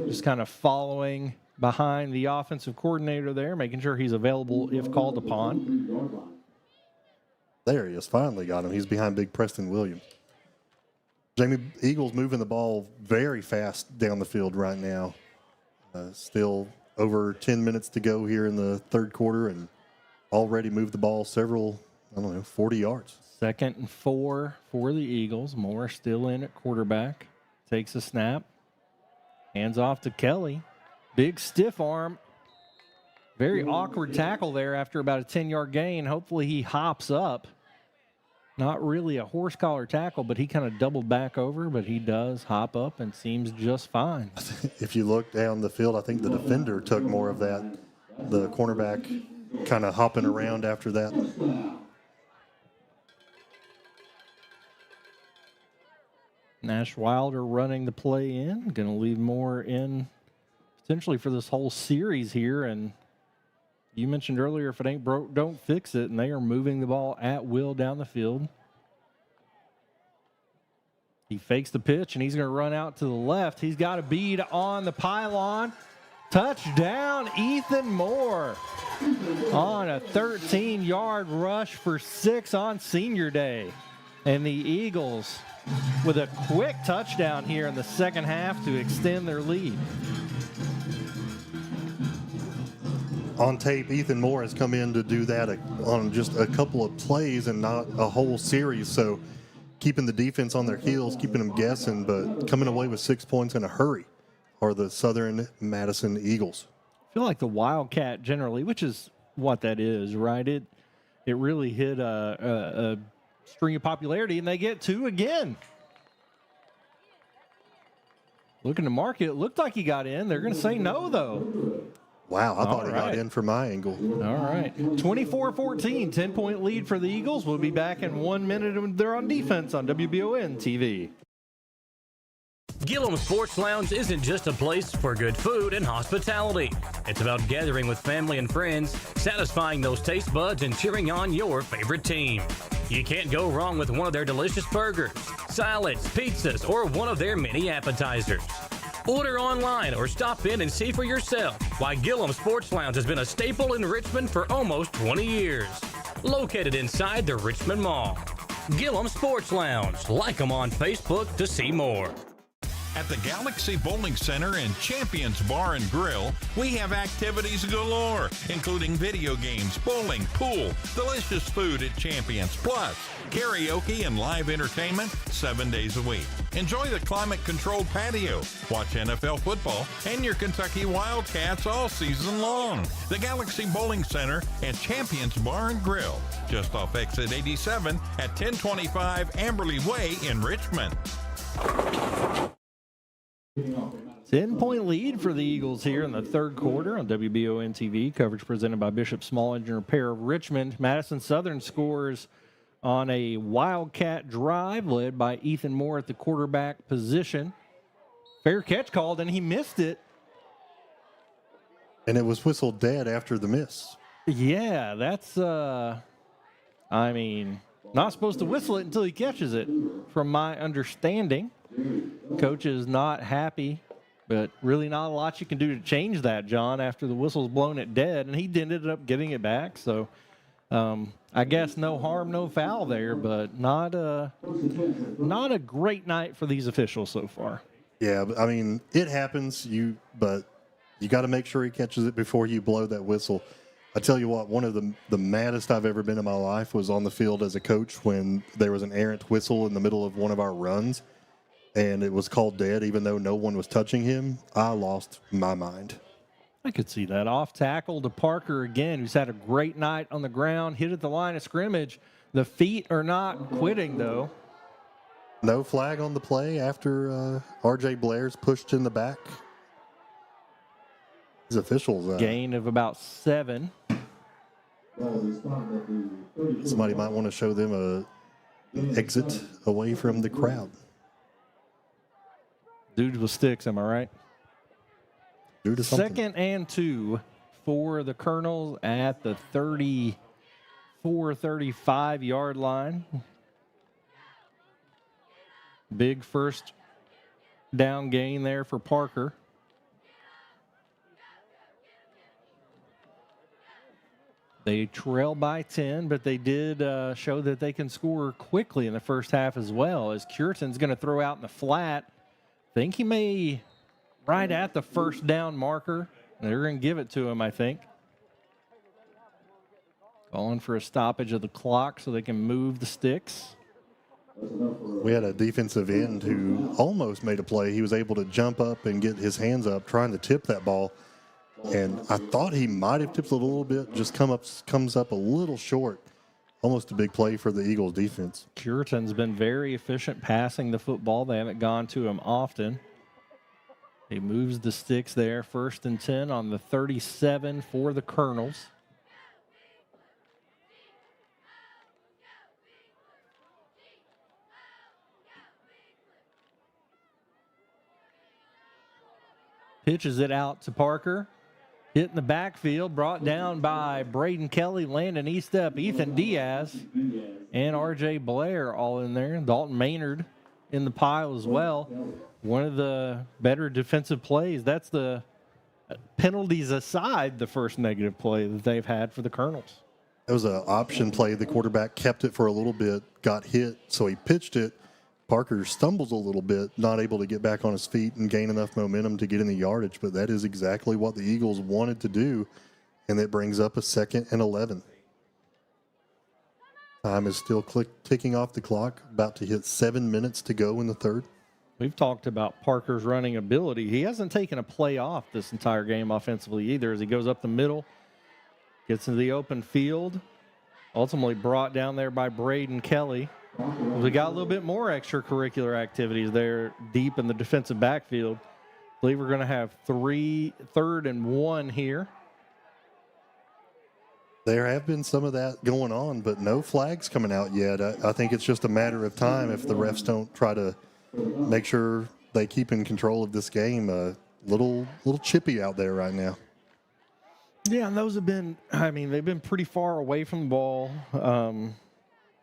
just kind of following behind the offensive coordinator there, making sure he's available if called upon. There he is. Finally got him. He's behind big Preston Williams. Jamie, Eagles moving the ball very fast down the field right now. Still over 10 minutes to go here in the third quarter, and already moved the ball several, 40 yards. 2nd and 4 for the Eagles. Moore still in at quarterback. Takes a snap. Hands off to Kelly. Big stiff arm. Very awkward tackle there after about a 10-yard gain. Hopefully he hops up. Not really a horse collar tackle, but he kind of doubled back over, but he does hop up and seems just fine. If you look down the field, I think the defender took more of that. The cornerback kind of hopping around after that. Nash Wilder running the play in. Going to leave Moore in potentially for this whole series here. And you mentioned earlier, if it ain't broke, don't fix it. And they are moving the ball at will down the field. He fakes the pitch, and he's going to run out to the left. He's got a bead on the pylon. Touchdown, Ethan Moore on a 13-yard rush for 6 on Senior Day. And the Eagles with a quick touchdown here in the second half to extend their lead. on tape, Ethan Moore has come in to do that on just a couple of plays and not a whole series. So keeping the defense on their heels, keeping them guessing, but coming away with 6 points in a hurry are the Southern Madison Eagles. I feel like the Wildcat generally, which is what that is, right? It really hit a string of popularity, and they get 2 again. Looking to mark it. Looked like he got in. They're going to say no, though. Wow, I thought he got in from my angle. All right. 24-14, 10-point lead for the Eagles. We'll be back in 1 minute, and they're on defense on WBON TV. Gillum Sports Lounge isn't just a place for good food and hospitality. It's about gathering with family and friends, satisfying those taste buds, and cheering on your favorite team. You can't go wrong with one of their delicious burgers, salads, pizzas, or one of their many appetizers. Order online or stop in and see for yourself why Gillum Sports Lounge has been a staple in Richmond for almost 20 years. Located inside the Richmond Mall. Gillum Sports Lounge. Like them on Facebook to see more. At the Galaxy Bowling Center and Champions Bar and Grill, we have activities galore, including video games, bowling, pool, delicious food at Champions, plus karaoke and live entertainment 7 days a week. Enjoy the climate-controlled patio, watch NFL football, and your Kentucky Wildcats all season long. The Galaxy Bowling Center and Champions Bar and Grill, just off exit 87 at 1025 Amberley Way in Richmond. 10-point lead for the Eagles here in the third quarter on WBON TV. Coverage presented by Bishop Small Engine Repair of Richmond. Madison Southern scores on a Wildcat drive led by Ethan Moore at the quarterback position. Fair catch called, and he missed it. And it was whistled dead after the miss. Yeah, that's, not supposed to whistle it until he catches it, from my understanding. Coach is not happy, but really not a lot you can do to change that, John, after the whistle's blown it dead, and he ended up getting it back. So I guess no harm, no foul there, but not a great night for these officials so far. Yeah, it happens, but you got to make sure he catches it before you blow that whistle. I tell you what, one of the maddest I've ever been in my life was on the field as a coach when there was an errant whistle in the middle of one of our runs, and it was called dead even though no one was touching him. I lost my mind. I could see that. Off tackle to Parker again, who's had a great night on the ground, hit at the line of scrimmage. The feet are not quitting, though. No flag on the play after R.J. Blair's pushed in the back. These officials. Gain of about 7. Somebody might want to show them an exit away from the crowd. Dudes with sticks, am I right? Second and 2 for the Colonels at the 34-35 line. Big first down gain there for Parker. They trail by 10, but they did show that they can score quickly in the first half as well, as Cureton's going to throw out in the flat. Think he may right at the first down marker. They're going to give it to him, I think. Calling for a stoppage of the clock so they can move the sticks. We had a defensive end who almost made a play. He was able to jump up and get his hands up trying to tip that ball. And I thought he might have tipped it a little bit, just comes up a little short. Almost a big play for the Eagles defense. Cureton's been very efficient passing the football. They haven't gone to him often. He moves the sticks there. 1st and 10 on the 37 for the Colonels. Pitches it out to Parker. Hit in the backfield, brought down by Braden Kelly, Landon Eastep, Ethan Diaz, and R.J. Blair all in there. Dalton Maynard in the pile as well. One of the better defensive plays. That's the penalties aside, the first negative play that they've had for the Colonels. It was an option play. The quarterback kept it for a little bit, got hit, so he pitched it. Parker stumbles a little bit, not able to get back on his feet and gain enough momentum to get in the yardage, but that is exactly what the Eagles wanted to do, And it brings up a 2nd and 11. Time is still ticking off the clock, about to hit 7 minutes to go in the third. We've talked about Parker's running ability. He hasn't taken a play off this entire game offensively either as he goes up the middle, gets into the open field, ultimately brought down there by Braden Kelly. We got a little bit more extracurricular activities there deep in the defensive backfield. I believe we're going to have 3rd and 1 here. There have been some of that going on, but no flags coming out yet. I think it's just a matter of time if the refs don't try to make sure they keep in control of this game. Little chippy out there right now. Yeah, and those have been, they've been pretty far away from the ball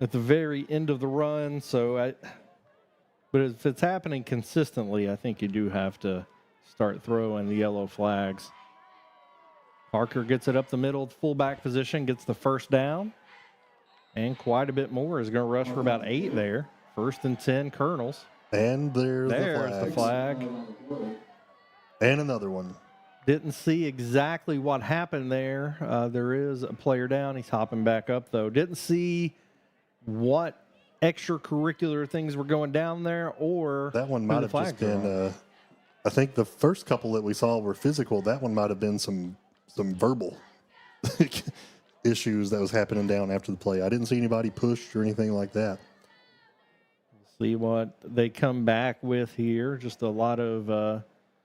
at the very end of the run. But if it's happening consistently, I think you do have to start throwing the yellow flags. Parker gets it up the middle, fullback position, gets the first down. And quite a bit more is going to rush for about 8 there. 1st and 10, Colonels. And there's the flag. And another one. Didn't see exactly what happened there. There is a player down. He's hopping back up, though. Didn't see what extracurricular things were going down there or that one might have just been, I think the first couple that we saw were physical. That one might have been some verbal issues that was happening down after the play. I didn't see anybody pushed or anything like that. We'll see what they come back with here. Just a lot of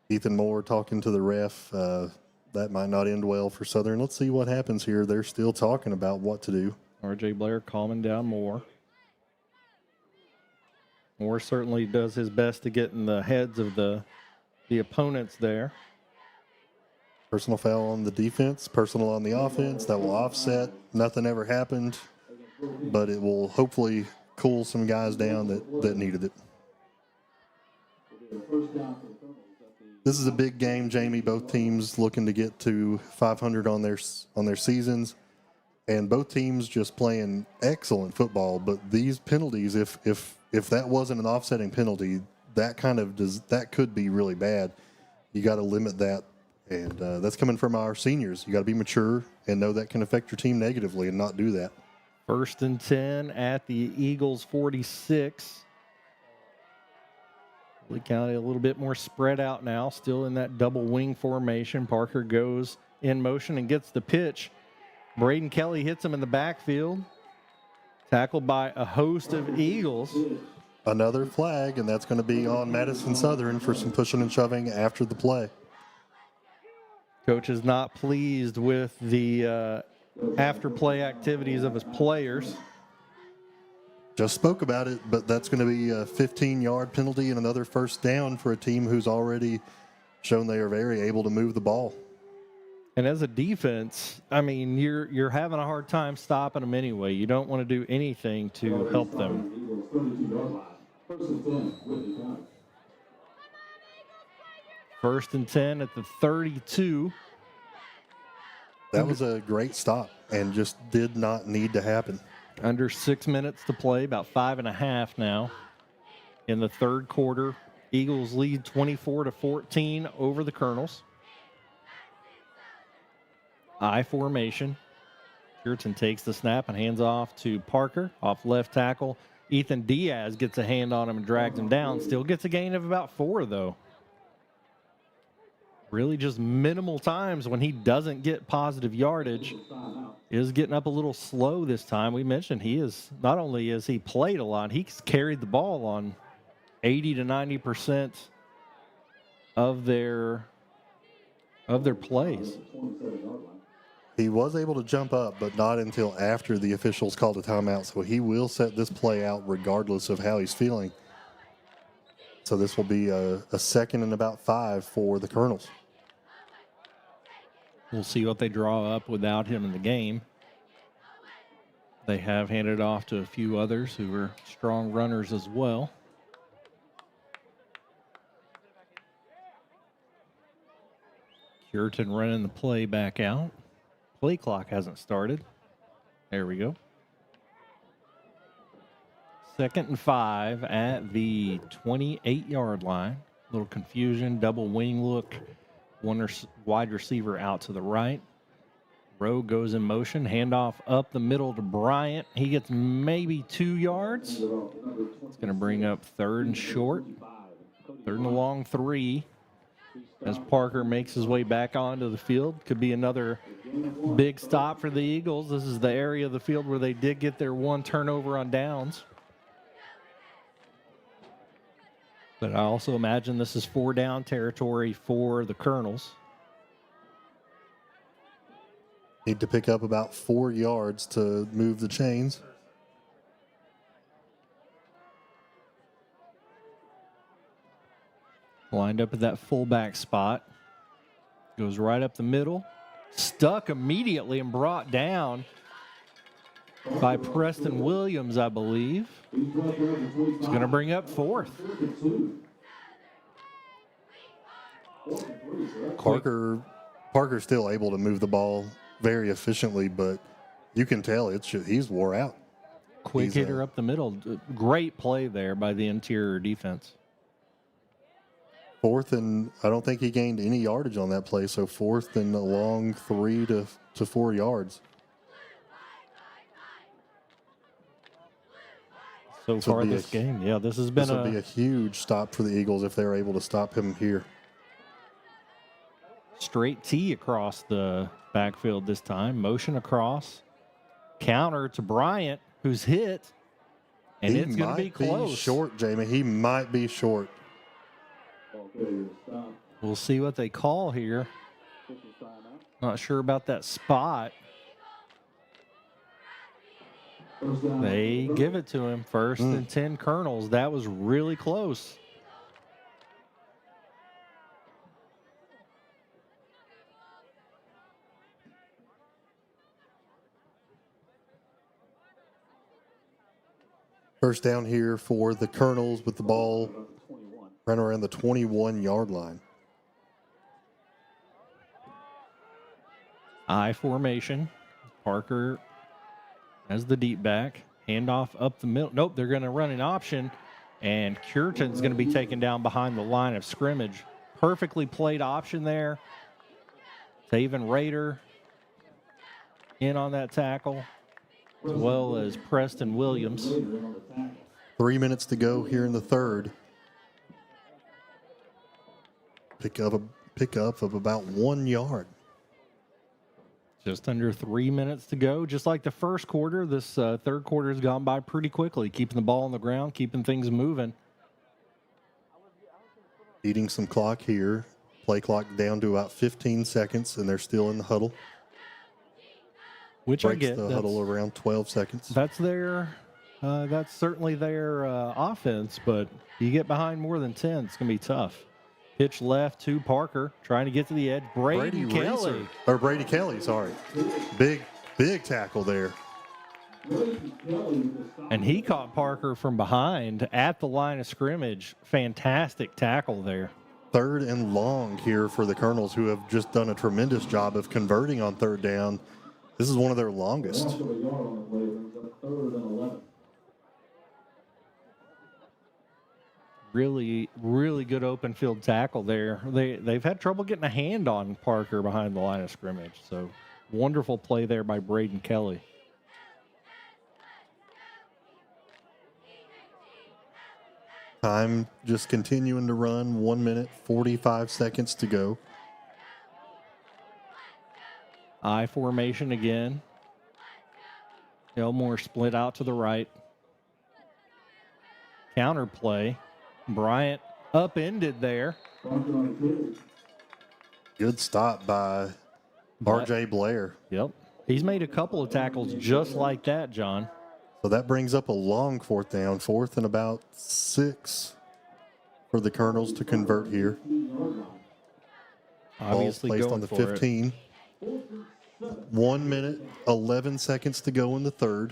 Ethan Moore talking to the ref. That might not end well for Southern. Let's see what happens here. They're still talking about what to do. R.J. Blair calming down Moore. Moore certainly does his best to get in the heads of the opponents there. Personal foul on the defense, personal on the offense. That will offset. Nothing ever happened, but it will hopefully cool some guys down that needed it. This is a big game, Jamie. Both teams looking to get to 500 on their seasons, and both teams just playing excellent football. But these penalties, if that wasn't an offsetting penalty, that could be really bad. You got to limit that. And that's coming from our seniors. You got to be mature and know that can affect your team negatively and not do that. 1st and 10 at the Eagles 46. Lee County a little bit more spread out now, still in that double wing formation. Parker goes in motion and gets the pitch. Braden Kelly hits him in the backfield. Tackled by a host of Eagles. Another flag, and that's going to be on Madison Southern for some pushing and shoving after the play. Coach is not pleased with the after-play activities of his players. Just spoke about it, but that's going to be a 15-yard penalty and another first down for a team who's already shown they are very able to move the ball. And as a defense, you're having a hard time stopping them anyway. You don't want to do anything to help them. 1st and 10 at the 32. That was a great stop and just did not need to happen. Under 6 minutes to play, about 5.5 now. In the third quarter, Eagles lead 24-14 over the Colonels. I formation. Puritan takes the snap and hands off to Parker, off left tackle. Ethan Diaz gets a hand on him and drags him down. Still gets a gain of about 4, though. Really just minimal times when he doesn't get positive yardage. Is getting up a little slow this time. We mentioned he is, not only has he played a lot, he's carried the ball on 80 to 90% of their plays. He was able to jump up, but not until after the officials called a timeout. So he will set this play out regardless of how he's feeling. So this will be a 2nd and about 5 for the Colonels. We'll see what they draw up without him in the game. They have handed off to a few others who are strong runners as well. Puritan running the play back out. Play clock hasn't started. There we go. 2nd and 5 at the 28-yard line. A little confusion, double wing look. One wide receiver out to the right. Rowe goes in motion, handoff up the middle to Bryant. He gets maybe 2 yards. It's going to bring up 3rd and short. 3rd and a long 3 as Parker makes his way back onto the field. Could be another big stop for the Eagles. This is the area of the field where they did get their 1 turnover on downs. But I also imagine this is 4 down territory for the Colonels. Need to pick up about 4 yards to move the chains. Lined up at that fullback spot. Goes right up the middle. Stuck immediately and brought down by Preston Williams, I believe. It's going to bring up 4th. Parker's still able to move the ball very efficiently, but you can tell he's wore out. Quick hitter up the middle. Great play there by the interior defense. 4th, and I don't think he gained any yardage on that play, so 4th and a long 3 to 4 yards. So far this game, yeah, this has been this would be a huge stop for the Eagles if they're able to stop him here. Straight T across the backfield this time. Motion across. Counter to Bryant, who's hit. And it's going to be close. Be short, Jamie. He might be short. We'll see what they call here. Not sure about that spot. They give it to him. 1st and 10 Colonels. That was really close. First down here for the Colonels with the ball right around the 21-yard line. I formation. Parker as the deep back. Handoff up the middle. Nope, they're going to run an option, and Cureton's going to be taken down behind the line of scrimmage. Perfectly played option there. Taven Rader in on that tackle, as well as Preston Williams. 3 minutes to go here in the 3rd. Pick up of about 1 yard. Just under 3 minutes to go. Just like the first quarter, this 3rd quarter has gone by pretty quickly, keeping the ball on the ground, keeping things moving. Eating some clock here. Play clock down to about 15 seconds, and they're still in the huddle. Which breaks I get. The huddle around 12 seconds. That's that's certainly their offense, but you get behind more than 10, it's going to be tough. Pitch left to Parker, trying to get to the edge. Brady Kelly. Brady Kelly, sorry. Big tackle there. And he caught Parker from behind at the line of scrimmage. Fantastic tackle there. 3rd and long here for the Colonels, who have just done a tremendous job of converting on 3rd down. This is one of their longest. Really, really good open field tackle there. They've had trouble getting a hand on Parker behind the line of scrimmage. So wonderful play there by Braden Kelly. Time just continuing to run. 1 minute, 45 seconds to go. I formation again. Elmore split out to the right. Counter play. Bryant upended there. Good stop by R.J. Blair. Yep. He's made a couple of tackles just like that, John. So that brings up a long 4th down. 4th and about 6 for the Colonels to convert here. Obviously ball placed going on the for 15. 1 minute, 11 seconds to go in the 3rd.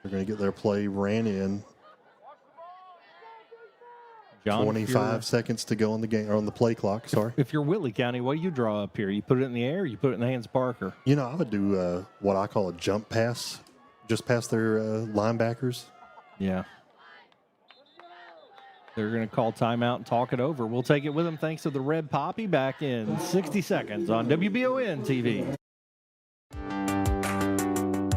They're going to get their play ran in. John, 25 seconds to go on the game, or on the play clock. Sorry. If you're Whitley County, what do you draw up here? You put it in the air, or you put it in the hands of Parker? You know, I would do what I call a jump pass, just past their linebackers. Yeah. They're going to call timeout and talk it over. We'll take it with them thanks to the Red Poppy back in 60 seconds on WBON TV.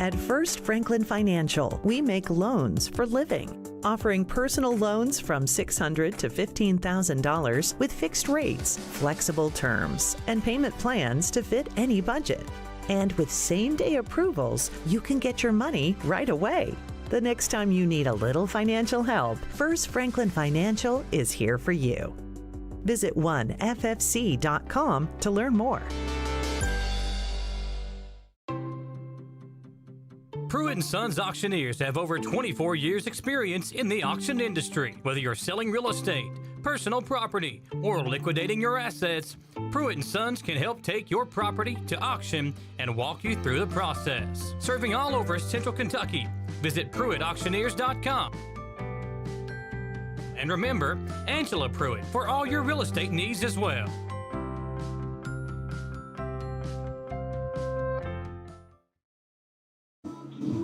At First Franklin Financial, we make loans for living, offering personal loans from $600 to $15,000 with fixed rates, flexible terms, and payment plans to fit any budget. And with same-day approvals, you can get your money right away. The next time you need a little financial help, First Franklin Financial is here for you. Visit oneffc.com to learn more. Pruitt & Sons Auctioneers have over 24 years experience in the auction industry. Whether you're selling real estate, personal property, or liquidating your assets, Pruitt & Sons can help take your property to auction and walk you through the process. Serving all over Central Kentucky, visit PruittAuctioneers.com. And remember, Angela Pruitt for all your real estate needs as well.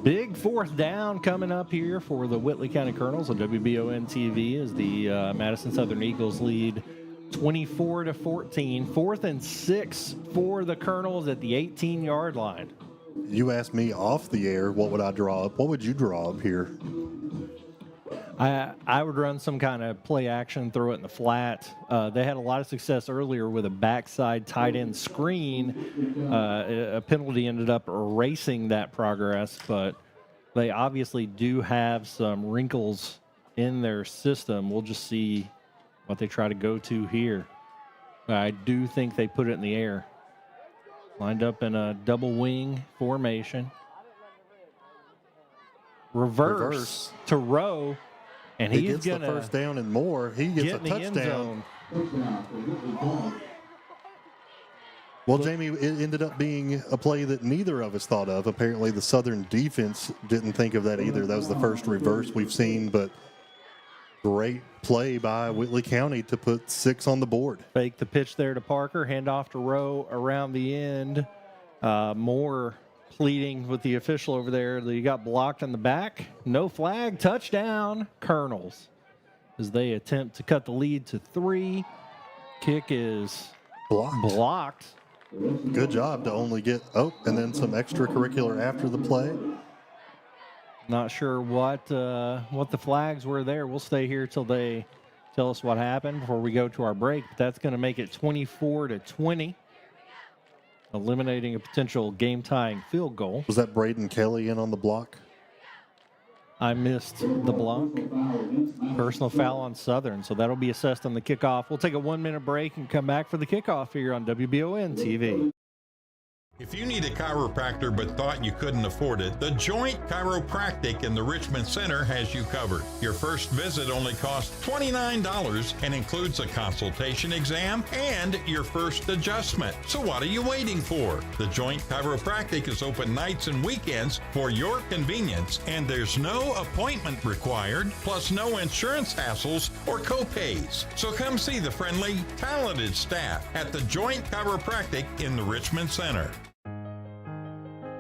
Big fourth down coming up here for the Whitley County Colonels on WBON TV as the Madison Southern Eagles lead 24-14. 4th and 6 for the Colonels at the 18-yard line. You asked me off the air, what would I draw up? What would you draw up here? I would run some kind of play action, throw it in the flat. They had a lot of success earlier with a backside tight end screen. A penalty ended up erasing that progress, but they obviously do have some wrinkles in their system. We'll just see what they try to go to here. I do think they put it in the air. Lined up in a double wing formation. Reverse. To Rowe. And he gets the first down and more. He gets a touchdown. Well, Jamie, it ended up being a play that neither of us thought of. Apparently, the Southern defense didn't think of that either. That was the first reverse we've seen, but great play by Whitley County to put 6 on the board. Fake the pitch there to Parker, hand off to Rowe around the end. More pleading with the official over there. He got blocked in the back. No flag. Touchdown, Colonels, as they attempt to cut the lead to 3. Kick is blocked. Good job to only get, and then some extracurricular after the play. Not sure what the flags were there. We'll stay here till they tell us what happened before we go to our break. But that's going to make it 24-20. Eliminating a potential game-tying field goal. Was that Braden Kelly in on the block? I missed the block. Personal foul on Southern, so that'll be assessed on the kickoff. We'll take a 1-minute break and come back for the kickoff here on WBON TV. If you need a chiropractor but thought you couldn't afford it, the Joint Chiropractic in the Richmond Center has you covered. Your first visit only costs $29 and includes a consultation exam and your first adjustment. So what are you waiting for? The Joint Chiropractic is open nights and weekends for your convenience, and there's no appointment required, plus no insurance hassles or co-pays. So come see the friendly, talented staff at the Joint Chiropractic in the Richmond Center.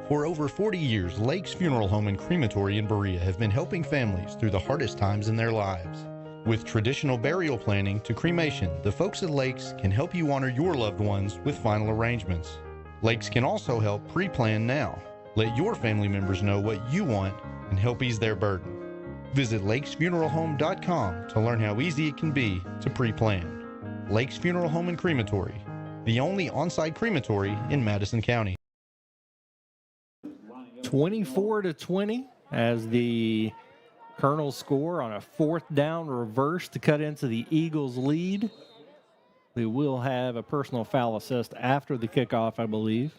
For over 40 years, Lake's Funeral Home and Crematory in Berea have been helping families through the hardest times in their lives. With traditional burial planning to cremation, the folks at Lake's can help you honor your loved ones with final arrangements. Lake's can also help pre-plan now. Let your family members know what you want and help ease their burden. Visit lakesfuneralhome.com to learn how easy it can be to pre-plan. Lake's Funeral Home and Crematory, the only on-site crematory in Madison County. 24-20 as the Colonels score on a 4th down reverse to cut into the Eagles' lead. They will have a personal foul assessed after the kickoff, I believe.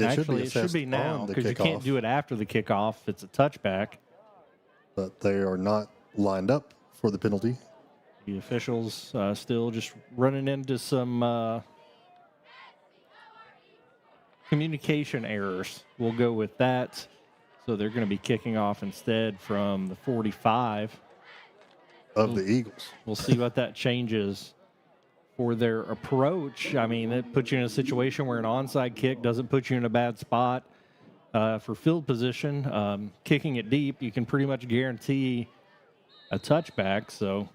Actually, it should be now because you can't do it after the kickoff. It's a touchback. But they are not lined up for the penalty. The officials still just running into some communication errors. We'll go with that. So they're going to be kicking off instead from the 45 of the Eagles. We'll see what that changes for their approach. I mean, it puts you in a situation where an onside kick doesn't put you in a bad spot for field position. Kicking it deep, you can pretty much guarantee a touchback. So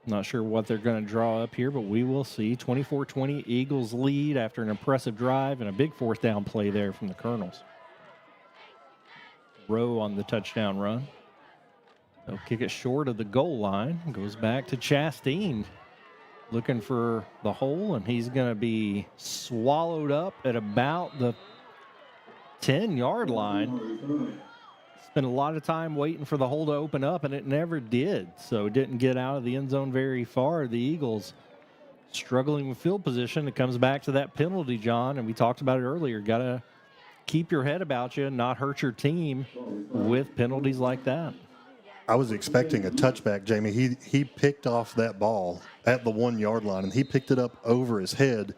Not sure what they're going to draw up here, but we will see. 24-20, Eagles lead after an impressive drive and a big fourth down play there from the Colonels. Rowe on the touchdown run. They'll kick it short of the goal line. Goes back to Chastain, looking for the hole, and he's going to be swallowed up at about the 10-yard line. Spent a lot of time waiting for the hole to open up, and it never did. So it didn't get out of the end zone very far. The Eagles struggling with field position. It comes back to that penalty, John, and we talked about it earlier. Got to keep your head about you and not hurt your team with penalties like that. I was expecting a touchback, Jamie. He picked off that ball at the 1-yard line, and he picked it up over his head.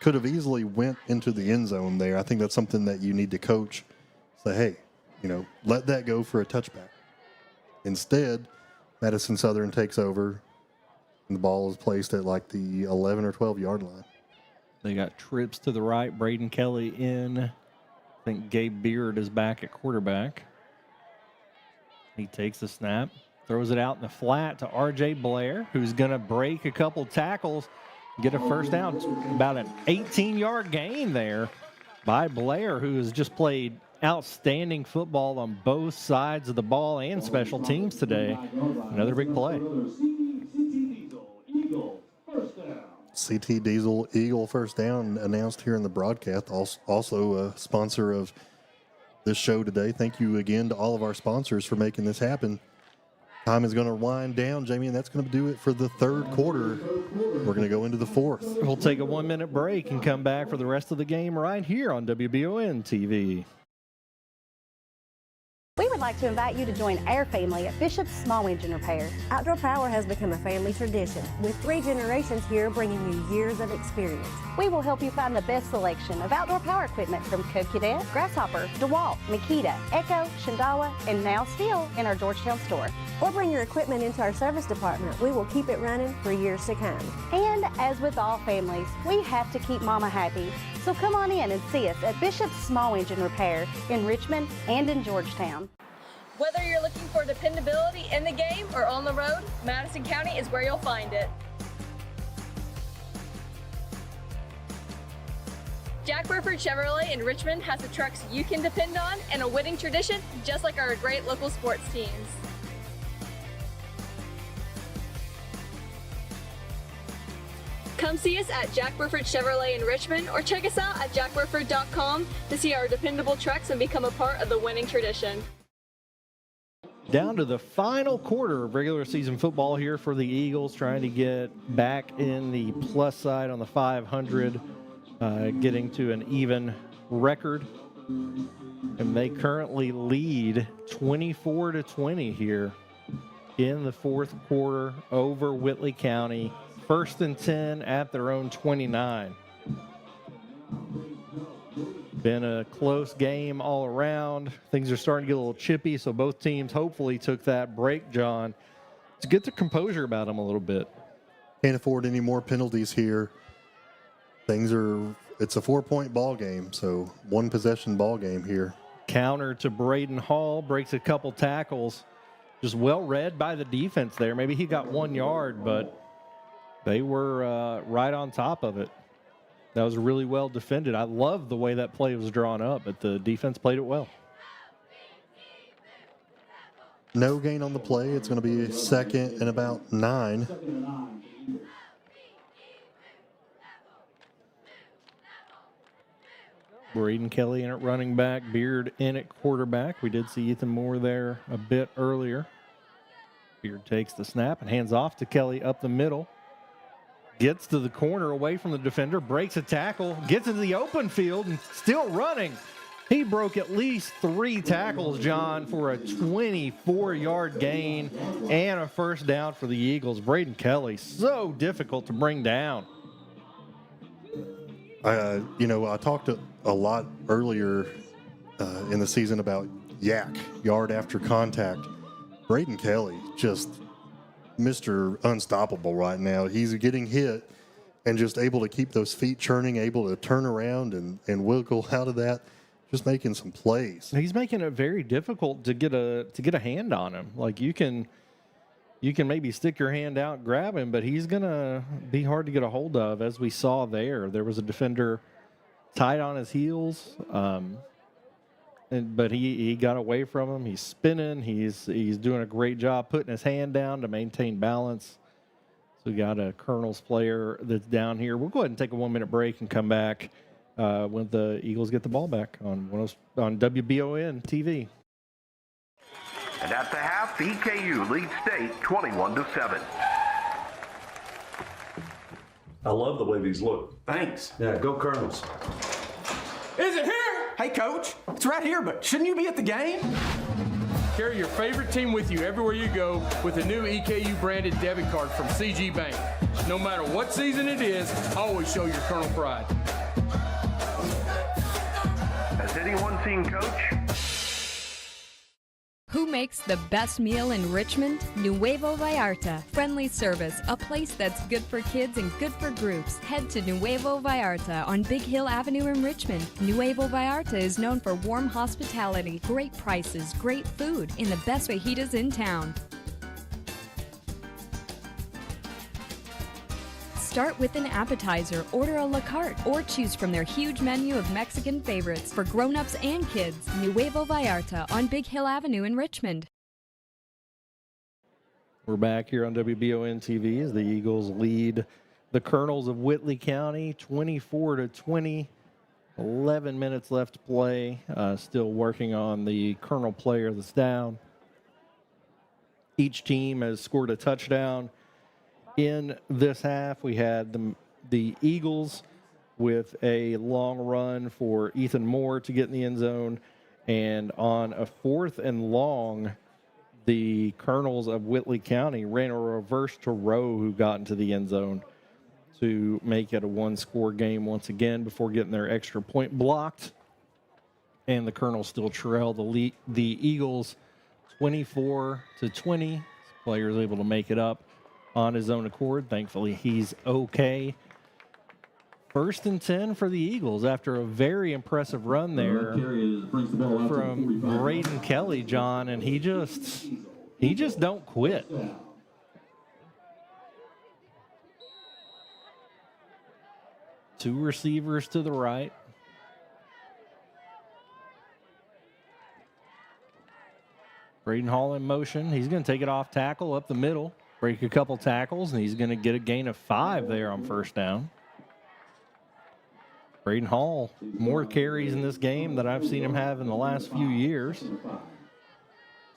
Could have easily went into the end zone there. I think that's something that you need to coach. Say, hey, let that go for a touchback. Instead, Madison Southern takes over, and the ball is placed at like the 11 or 12-yard line. They got trips to the right. Braden Kelly in. I think Gabe Beard is back at quarterback. He takes the snap, throws it out in the flat to R.J. Blair, who's going to break a couple tackles, get a first down. About an 18-yard gain there by Blair, who has just played outstanding football on both sides of the ball and special teams today. Another big play. CT Diesel Eagle first down announced here in the broadcast. Also a sponsor of this show today. Thank you again to all of our sponsors for making this happen. Time is going to wind down, Jamie, and that's going to do it for the third quarter. We're going to go into the fourth. We'll take a 1-minute break and come back for the rest of the game right here on WBON TV. We would like to invite you to join our family at Bishop's Small Engine Repair. Outdoor Power has become a family tradition, with 3 generations here bringing you years of experience. We will help you find the best selection of outdoor power equipment from Co-Cadet, Grasshopper, DeWalt, Makita, Echo, Shindawa, and now still in our Georgetown store. Or bring your equipment into our service department. We will keep it running for years to come. And as with all families, we have to keep Mama happy. So come on in and see us at Bishop's Small Engine Repair in Richmond and in Georgetown. Whether you're looking for dependability in the game or on the road, Madison County is where you'll find it. Jack Burford Chevrolet in Richmond has the trucks you can depend on and a winning tradition, just like our great local sports teams. Come see us at Jack Burford Chevrolet in Richmond or check us out at jackburford.com to see our dependable trucks and become a part of the winning tradition. Down to the final quarter of regular season football here for the Eagles, trying to get back in the plus side on the 500, getting to an even record. And they currently lead 24-20 here in the fourth quarter over Whitley County. 1st and 10 at their own 29. Been a close game all around. Things are starting to get a little chippy, so both teams hopefully took that break, John, to get the composure about them a little bit. Can't afford any more penalties here. It's a 4-point ball game, so 1-possession ball game here. Counter to Braden Hall, breaks a couple tackles. Just well read by the defense there. Maybe he got 1 yard, but they were right on top of it. That was really well defended. I love the way that play was drawn up, but the defense played it well. No gain on the play. It's going to be 2nd and about 9. Braden Kelly in at running back, Beard in at quarterback. We did see Ethan Moore there a bit earlier. Beard takes the snap and hands off to Kelly up the middle. Gets to the corner away from the defender, breaks a tackle, gets into the open field, and still running. He broke at least 3 tackles, John, for a 24-yard gain and a first down for the Eagles. Braden Kelly, so difficult to bring down. I talked a lot earlier in the season about yard after contact. Braden Kelly, just Mr. Unstoppable right now. He's getting hit and just able to keep those feet churning, able to turn around and wiggle out of that, just making some plays. He's making it very difficult to get a hand on him. Like, you can you can maybe stick your hand out and grab him, but he's going to be hard to get a hold of, as we saw there. There was a defender tight on his heels, but he got away from him. He's spinning. He's doing a great job putting his hand down to maintain balance. So we got a Colonels player that's down here. We'll go ahead and take a 1-minute break and come back when the Eagles get the ball back on WBON TV. And at the half, EKU leads state 21-7. I love the way these look. Thanks. Yeah, go Colonels. Is it here? Hey, Coach, it's right here, but shouldn't you be at the game? Carry your favorite team with you everywhere you go with a new EKU branded debit card from CG Bank. No matter what season it is, always show your Colonel pride. Has anyone seen Coach? Who makes the best meal in Richmond? Nuevo Vallarta. Friendly service, a place that's good for kids and good for groups. Head to Nuevo Vallarta on Big Hill Avenue in Richmond. Nuevo Vallarta is known for warm hospitality, great prices, great food, and the best fajitas in town. Start with an appetizer, order a la carte, or choose from their huge menu of Mexican favorites for grown-ups and kids. Nuevo Vallarta on Big Hill Avenue in Richmond. We're back here on WBON TV as the Eagles lead the Colonels of Whitley County 24-20. 11 minutes left to play. Still working on the Colonel player that's down. Each team has scored a touchdown. In this half, we had the Eagles with a long run for Ethan Moore to get in the end zone. And on a 4th and long, the Colonels of Whitley County ran a reverse to Rowe, who got into the end zone to make it a 1-score game once again before getting their extra point blocked. And the Colonels still trail the Eagles 24-20. Players able to make it up on his own accord. Thankfully, he's okay. 1st and 10 for the Eagles after a very impressive run there from Braden Kelly, John, and he just don't quit. Two receivers to the right. Braden Hall in motion. He's going to take it off tackle up the middle. Break a couple tackles, and he's going to get a gain of 5 there on 1st down. Braden Hall, more carries in this game than I've seen him have in the last few years.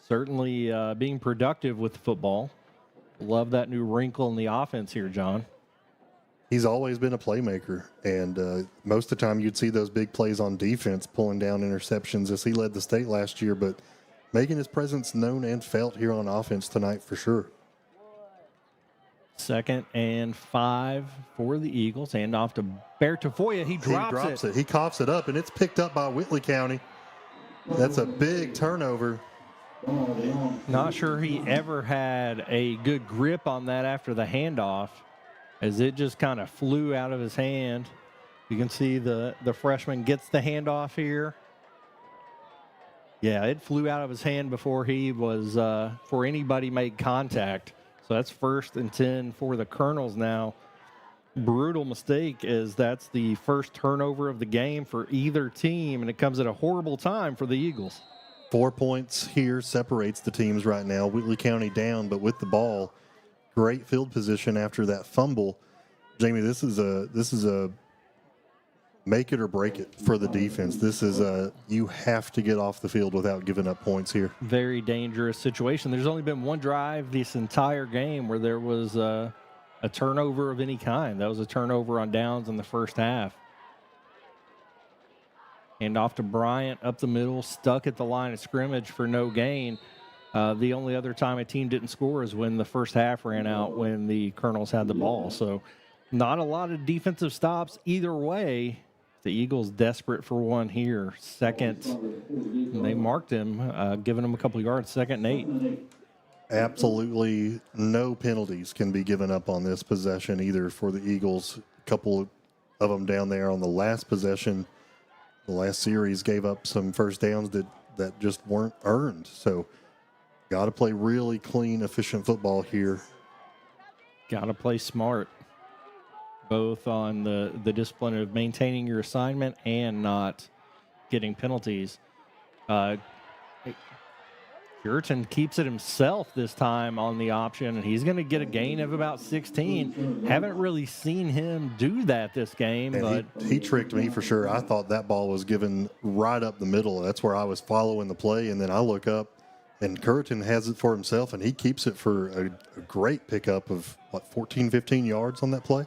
Certainly being productive with the football. Love that new wrinkle in the offense here, John. He's always been a playmaker, and most of the time you'd see those big plays on defense pulling down interceptions as he led the state last year, but making his presence known and felt here on offense tonight for sure. 2nd and 5 for the Eagles. Hand off to Bertafoya. He drops it. He coughs it up, and it's picked up by Whitley County. That's a big turnover. Not sure he ever had a good grip on that after the handoff, as it just kind of flew out of his hand. You can see the freshman gets the handoff here. Yeah, it flew out of his hand before he was, before anybody made contact. So that's 1st and 10 for the Colonels now. Brutal mistake, as that's the first turnover of the game for either team, and it comes at a horrible time for the Eagles. 4 points here separates the teams right now. Whitley County down, but with the ball. Great field position after that fumble. Jamie, this is a make it or break it for the defense. This is you have to get off the field without giving up points here. Very dangerous situation. There's only been one drive this entire game where there was a turnover of any kind. That was a turnover on downs in the first half. And off to Bryant up the middle, stuck at the line of scrimmage for no gain. The only other time a team didn't score is when the first half ran out when the Colonels had the ball. So not a lot of defensive stops either way. The Eagles desperate for one here. 2nd, they marked him, giving him a couple yards, 2nd and 8. Absolutely no penalties can be given up on this possession either for the Eagles. A couple of them down there on the last possession. The last series gave up some first downs that just weren't earned. So Got to play really clean, efficient football here. Got to play smart, both on the discipline of maintaining your assignment and not getting penalties. Puritan keeps it himself this time on the option, and he's going to get a gain of about 16. Haven't really seen him do that this game, and but he tricked me for sure. I thought that ball was given right up the middle. That's where I was following the play, and then I look up, and Curtin has it for himself, and he keeps it for a great pickup of, 14, 15 yards on that play?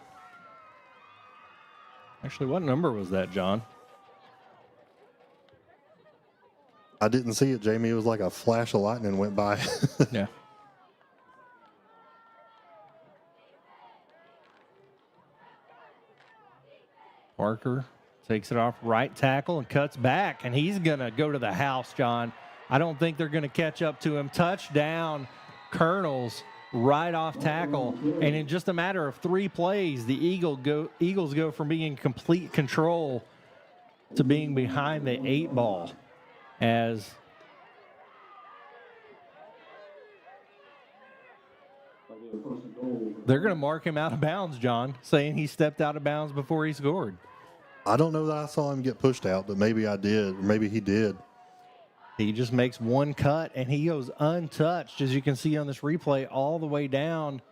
Actually, what number was that, John? I didn't see it, Jamie. It was like a flash of lightning went by. Yeah. Parker takes it off right tackle and cuts back, and he's going to go to the house, John. I don't think they're going to catch up to him. Touchdown, Colonels, right off tackle. And in just a matter of 3 plays, the Eagles go from being in complete control to being behind the 8 ball. As they're going to mark him out of bounds, John, saying he stepped out of bounds before he scored. I don't know that I saw him get pushed out, but maybe I did, or maybe he did. He just makes one cut, and he goes untouched, as you can see on this replay, all the way down.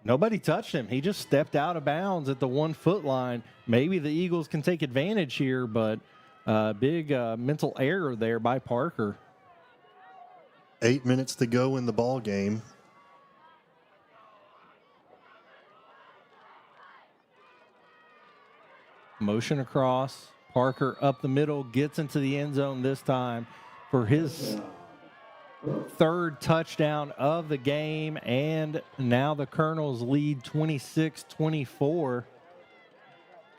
Nobody touched him. He just stepped out of bounds at the 1 foot line. Maybe the Eagles can take advantage here, but big mental error there by Parker. 8 minutes to go in the ball game. Motion across. Parker up the middle, gets into the end zone this time for his 3rd touchdown of the game. And now the Colonels lead 26-24.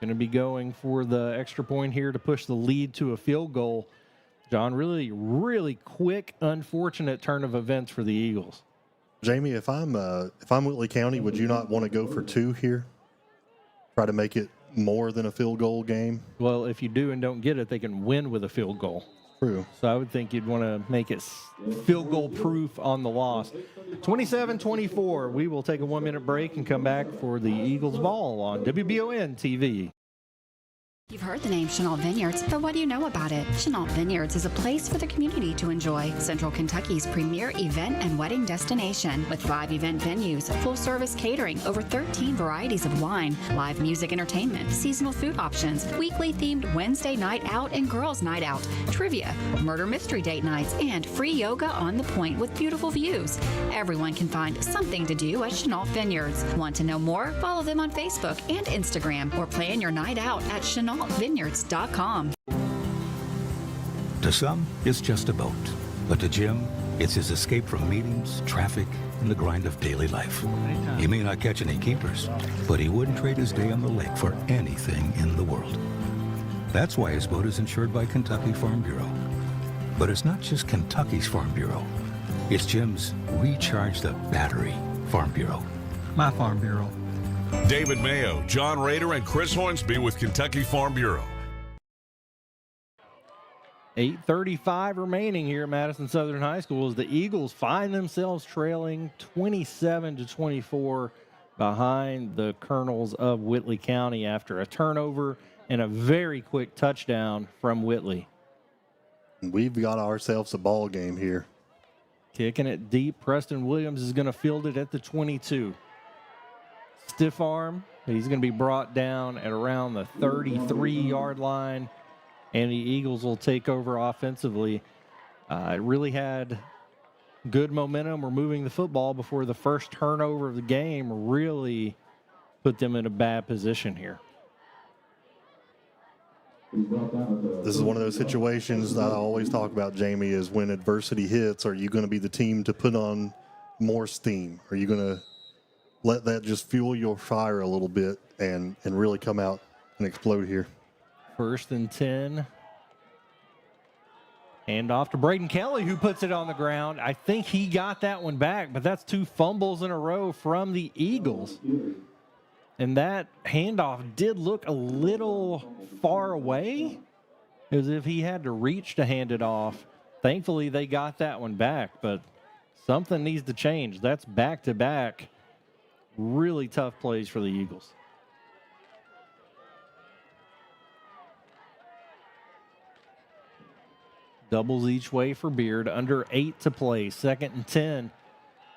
Going to be going for the extra point here to push the lead to a field goal. John, really, really quick, unfortunate turn of events for the Eagles. Jamie, if I'm Whitley County, would you not want to go for 2 here? Try to make it more than a field goal game? Well, if you do and don't get it, they can win with a field goal. True. So I would think you'd want to make it field goal proof on the loss. 27-24. We will take a 1-minute break and come back for the Eagles ball on WBON TV. You've heard the name Chenault Vineyards, but what do you know about it? Chenault Vineyards is a place for the community to enjoy. Central Kentucky's premier event and wedding destination with 5 event venues, full-service catering, over 13 varieties of wine, live music entertainment, seasonal food options, weekly themed Wednesday night out and girls night out, trivia, murder mystery date nights, and free yoga on the point with beautiful views. Everyone can find something to do at Chenault Vineyards. Want to know more? Follow them on Facebook and Instagram or plan your night out at ChenaultVineyards.com. To some, it's just a boat. But to Jim, it's his escape from meetings, traffic, and the grind of daily life. He may not catch any keepers, but he wouldn't trade his day on the lake for anything in the world. That's why his boat is insured by Kentucky Farm Bureau. But it's not just Kentucky's Farm Bureau. It's Jim's Recharge the Battery Farm Bureau. My Farm Bureau. David Mayo, John Rader, and Chris Hornsby with Kentucky Farm Bureau. 8:35 remaining here at Madison Southern High School as the Eagles find themselves trailing 27-24 behind the Colonels of Whitley County after a turnover and a very quick touchdown from Whitley. We've got ourselves a ball game here. Kicking it deep. Preston Williams is going to field it at the 22. Stiff arm. He's going to be brought down at around the 33-yard line, and the Eagles will take over offensively. It really had good momentum. We're moving the football before the first turnover of the game really put them in a bad position here. This is one of those situations that I always talk about, Jamie, is when adversity hits, are you going to be the team to put on more steam? Are you going to let that just fuel your fire a little bit and really come out and explode here? 1st and 10. Hand off to Braden Kelly, who puts it on the ground. I think he got that one back, but that's 2 fumbles in a row from the Eagles. And that handoff did look a little far away, as if he had to reach to hand it off. Thankfully, they got that one back, but Something needs to change. That's back-to-back really tough plays for the Eagles. Doubles each way for Beard. Under 8 to play. 2nd and 10.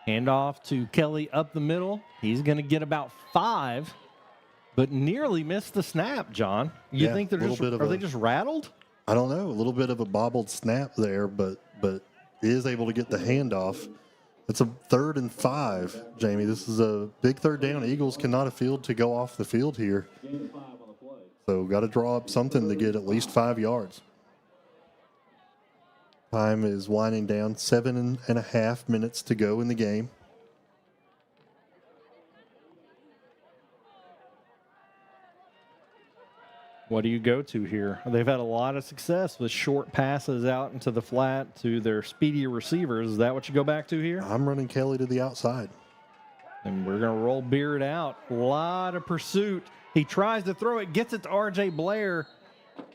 Handoff to Kelly up the middle. He's going to get about 5, but nearly missed the snap, John. You think they're they just rattled? I don't know. A little bit of a bobbled snap there, but is able to get the handoff. It's a 3rd and 5, Jamie. This is a big 3rd down. Eagles cannot afford to go off the field here. So got to draw up something to get at least 5 yards. Time is winding down. 7.5 minutes to go in the game. What do you go to here? They've had a lot of success with short passes out into the flat to their speedy receivers. Is that what you go back to here? I'm running Kelly to the outside. And we're going to roll Beard out. A lot of pursuit. He tries to throw it, gets it to R.J. Blair.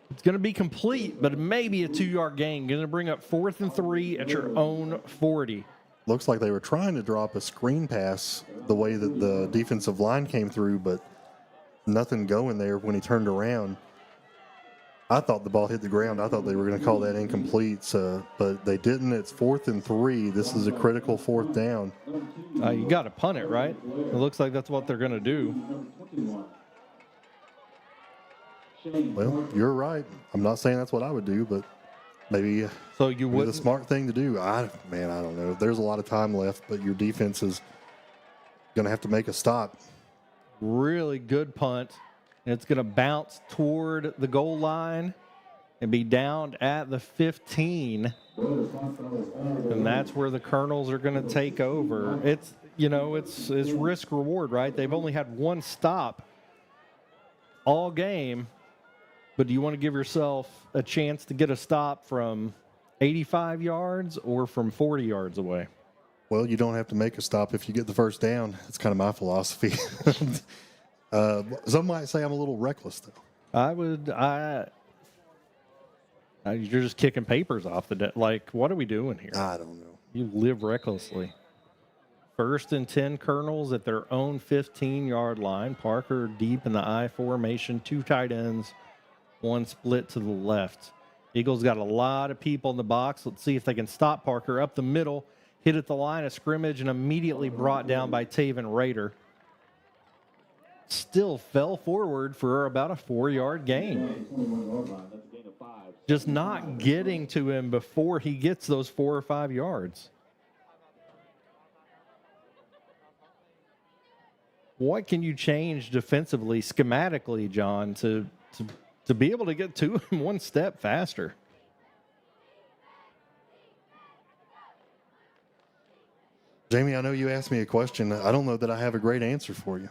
It's going to be complete, but maybe a 2-yard gain. Going to bring up 4th and 3 at your own 40. Looks like they were trying to drop a screen pass the way that the defensive line came through, but nothing going there when he turned around. I thought the ball hit the ground. I thought they were going to call that incomplete, but they didn't. It's 4th and 3. This is a critical 4th down. You got to punt it, right? It looks like that's what they're going to do. Well, you're right. I'm not saying that's what I would do, but maybe so you would the smart thing to do. I don't know. There's a lot of time left, but your defense is going to have to make a stop. Really good punt. It's going to bounce toward the goal line and be down at the 15. And that's where the Colonels are going to take over. It's risk reward, right? They've only had one stop all game. But do you want to give yourself a chance to get a stop from 85 yards or from 40 yards away? Well, you don't have to make a stop if you get the first down. That's kind of my philosophy. Some might say I'm a little reckless, though. You're just kicking papers off the deck. Like, what are we doing here? I don't know. You live recklessly. 1st and 10 Colonels at their own 15-yard line. Parker deep in the I formation. 2 tight ends. 1 split to the left. Eagles got a lot of people in the box. Let's see if they can stop Parker up the middle. Hit at the line of scrimmage and immediately brought down by Taven Rader. Still fell forward for about a 4-yard gain. Just not getting to him before he gets those 4 or 5 yards. What can you change defensively, schematically, John, to be able to get to him 1 step faster? Jamie, I know you asked me a question. I don't know that I have a great answer for you.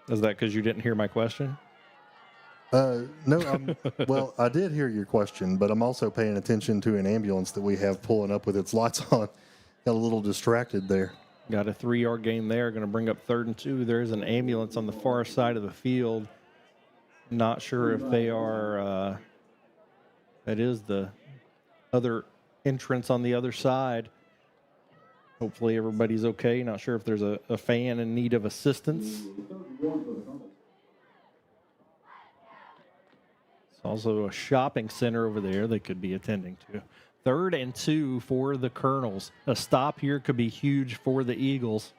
Is that because you didn't hear my question? No, well, I did hear your question, but I'm also paying attention to an ambulance that we have pulling up with its lights on. Got a little distracted there. Got a 3-yard gain there. Going to bring up 3rd and 2. There's an ambulance on the far side of the field. Not sure if they are, that is the other entrance on the other side. Hopefully everybody's okay. Not sure if there's a fan in need of assistance. It's also a shopping center over there they could be attending to. 3rd and 2 for the Colonels. A stop here could be huge for the Eagles.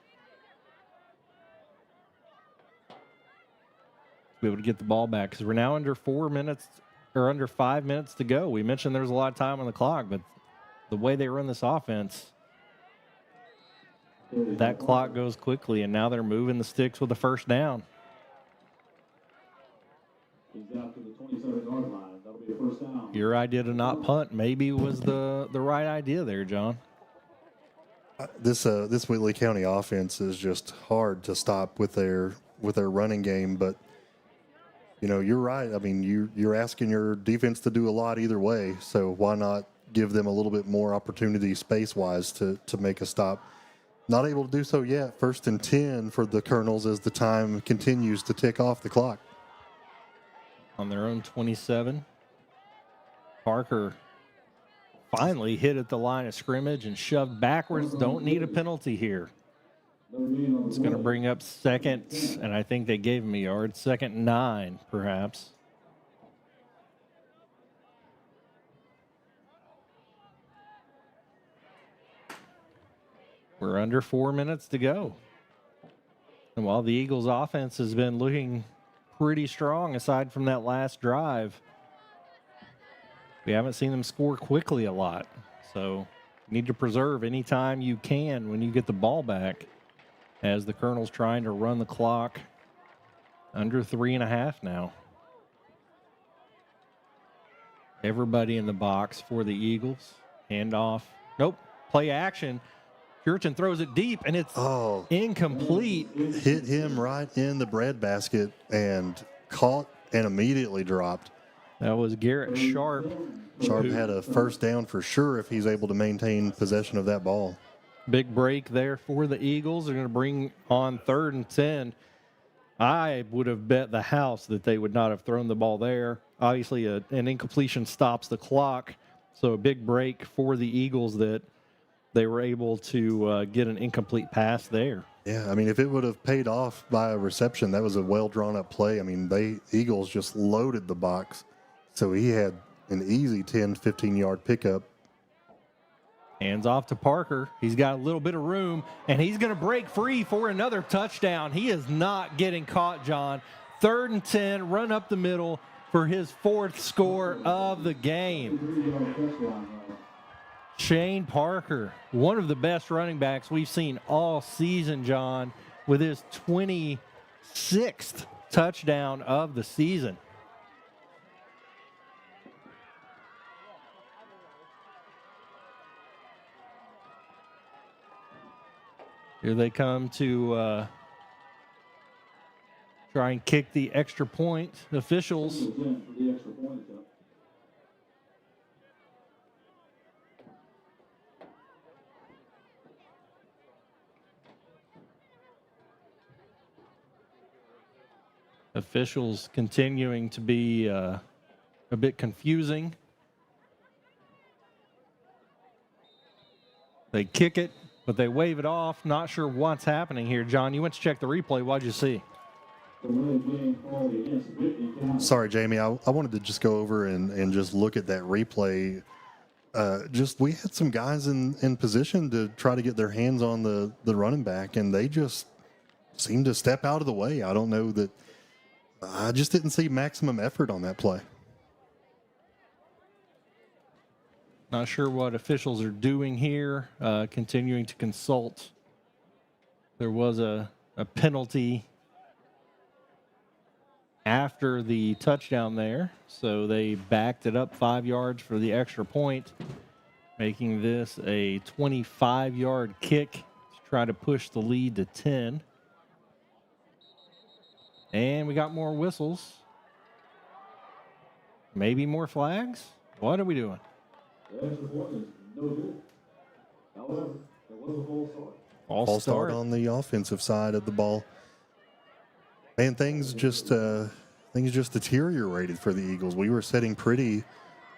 Be able to get the ball back because we're now under 4 minutes or under 5 minutes to go. We mentioned there's a lot of time on the clock, but the way they run this offense, that clock goes quickly, and now they're moving the sticks with the 1st down. He's out to the 27-yard line. That'll be a 1st down. Your idea to not punt maybe was the right idea there, John. This Whitley County offense is just hard to stop with their running game, but you're right. I mean, you're asking your defense to do a lot either way, so why not give them a little bit more opportunity space-wise to make a stop? Not able to do so yet. 1st and 10 for the Colonels as the time continues to tick off the clock. On their own 27. Parker finally hit at the line of scrimmage and shoved backwards. Don't need a penalty here. It's going to bring up second, and I think they gave him a yard. 2nd and 9, perhaps. We're under 4 minutes to go. And while the Eagles' offense has been looking pretty strong aside from that last drive, we haven't seen them score quickly a lot. So you need to preserve any time you can when you get the ball back, as the Colonel's trying to run the clock. Under 3.5 now. Everybody in the box for the Eagles. Handoff. Nope. Play action. Puritan throws it deep, and it's incomplete. Hit him right in the breadbasket and caught and immediately dropped. That was Garrett Sharp. Sharp had a first down for sure if he's able to maintain possession of that ball. Big break there for the Eagles. They're going to bring on 3rd and 10. I would have bet the house that they would not have thrown the ball there. Obviously, an incompletion stops the clock, so a big break for the Eagles that they were able to get an incomplete pass there. Yeah, I mean, if it would have paid off by a reception, that was a well-drawn-up play. I mean, Eagles just loaded the box, so he had an easy 10, 15-yard pickup. Hands off to Parker. He's got a little bit of room, and he's going to break free for another touchdown. He is not getting caught, John. 3rd and 10, run up the middle for his 4th score of the game. Shane Parker, one of the best running backs we've seen all season, John, with his 26th touchdown of the season. Here they come to try and kick the extra point. Officials. Officials continuing to be a bit confusing. They kick it, but they wave it off. Not sure what's happening here. John, you went to check the replay. What'd you see? Sorry, Jamie. I wanted to just go over and just look at that replay. We had some guys in position to try to get their hands on the running back, and they just seemed to step out of the way. I don't know that. I just didn't see maximum effort on that play. Not sure what officials are doing here, continuing to consult. There was a penalty after the touchdown there, so they backed it up 5 yards for the extra point, making this a 25-yard kick to try to push the lead to 10. And we got more whistles. Maybe more flags? What are we doing? False start on the offensive side of the ball. Man, things just deteriorated for the Eagles. We were sitting pretty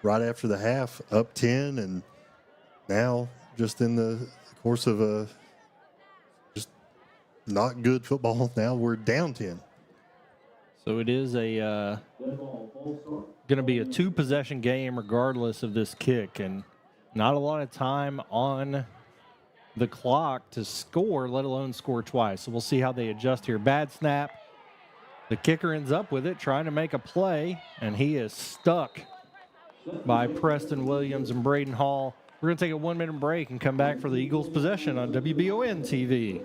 right after the half, up 10, and now just in the course of just not good football, now we're down 10. So it is going to be a 2-possession game regardless of this kick, and not a lot of time on the clock to score, let alone score twice. So we'll see how they adjust here. Bad snap. The kicker ends up with it, trying to make a play, and he is stuck by Preston Williams and Braden Hall. We're going to take a 1-minute break and come back for the Eagles' possession on WBON TV.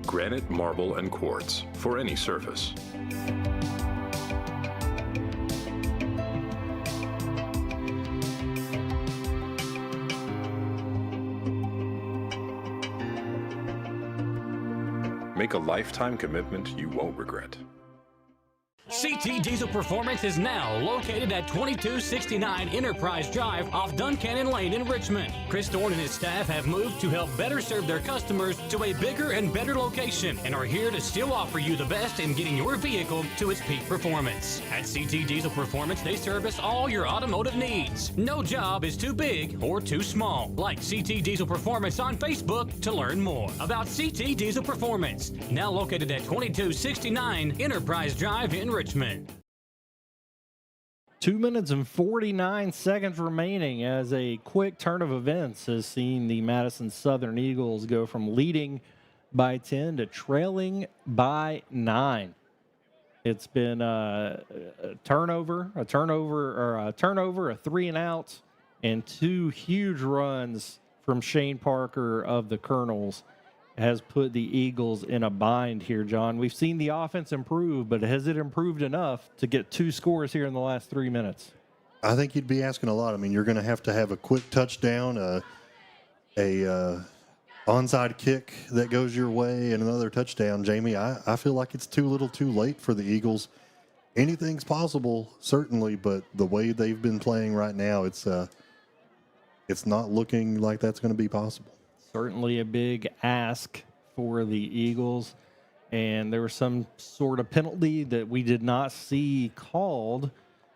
Granite, marble, and quartz for any surface. Make a lifetime commitment you won't regret. CT Diesel Performance is now located at 2269 Enterprise Drive off Duncannon Lane in Richmond. Chris Thorne and his staff have moved to help better serve their customers to a bigger and better location and are here to still offer you the best in getting your vehicle to its peak performance. At CT Diesel Performance, they service all your automotive needs. No job is too big or too small. Like CT Diesel Performance on Facebook to learn more about CT Diesel Performance. Now located at 2269 Enterprise Drive in Richmond. 2 minutes and 49 seconds remaining as a quick turn of events has seen the Madison Southern Eagles go from leading by 10 to trailing by 9. It's been a turnover, a 3-and-out, and 2 huge runs from Shane Parker of the Colonels has put the Eagles in a bind here, John. We've seen the offense improve, but has it improved enough to get 2 scores here in the last 3 minutes? I think you'd be asking a lot. I mean, you're going to have a quick touchdown, a onside kick that goes your way, and another touchdown, Jamie. I feel like it's too little too late for the Eagles. Anything's possible, certainly, but the way they've been playing right now, it's not looking like that's going to be possible. Certainly a big ask for the Eagles, and there was some sort of penalty that we did not see called,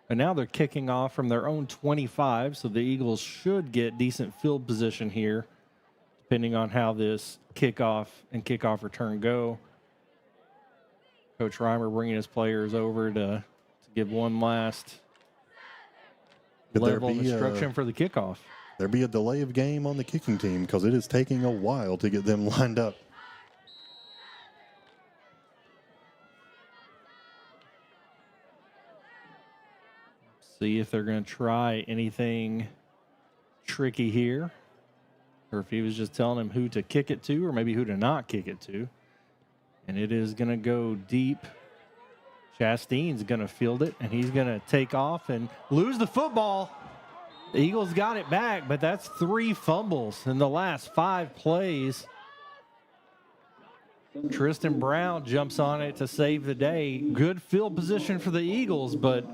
but now they're kicking off from their own 25, so the Eagles should get decent field position here, depending on how this kickoff and kickoff return go. Coach Reimer bringing his players over to give one last level of instruction for the kickoff. There be a delay of game on the kicking team because it is taking a while to get them lined up. See if they're going to try anything tricky here, or if he was just telling him who to kick it to or maybe who to not kick it to. And it is going to go deep. Chastain's going to field it, and he's going to take off and lose the football. The Eagles got it back, but that's 3 fumbles in the last 5 plays. Tristan Brown jumps on it to save the day. Good field position for the Eagles, but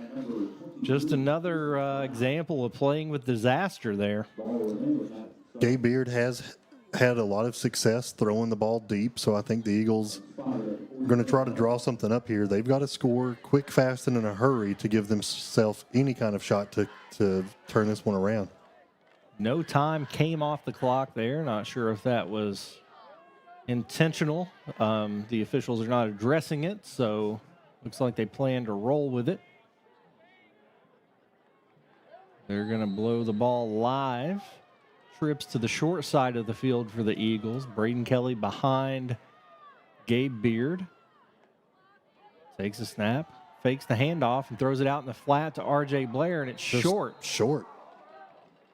just another example of playing with disaster there. Gabe Beard has had a lot of success throwing the ball deep, so I think the Eagles are going to try to draw something up here. They've got to score quick, fast, and in a hurry to give themselves any kind of shot to turn this one around. No time came off the clock there. Not sure if that was intentional. The officials are not addressing it, so looks like they plan to roll with it. They're going to blow the ball live. Trips to the short side of the field for the Eagles. Braden Kelly behind Gabe Beard. Takes a snap, fakes the handoff, and throws it out in the flat to R.J. Blair, and it's short.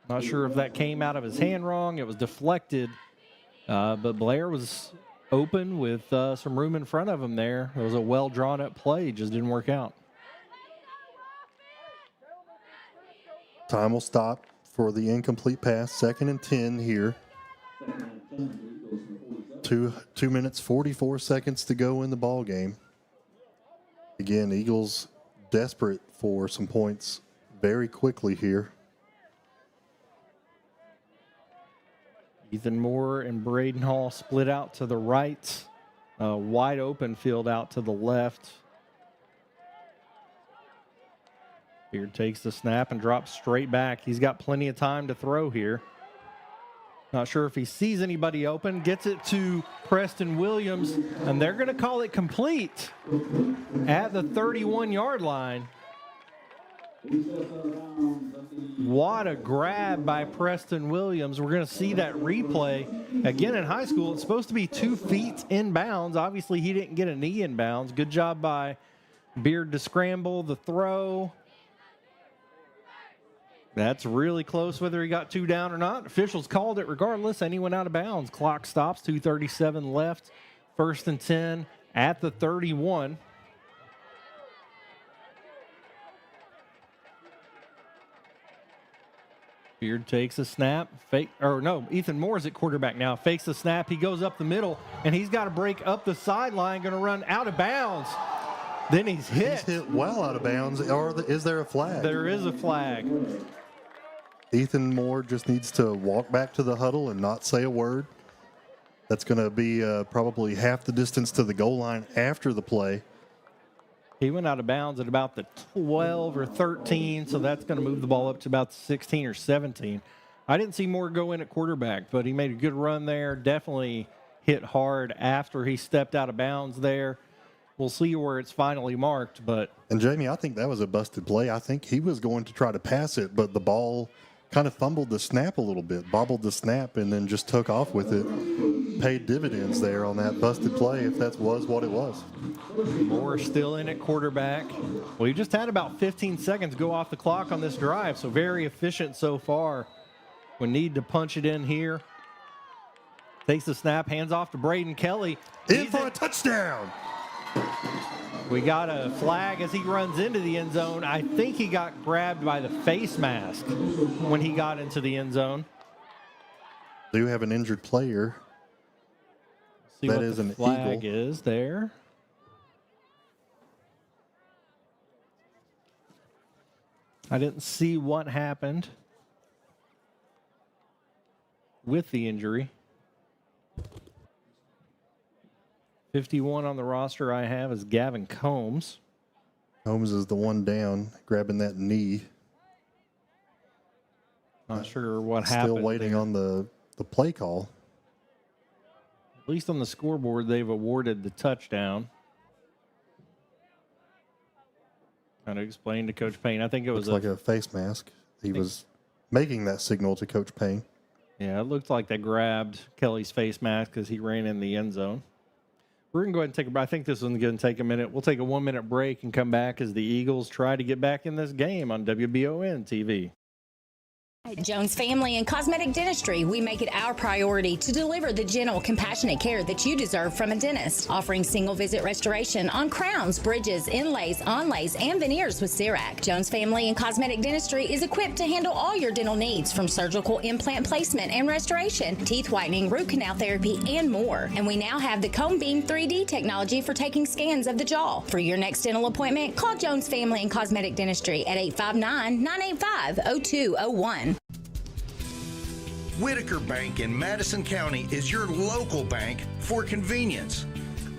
Not sure if that came out of his hand wrong. It was deflected, but Blair was open with some room in front of him there. It was a well-drawn-up play. Just didn't work out. Time will stop for the incomplete pass. 2nd and 10 here. 2 minutes, 44 seconds to go in the ball game. Again, Eagles desperate for some points very quickly here. Ethan Moore and Braden Hall split out to the right. Wide open field out to the left. Beard takes the snap and drops straight back. He's got plenty of time to throw here. Not sure if he sees anybody open. Gets it to Preston Williams, and they're going to call it complete at the 31-yard line. What a grab by Preston Williams. We're going to see that replay. Again, in high school, it's supposed to be 2 feet in bounds. Obviously, he didn't get a knee in bounds. Good job by Beard to scramble the throw. That's really close whether he got 2 down or not. Officials called it regardless, and he went out of bounds. Clock stops, 2:37 left. 1st and 10 at the 31. Beard takes a snap. Ethan Moore's at quarterback now. Fakes the snap. He goes up the middle, and he's got to break up the sideline. Going to run out of bounds. Then he's hit. He's hit well out of bounds. Or is there a flag? There is a flag. Ethan Moore just needs to walk back to the huddle and not say a word. That's going to be probably half the distance to the goal line after the play. He went out of bounds at about the 12 or 13, so that's going to move the ball up to about the 16 or 17. I didn't see Moore go in at quarterback, but he made a good run there. Definitely hit hard after he stepped out of bounds there. We'll see where it's finally marked. And, Jamie, I think that was a busted play. I think he was going to try to pass it, but the ball kind of fumbled the snap a little bit, bobbled the snap, and then just took off with it. Paid dividends there on that busted play, if that was what it was. Moore still in at quarterback. Well, you just had about 15 seconds go off the clock on this drive, so very efficient so far. We need to punch it in here. Takes the snap, hands off to Braden Kelly. In for a touchdown. We got a flag as he runs into the end zone. I think he got grabbed by the face mask when he got into the end zone. Do have an injured player. See that what is the an flag eagle. is there. I didn't see what happened with the injury. 51 on the roster I have is Gavin Combs. Combs is the one down, grabbing that knee. Not sure what happened. Still waiting on the play call. At least on the scoreboard, they've awarded the touchdown. Kind of explained to Coach Payne. I think it was like a face mask. He was making that signal to Coach Payne. Yeah, it looked like they grabbed Kelly's face mask as he ran in the end zone. We're going to go ahead and take a break. I think this one's going to take a minute. We'll take a 1-minute break and come back as the Eagles try to get back in this game on WBON TV. At Jones Family and Cosmetic Dentistry, we make it our priority to deliver the gentle, compassionate care that you deserve from a dentist. Offering single-visit restoration on crowns, bridges, inlays, onlays, and veneers with CERAC. Jones Family and Cosmetic Dentistry is equipped to handle all your dental needs, from surgical implant placement and restoration, teeth whitening, root canal therapy, and more. And we now have the Cone Beam 3D technology for taking scans of the jaw. For your next dental appointment, call Jones Family and Cosmetic Dentistry at 859-985-0201. Whitaker Bank in Madison County is your local bank for convenience.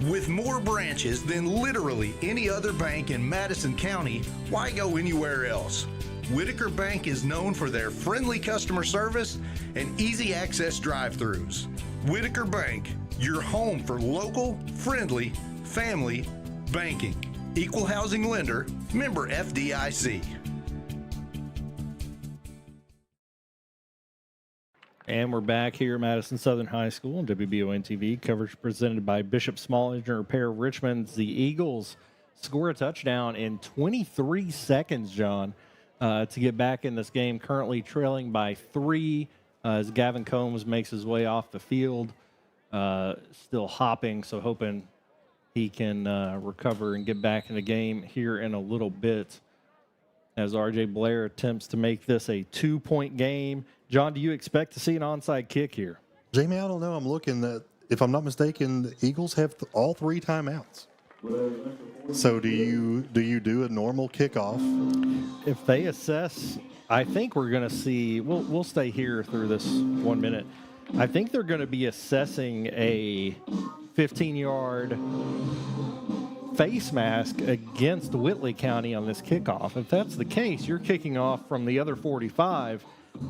With more branches than literally any other bank in Madison County, why go anywhere else? Whitaker Bank is known for their friendly customer service and easy access drive-thrus. Whitaker Bank, your home for local, friendly, family banking. Equal housing lender, member FDIC. And we're back here at Madison Southern High School on WBON TV. Coverage presented by Bishop Small Engine Repair Richmond. The Eagles score a touchdown in 23 seconds, John, to get back in this game. Currently trailing by 3 as Gavin Combs makes his way off the field. Still hopping, so hoping he can recover and get back in the game here in a little bit as R.J. Blair attempts to make this a 2-point game. John, do you expect to see an onside kick here? Jamie, I don't know. I'm looking at, if I'm not mistaken, the Eagles have all 3 timeouts. So do you do a normal kickoff? If they assess, I think we're going to see, we'll stay here through this 1 minute. I think they're going to be assessing a 15-yard face mask against Whitley County on this kickoff. If that's the case, you're kicking off from the other 45.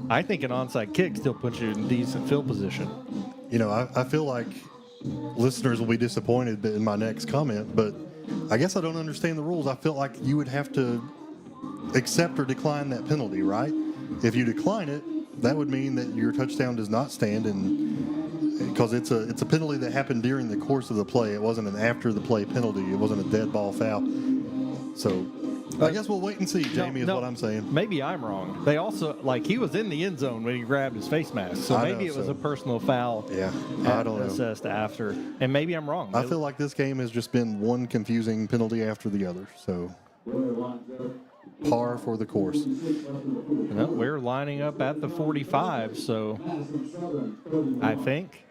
I think an onside kick still puts you in decent field position. You know, I feel like listeners will be disappointed in my next comment, but I guess I don't understand the rules. I feel like you would have to accept or decline that penalty, right? If you decline it, that would mean that your touchdown does not stand, and because it's a penalty that happened during the course of the play. It wasn't an after the play penalty. It wasn't a dead ball foul. So I guess we'll wait and see, Jamie, is what I'm saying. Maybe I'm wrong. They also, he was in the end zone when he grabbed his face mask, so maybe it was a personal foul. Yeah, I don't know. Assessed after, and maybe I'm wrong. I feel like this game has just been one confusing penalty after the other, so par for the course. Well, we're lining up at the 45, so I think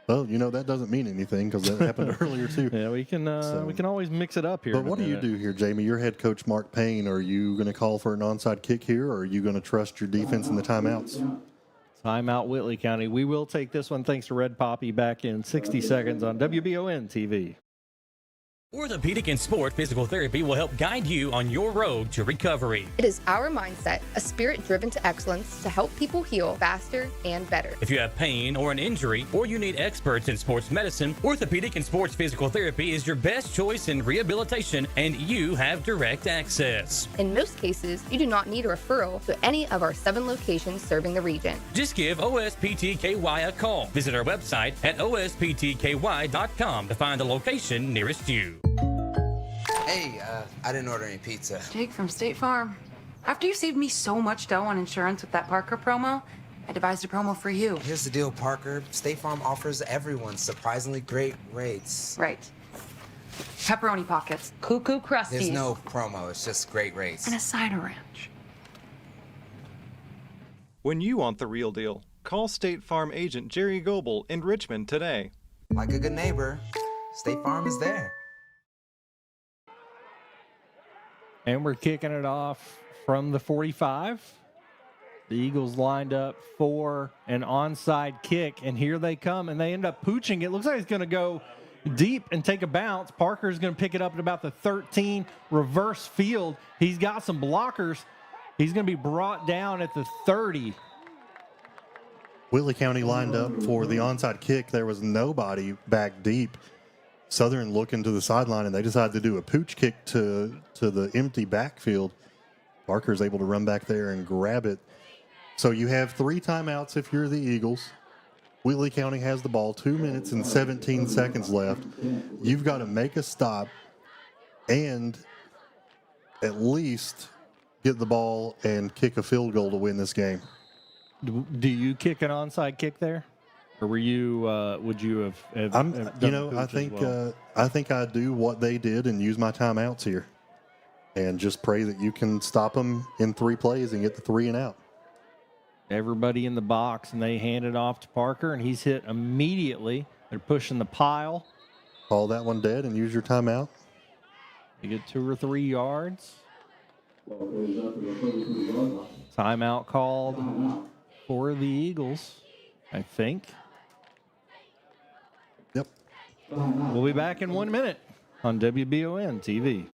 Well, that doesn't mean anything because that happened earlier too. Yeah, we can always mix it up here. But what do you do here, Jamie? You're head coach Mark Payne. Are you going to call for an onside kick here, or are you going to trust your defense in the timeouts? Timeout, Whitley County. We will take this one thanks to Red Poppy back in 60 seconds on WBON TV. Orthopedic and Sport Physical Therapy will help guide you on your road to recovery. It is our mindset, a spirit driven to excellence to help people heal faster and better. If you have pain or an injury, or you need experts in sports medicine, Orthopedic and Sports Physical Therapy is your best choice in rehabilitation, and you have direct access. In most cases, you do not need a referral to any of our 7 locations serving the region. Just give OSPTKY a call. Visit our website at osptky.com to find the location nearest you. Hey, I didn't order any pizza. Jake from State Farm. After you saved me so much dough on insurance with that Parker promo, I devised a promo for you. Here's the deal, Parker. State Farm offers everyone surprisingly great rates. Right. Pepperoni pockets, cuckoo crusties. There's no promo, it's just great rates. And a cider ranch. When you want the real deal, call State Farm agent Jerry Goebel in Richmond today. Like a good neighbor, State Farm is there. And we're kicking it off from the 45. The Eagles lined up for an onside kick, and here they come, and they end up pooching. It looks like it's going to go deep and take a bounce. Parker's going to pick it up at about the 13, reverse field. He's got some blockers. He's going to be brought down at the 30. Whitley County lined up for the onside kick. There was nobody back deep. Southern looking to the sideline, and they decided to do a pooch kick to the empty backfield. Parker's able to run back there and grab it. So you have 3 timeouts if you're the Eagles. Whitley County has the ball, 2 minutes and 17 seconds left. You've got to make a stop and at least get the ball and kick a field goal to win this game. Do you kick an onside kick there? Or were you? Would you have done I think I do what they did and use my timeouts here, and just pray that you can stop them in 3 plays and get the 3 and out. Everybody in the box, and they hand it off to Parker, and he's hit immediately. They're pushing the pile. Call that one dead and use your timeout. You get 2 or 3 yards. Timeout called for the Eagles, I think. Yep. We'll be back in 1 minute on WBON TV.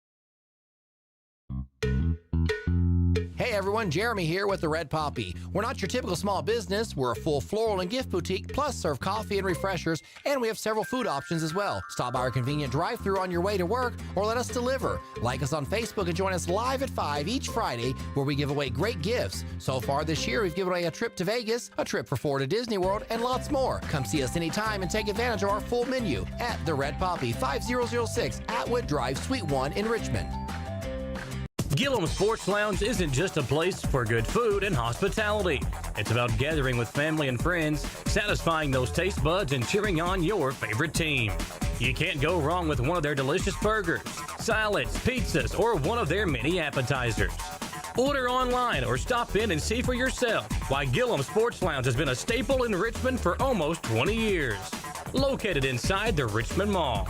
Hey everyone, Jeremy here with the Red Poppy. We're not your typical small business. We're a full floral and gift boutique, plus serve coffee and refreshers, and we have several food options as well. Stop by our convenient drive-thru on your way to work or let us deliver. Like us on Facebook and join us live at 5 each Friday where we give away great gifts. So far this year, we've given away a trip to Vegas, a trip for 4 to Disney World, and lots more. Come see us anytime and take advantage of our full menu at the Red Poppy, 5006 Atwood Drive, Suite 1 in Richmond. Gillum Sports Lounge isn't just a place for good food and hospitality. It's about gathering with family and friends, satisfying those taste buds, and cheering on your favorite team. You can't go wrong with one of their delicious burgers, salads, pizzas, or one of their many appetizers. Order online or stop in and see for yourself why Gillum Sports Lounge has been a staple in Richmond for almost 20 years. Located inside the Richmond Mall.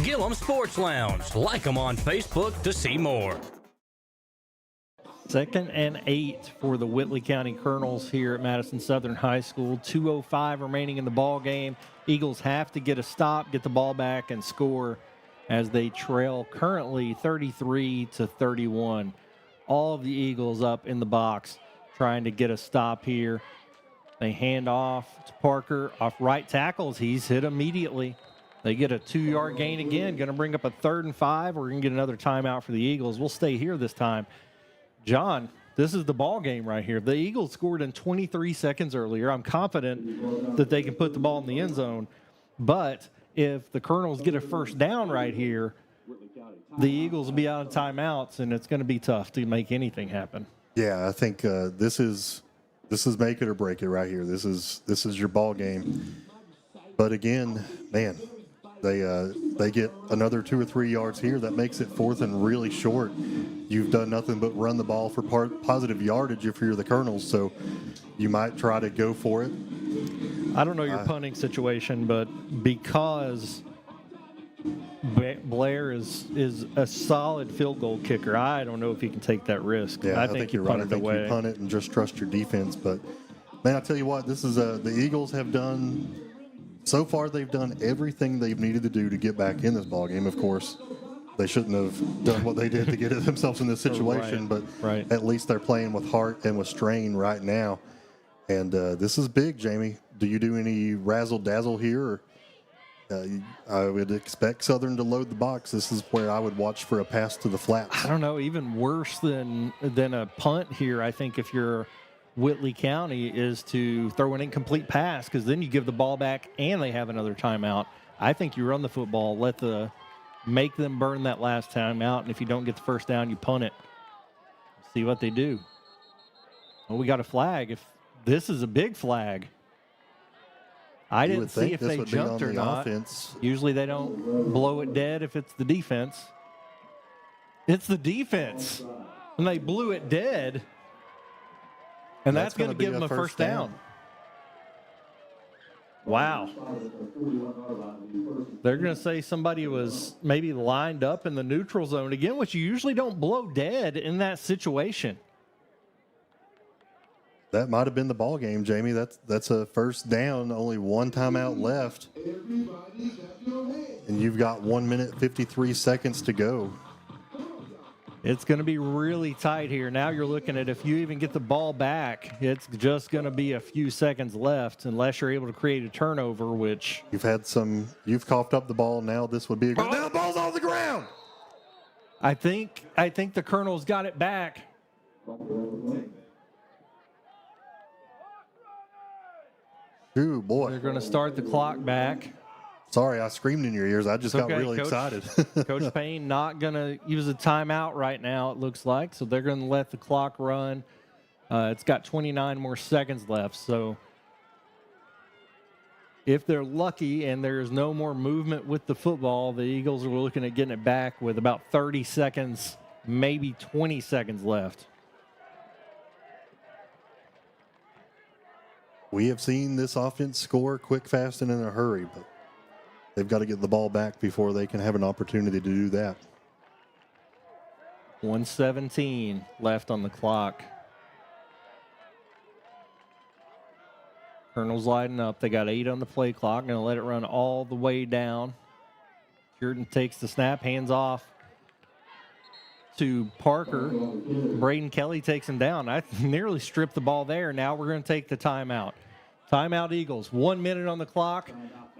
Gillum Sports Lounge. Like them on Facebook to see more. 2nd and 8 for the Whitley County Colonels here at Madison Southern High School. 2:05 remaining in the ball game. Eagles have to get a stop, get the ball back, and score as they trail currently 33-31. All of the Eagles up in the box trying to get a stop here. They hand off to Parker off right tackles. He's hit immediately. They get a 2-yard gain again. Going to bring up a 3rd and 5. We're going to get another timeout for the Eagles. We'll stay here this time. John, this is the ball game right here. The Eagles scored in 23 seconds earlier. I'm confident that they can put the ball in the end zone. But if the Colonels get a first down right here, the Eagles will be out of timeouts, and it's going to be tough to make anything happen. Yeah, I think this is make it or break it right here. This is your ball game. But again, man, they get another 2 or 3 yards here. That makes it 4th and really short. You've done nothing but run the ball for positive yardage if you're the Colonels, so you might try to go for it. I don't know your punting situation, but because Blair is a solid field goal kicker, I don't know if he can take that risk. Yeah, I think you you're right. punt I it think away. you punt it and just trust your defense. But, man, I tell you what, this is the Eagles have done – so far they've done everything they've needed to do to get back in this ballgame. Of course, they shouldn't have done what they did to get themselves in this situation, but at least they're playing with heart and with strain right now. And this is big, Jamie. Do you do any razzle-dazzle here? I would expect Southern to load the box. This is where I would watch for a pass to the flats. I don't know, even worse than a punt here, I think if you're Whitley County, is to throw an incomplete pass, because then you give the ball back and they have another timeout. I think you run the football, make them burn that last timeout, and if you don't get the first down, you punt it. See what they do. Well, we got a flag. If this is a big flag. I didn't see if they jumped or not. Offense. Usually they don't blow it dead if it's the defense. It's the defense. And they blew it dead. And that's going to give them a first down. Wow. They're going to say somebody was maybe lined up in the neutral zone again, which you usually don't blow dead in that situation. That might have been the ball game, Jamie. That's a first down, only one timeout left. And you've got 1 minute, 53 seconds to go. It's going to be really tight here. Now you're looking at if you even get the ball back, it's just going to be a few seconds left unless you're able to create a turnover, which... You've coughed up the ball. Now this would be a good... Now the ball's on the ground! I think the Colonel's got it back. Ooh, boy. They're going to start the clock back. Sorry, I screamed in your ears. I just got really excited. Coach Payne not going to use a timeout right now, it looks like. So they're going to let the clock run. It's got 29 more seconds left. So if they're lucky and there's no more movement with the football, the Eagles are looking at getting it back with about 30 seconds, maybe 20 seconds left. We have seen this offense score quick, fast, and in a hurry, but they've got to get the ball back before they can have an opportunity to do that. 1:17 left on the clock. Colonel's lighting up. They got 8 on the play clock. Going to let it run all the way down. Jordan takes the snap, hands off to Parker. Braden Kelly takes him down. I nearly stripped the ball there. Now we're going to take the timeout. Timeout Eagles. 1 minute on the clock.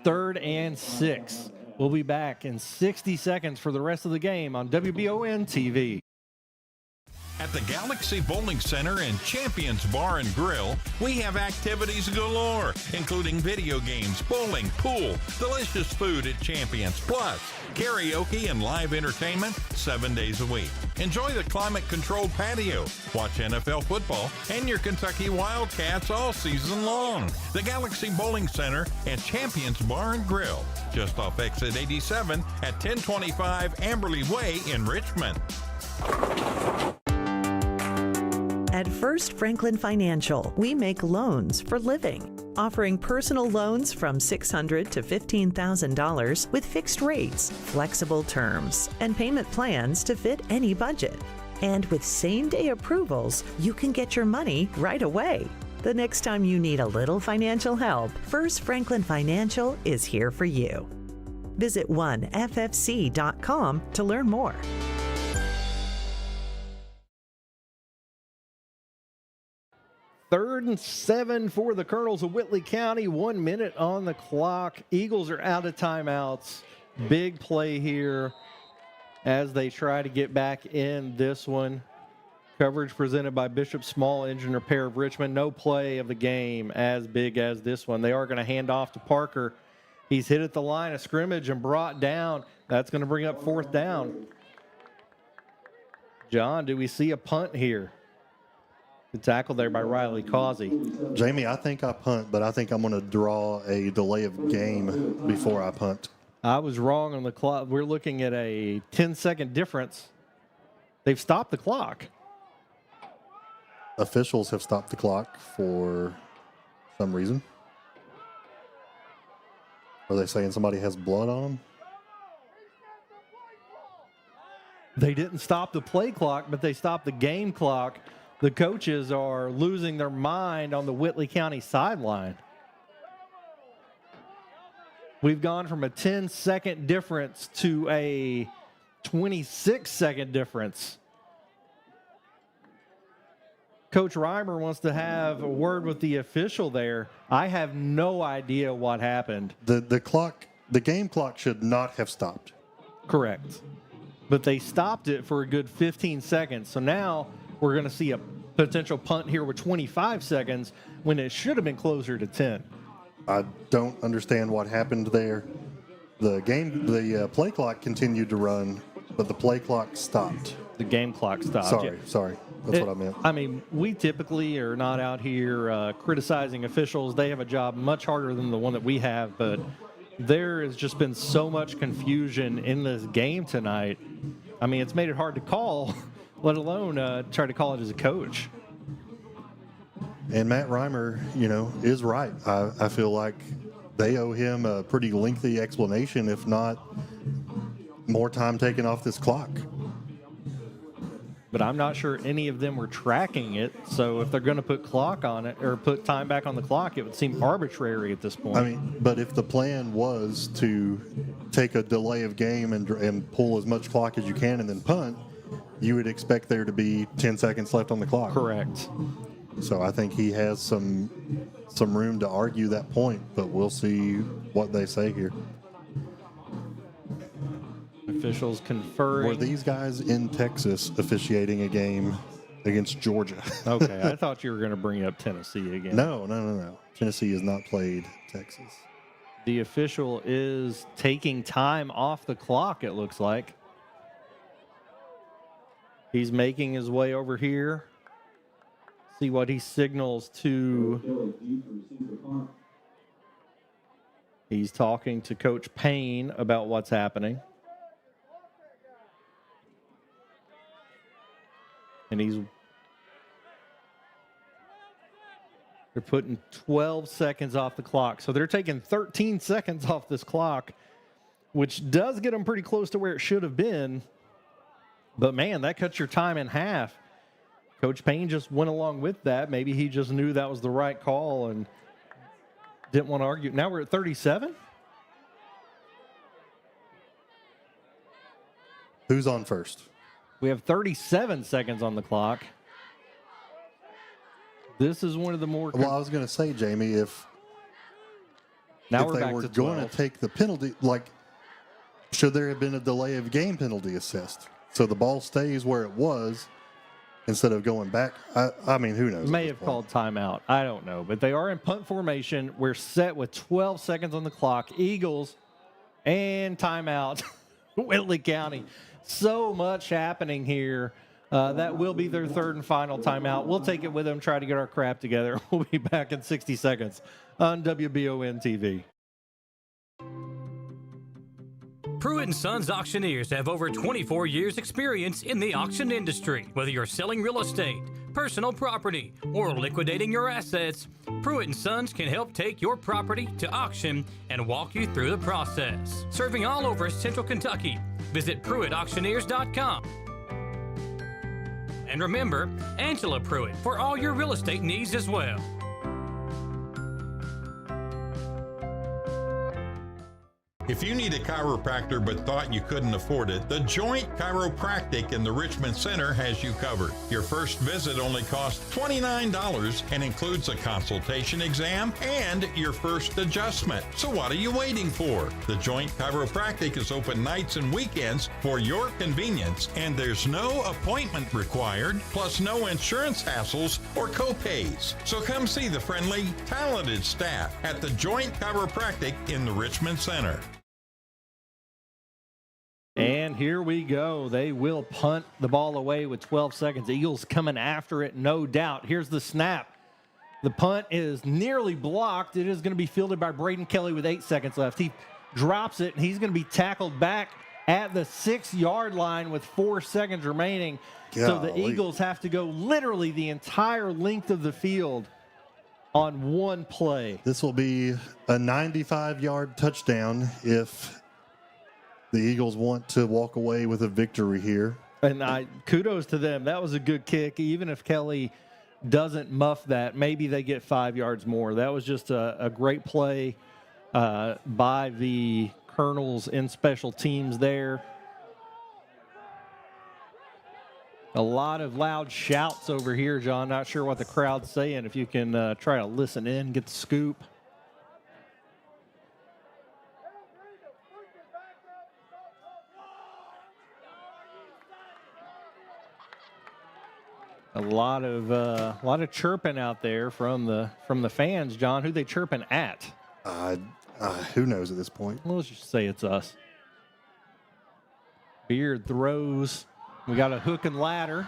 3rd and 6. We'll be back in 60 seconds for the rest of the game on WBON TV. At the Galaxy Bowling Center and Champions Bar and Grill, we have activities galore, including video games, bowling, pool, delicious food at Champions, plus karaoke and live entertainment 7 days a week. Enjoy the climate-controlled patio, watch NFL football, and your Kentucky Wildcats all season long. The Galaxy Bowling Center and Champions Bar and Grill, just off exit 87 at 1025 Amberley Way in Richmond. At First Franklin Financial, we make loans for living, offering personal loans from $600 to $15,000 with fixed rates, flexible terms, and payment plans to fit any budget. And with same-day approvals, you can get your money right away. The next time you need a little financial help, First Franklin Financial is here for you. Visit oneffc.com to learn more. 3rd and 7 for the Colonels of Whitley County. 1 minute on the clock. Eagles are out of timeouts. Big play here as they try to get back in this one. Coverage presented by Bishop Small Engine Repair of Richmond. No play of the game as big as this one. They are going to hand off to Parker. He's hit at the line of scrimmage and brought down. That's going to bring up 4th down. John, do we see a punt here? Good tackle there by Riley Causey. Jamie, I think I punt, but I think I'm going to draw a delay of game before I punt. I was wrong on the clock. We're looking at a 10-second difference. They've stopped the clock. Officials have stopped the clock for some reason. Are they saying somebody has blood on them? They didn't stop the play clock, but they stopped the game clock. The coaches are losing their mind on the Whitley County sideline. We've gone from a 10-second difference to a 26-second difference. Coach Reimer wants to have a word with the official there. I have no idea what happened. The game clock should not have stopped. Correct. But they stopped it for a good 15 seconds. So now we're going to see a potential punt here with 25 seconds when it should have been closer to 10. I don't understand what happened there. The play clock continued to run, but the play clock stopped. The game clock stopped. Sorry. That's what I meant. I mean, we typically are not out here criticizing officials. They have a job much harder than the one that we have, but there has just been so much confusion in this game tonight. I mean, it's made it hard to call, let alone try to call it as a coach. And Matt Reimer, is right. I feel like they owe him a pretty lengthy explanation, if not more time taken off this clock. But I'm not sure any of them were tracking it. So if they're going to put clock on it or put time back on the clock, it would seem arbitrary at this point. I mean, but if the plan was to take a delay of game and pull as much clock as you can and then punt, you would expect there to be 10 seconds left on the clock. Correct. So I think he has some room to argue that point, but we'll see what they say here. Officials conferring. Were these guys in Texas officiating a game against Georgia? Okay, I thought you were going to bring up Tennessee again. No. Tennessee has not played Texas. The official is taking time off the clock, it looks like. He's making his way over here. See what he signals to. He's talking to Coach Payne about what's happening. And they're putting 12 seconds off the clock. So they're taking 13 seconds off this clock, which does get them pretty close to where it should have been. But, man, that cuts your time in half. Coach Payne just went along with that. Maybe he just knew that was the right call and didn't want to argue. Now we're at 37? Who's on first? We have 37 seconds on the clock. This is one of the more... Well, I was going to say, Jamie, if they were going to take the penalty, should there have been a delay of game penalty assessed? So the ball stays where it was instead of going back. I mean, who knows? May have called timeout. I don't know. But they are in punt formation. We're set with 12 seconds on the clock. Eagles and timeout. Whitley County. So much happening here. That will be their third and final timeout. We'll take it with them, try to get our crap together. We'll be back in 60 seconds on WBON TV. Pruitt & Sons Auctioneers have over 24 years experience in the auction industry. Whether you're selling real estate, personal property, or liquidating your assets, Pruitt & Sons can help take your property to auction and walk you through the process. Serving all over Central Kentucky, visit PruittAuctioneers.com. And remember, Angela Pruitt for all your real estate needs as well. If you need a chiropractor but thought you couldn't afford it, the Joint Chiropractic in the Richmond Center has you covered. Your first visit only costs $29 and includes a consultation exam and your first adjustment. So what are you waiting for? The Joint Chiropractic is open nights and weekends for your convenience, and there's no appointment required, plus no insurance hassles or co-pays. So come see the friendly, talented staff at the Joint Chiropractic in the Richmond Center. And here we go. They will punt the ball away with 12 seconds. Eagles coming after it, no doubt. Here's the snap. The punt is nearly blocked. It is going to be fielded by Braden Kelly with 8 seconds left. He drops it, and he's going to be tackled back at the 6-yard line with 4 seconds remaining. So the Eagles have to go literally the entire length of the field on one play. This will be a 95-yard touchdown if the Eagles want to walk away with a victory here. And kudos to them. That was a good kick. Even if Kelly doesn't muff that, maybe they get 5 yards more. That was just a great play by the Colonels in special teams there. A lot of loud shouts over here, John. Not sure what the crowd's saying. If you can try to listen in, get the scoop. A lot of chirping out there from the fans, John. Who they chirping at? Who knows at this point? Well, let's just say it's us. Beard throws. We got a hook and ladder.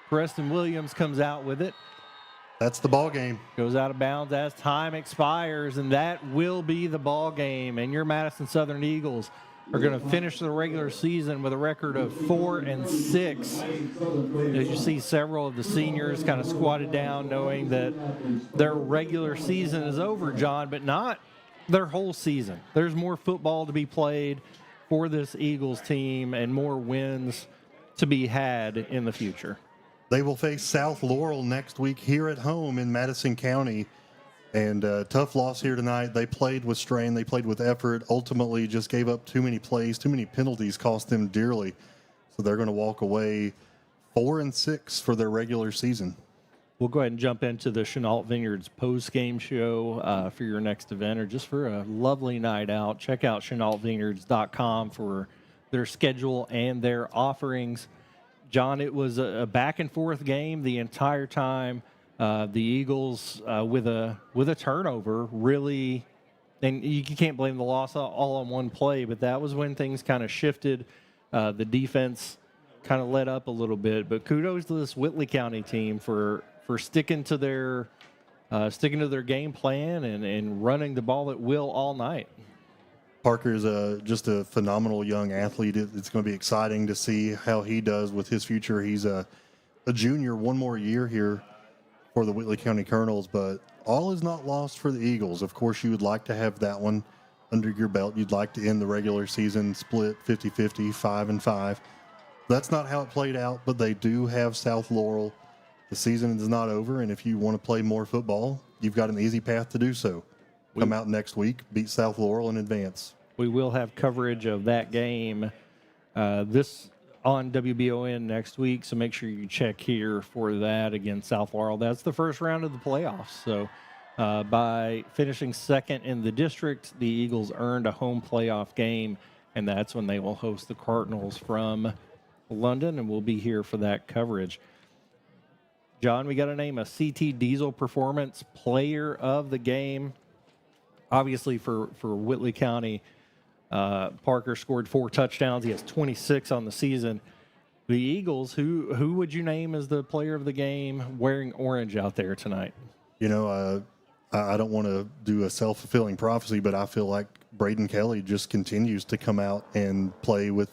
Preston Williams comes out with it. That's the ball game. Goes out of bounds as time expires, and that will be the ball game. And your Madison Southern Eagles are going to finish the regular season with a record of 4-6. As you see, several of the seniors kind of squatted down, knowing that their regular season is over, John, but not their whole season. There's more football to be played for this Eagles team and more wins to be had in the future. They will face South Laurel next week here at home in Madison County. And tough loss here tonight. They played with strain. They played with effort. Ultimately just gave up too many plays. Too many penalties cost them dearly. So they're going to walk away 4-6 for their regular season. We'll go ahead and jump into the Chenault Vineyards post-game show for your next event or just for a lovely night out. Check out ChenaultVineyards.com for their schedule and their offerings. John, it was a back-and-forth game the entire time. The Eagles with a turnover really, and you can't blame the loss all on one play, but that was when things kind of shifted. The defense kind of let up a little bit, but kudos to this Whitley County team for sticking to their game plan and running the ball at will all night. Parker is just a phenomenal young athlete. It's going to be exciting to see how he does with his future. He's a junior, one more year here for the Whitley County Colonels, but all is not lost for the Eagles. Of course, you would like to have that one under your belt. You'd like to end the regular season split 50-50, 5-5. That's not how it played out, but they do have South Laurel. The season is not over, and if you want to play more football, you've got an easy path to do so. Come out next week, beat South Laurel in advance. We will have coverage of that game this on WBON next week, so make sure you check here for that against South Laurel. That's the first round of the playoffs. So by finishing second in the district, the Eagles earned a home playoff game, and that's when they will host the Cardinals from London, and we'll be here for that coverage. John, we got to name a CT Diesel Performance Player of the Game. Obviously, for Whitley County, Parker scored 4 touchdowns. He has 26 on the season. The Eagles, who would you name as the player of the game wearing orange out there tonight? You know, I don't want to do a self-fulfilling prophecy, but I feel like Braden Kelly just continues to come out and play with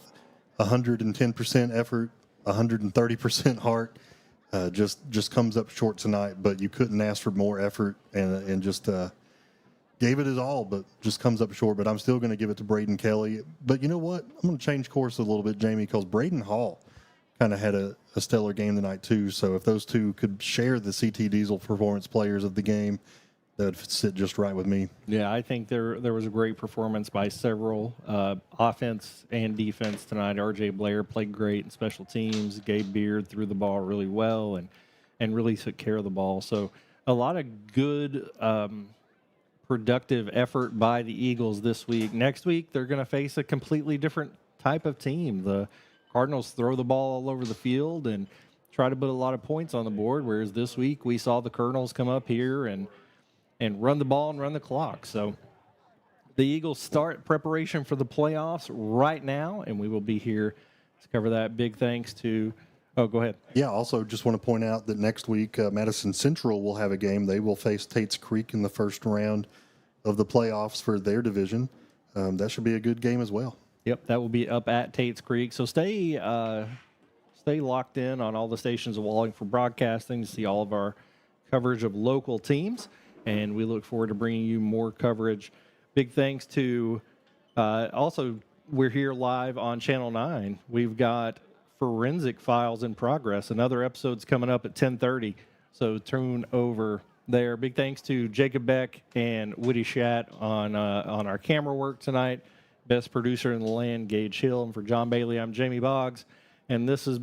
110% effort, 130% heart. Just comes up short tonight, but you couldn't ask for more effort and just gave it his all, but just comes up short. But I'm still going to give it to Braden Kelly. But you know what? I'm going to change course a little bit, Jamie, because Braden Hall kind of had a stellar game tonight too. So if those two could share the CT Diesel Performance Players of the game, that would sit just right with me. Yeah, I think there was a great performance by several offense and defense tonight. R.J. Blair played great in special teams. Gabe Beard threw the ball really well and really took care of the ball. So a lot of good productive effort by the Eagles this week. Next week, they're going to face a completely different type of team. The Cardinals throw the ball all over the field and try to put a lot of points on the board, whereas this week we saw the Colonels come up here and run the ball and run the clock. So the Eagles start preparation for the playoffs right now, and we will be here to cover that. Big thanks to go ahead. Yeah, also just want to point out that next week Madison Central will have a game. They will face Tates Creek in the first round of the playoffs for their division. That should be a good game as well. Yep, that will be up at Tates Creek. So stay locked in on all the stations of Wallingford Broadcasting to see all of our coverage of local teams. and we look forward to bringing you more coverage. Big thanks to also, we're here live on Channel 9. We've got Forensic Files in progress. Another episode's coming up at 10:30, so tune over there. Big thanks to Jacob Beck and Woody Schatt on our camera work tonight. Best producer in the land, Gage Hill. And for John Bailey, I'm Jamie Boggs, and this is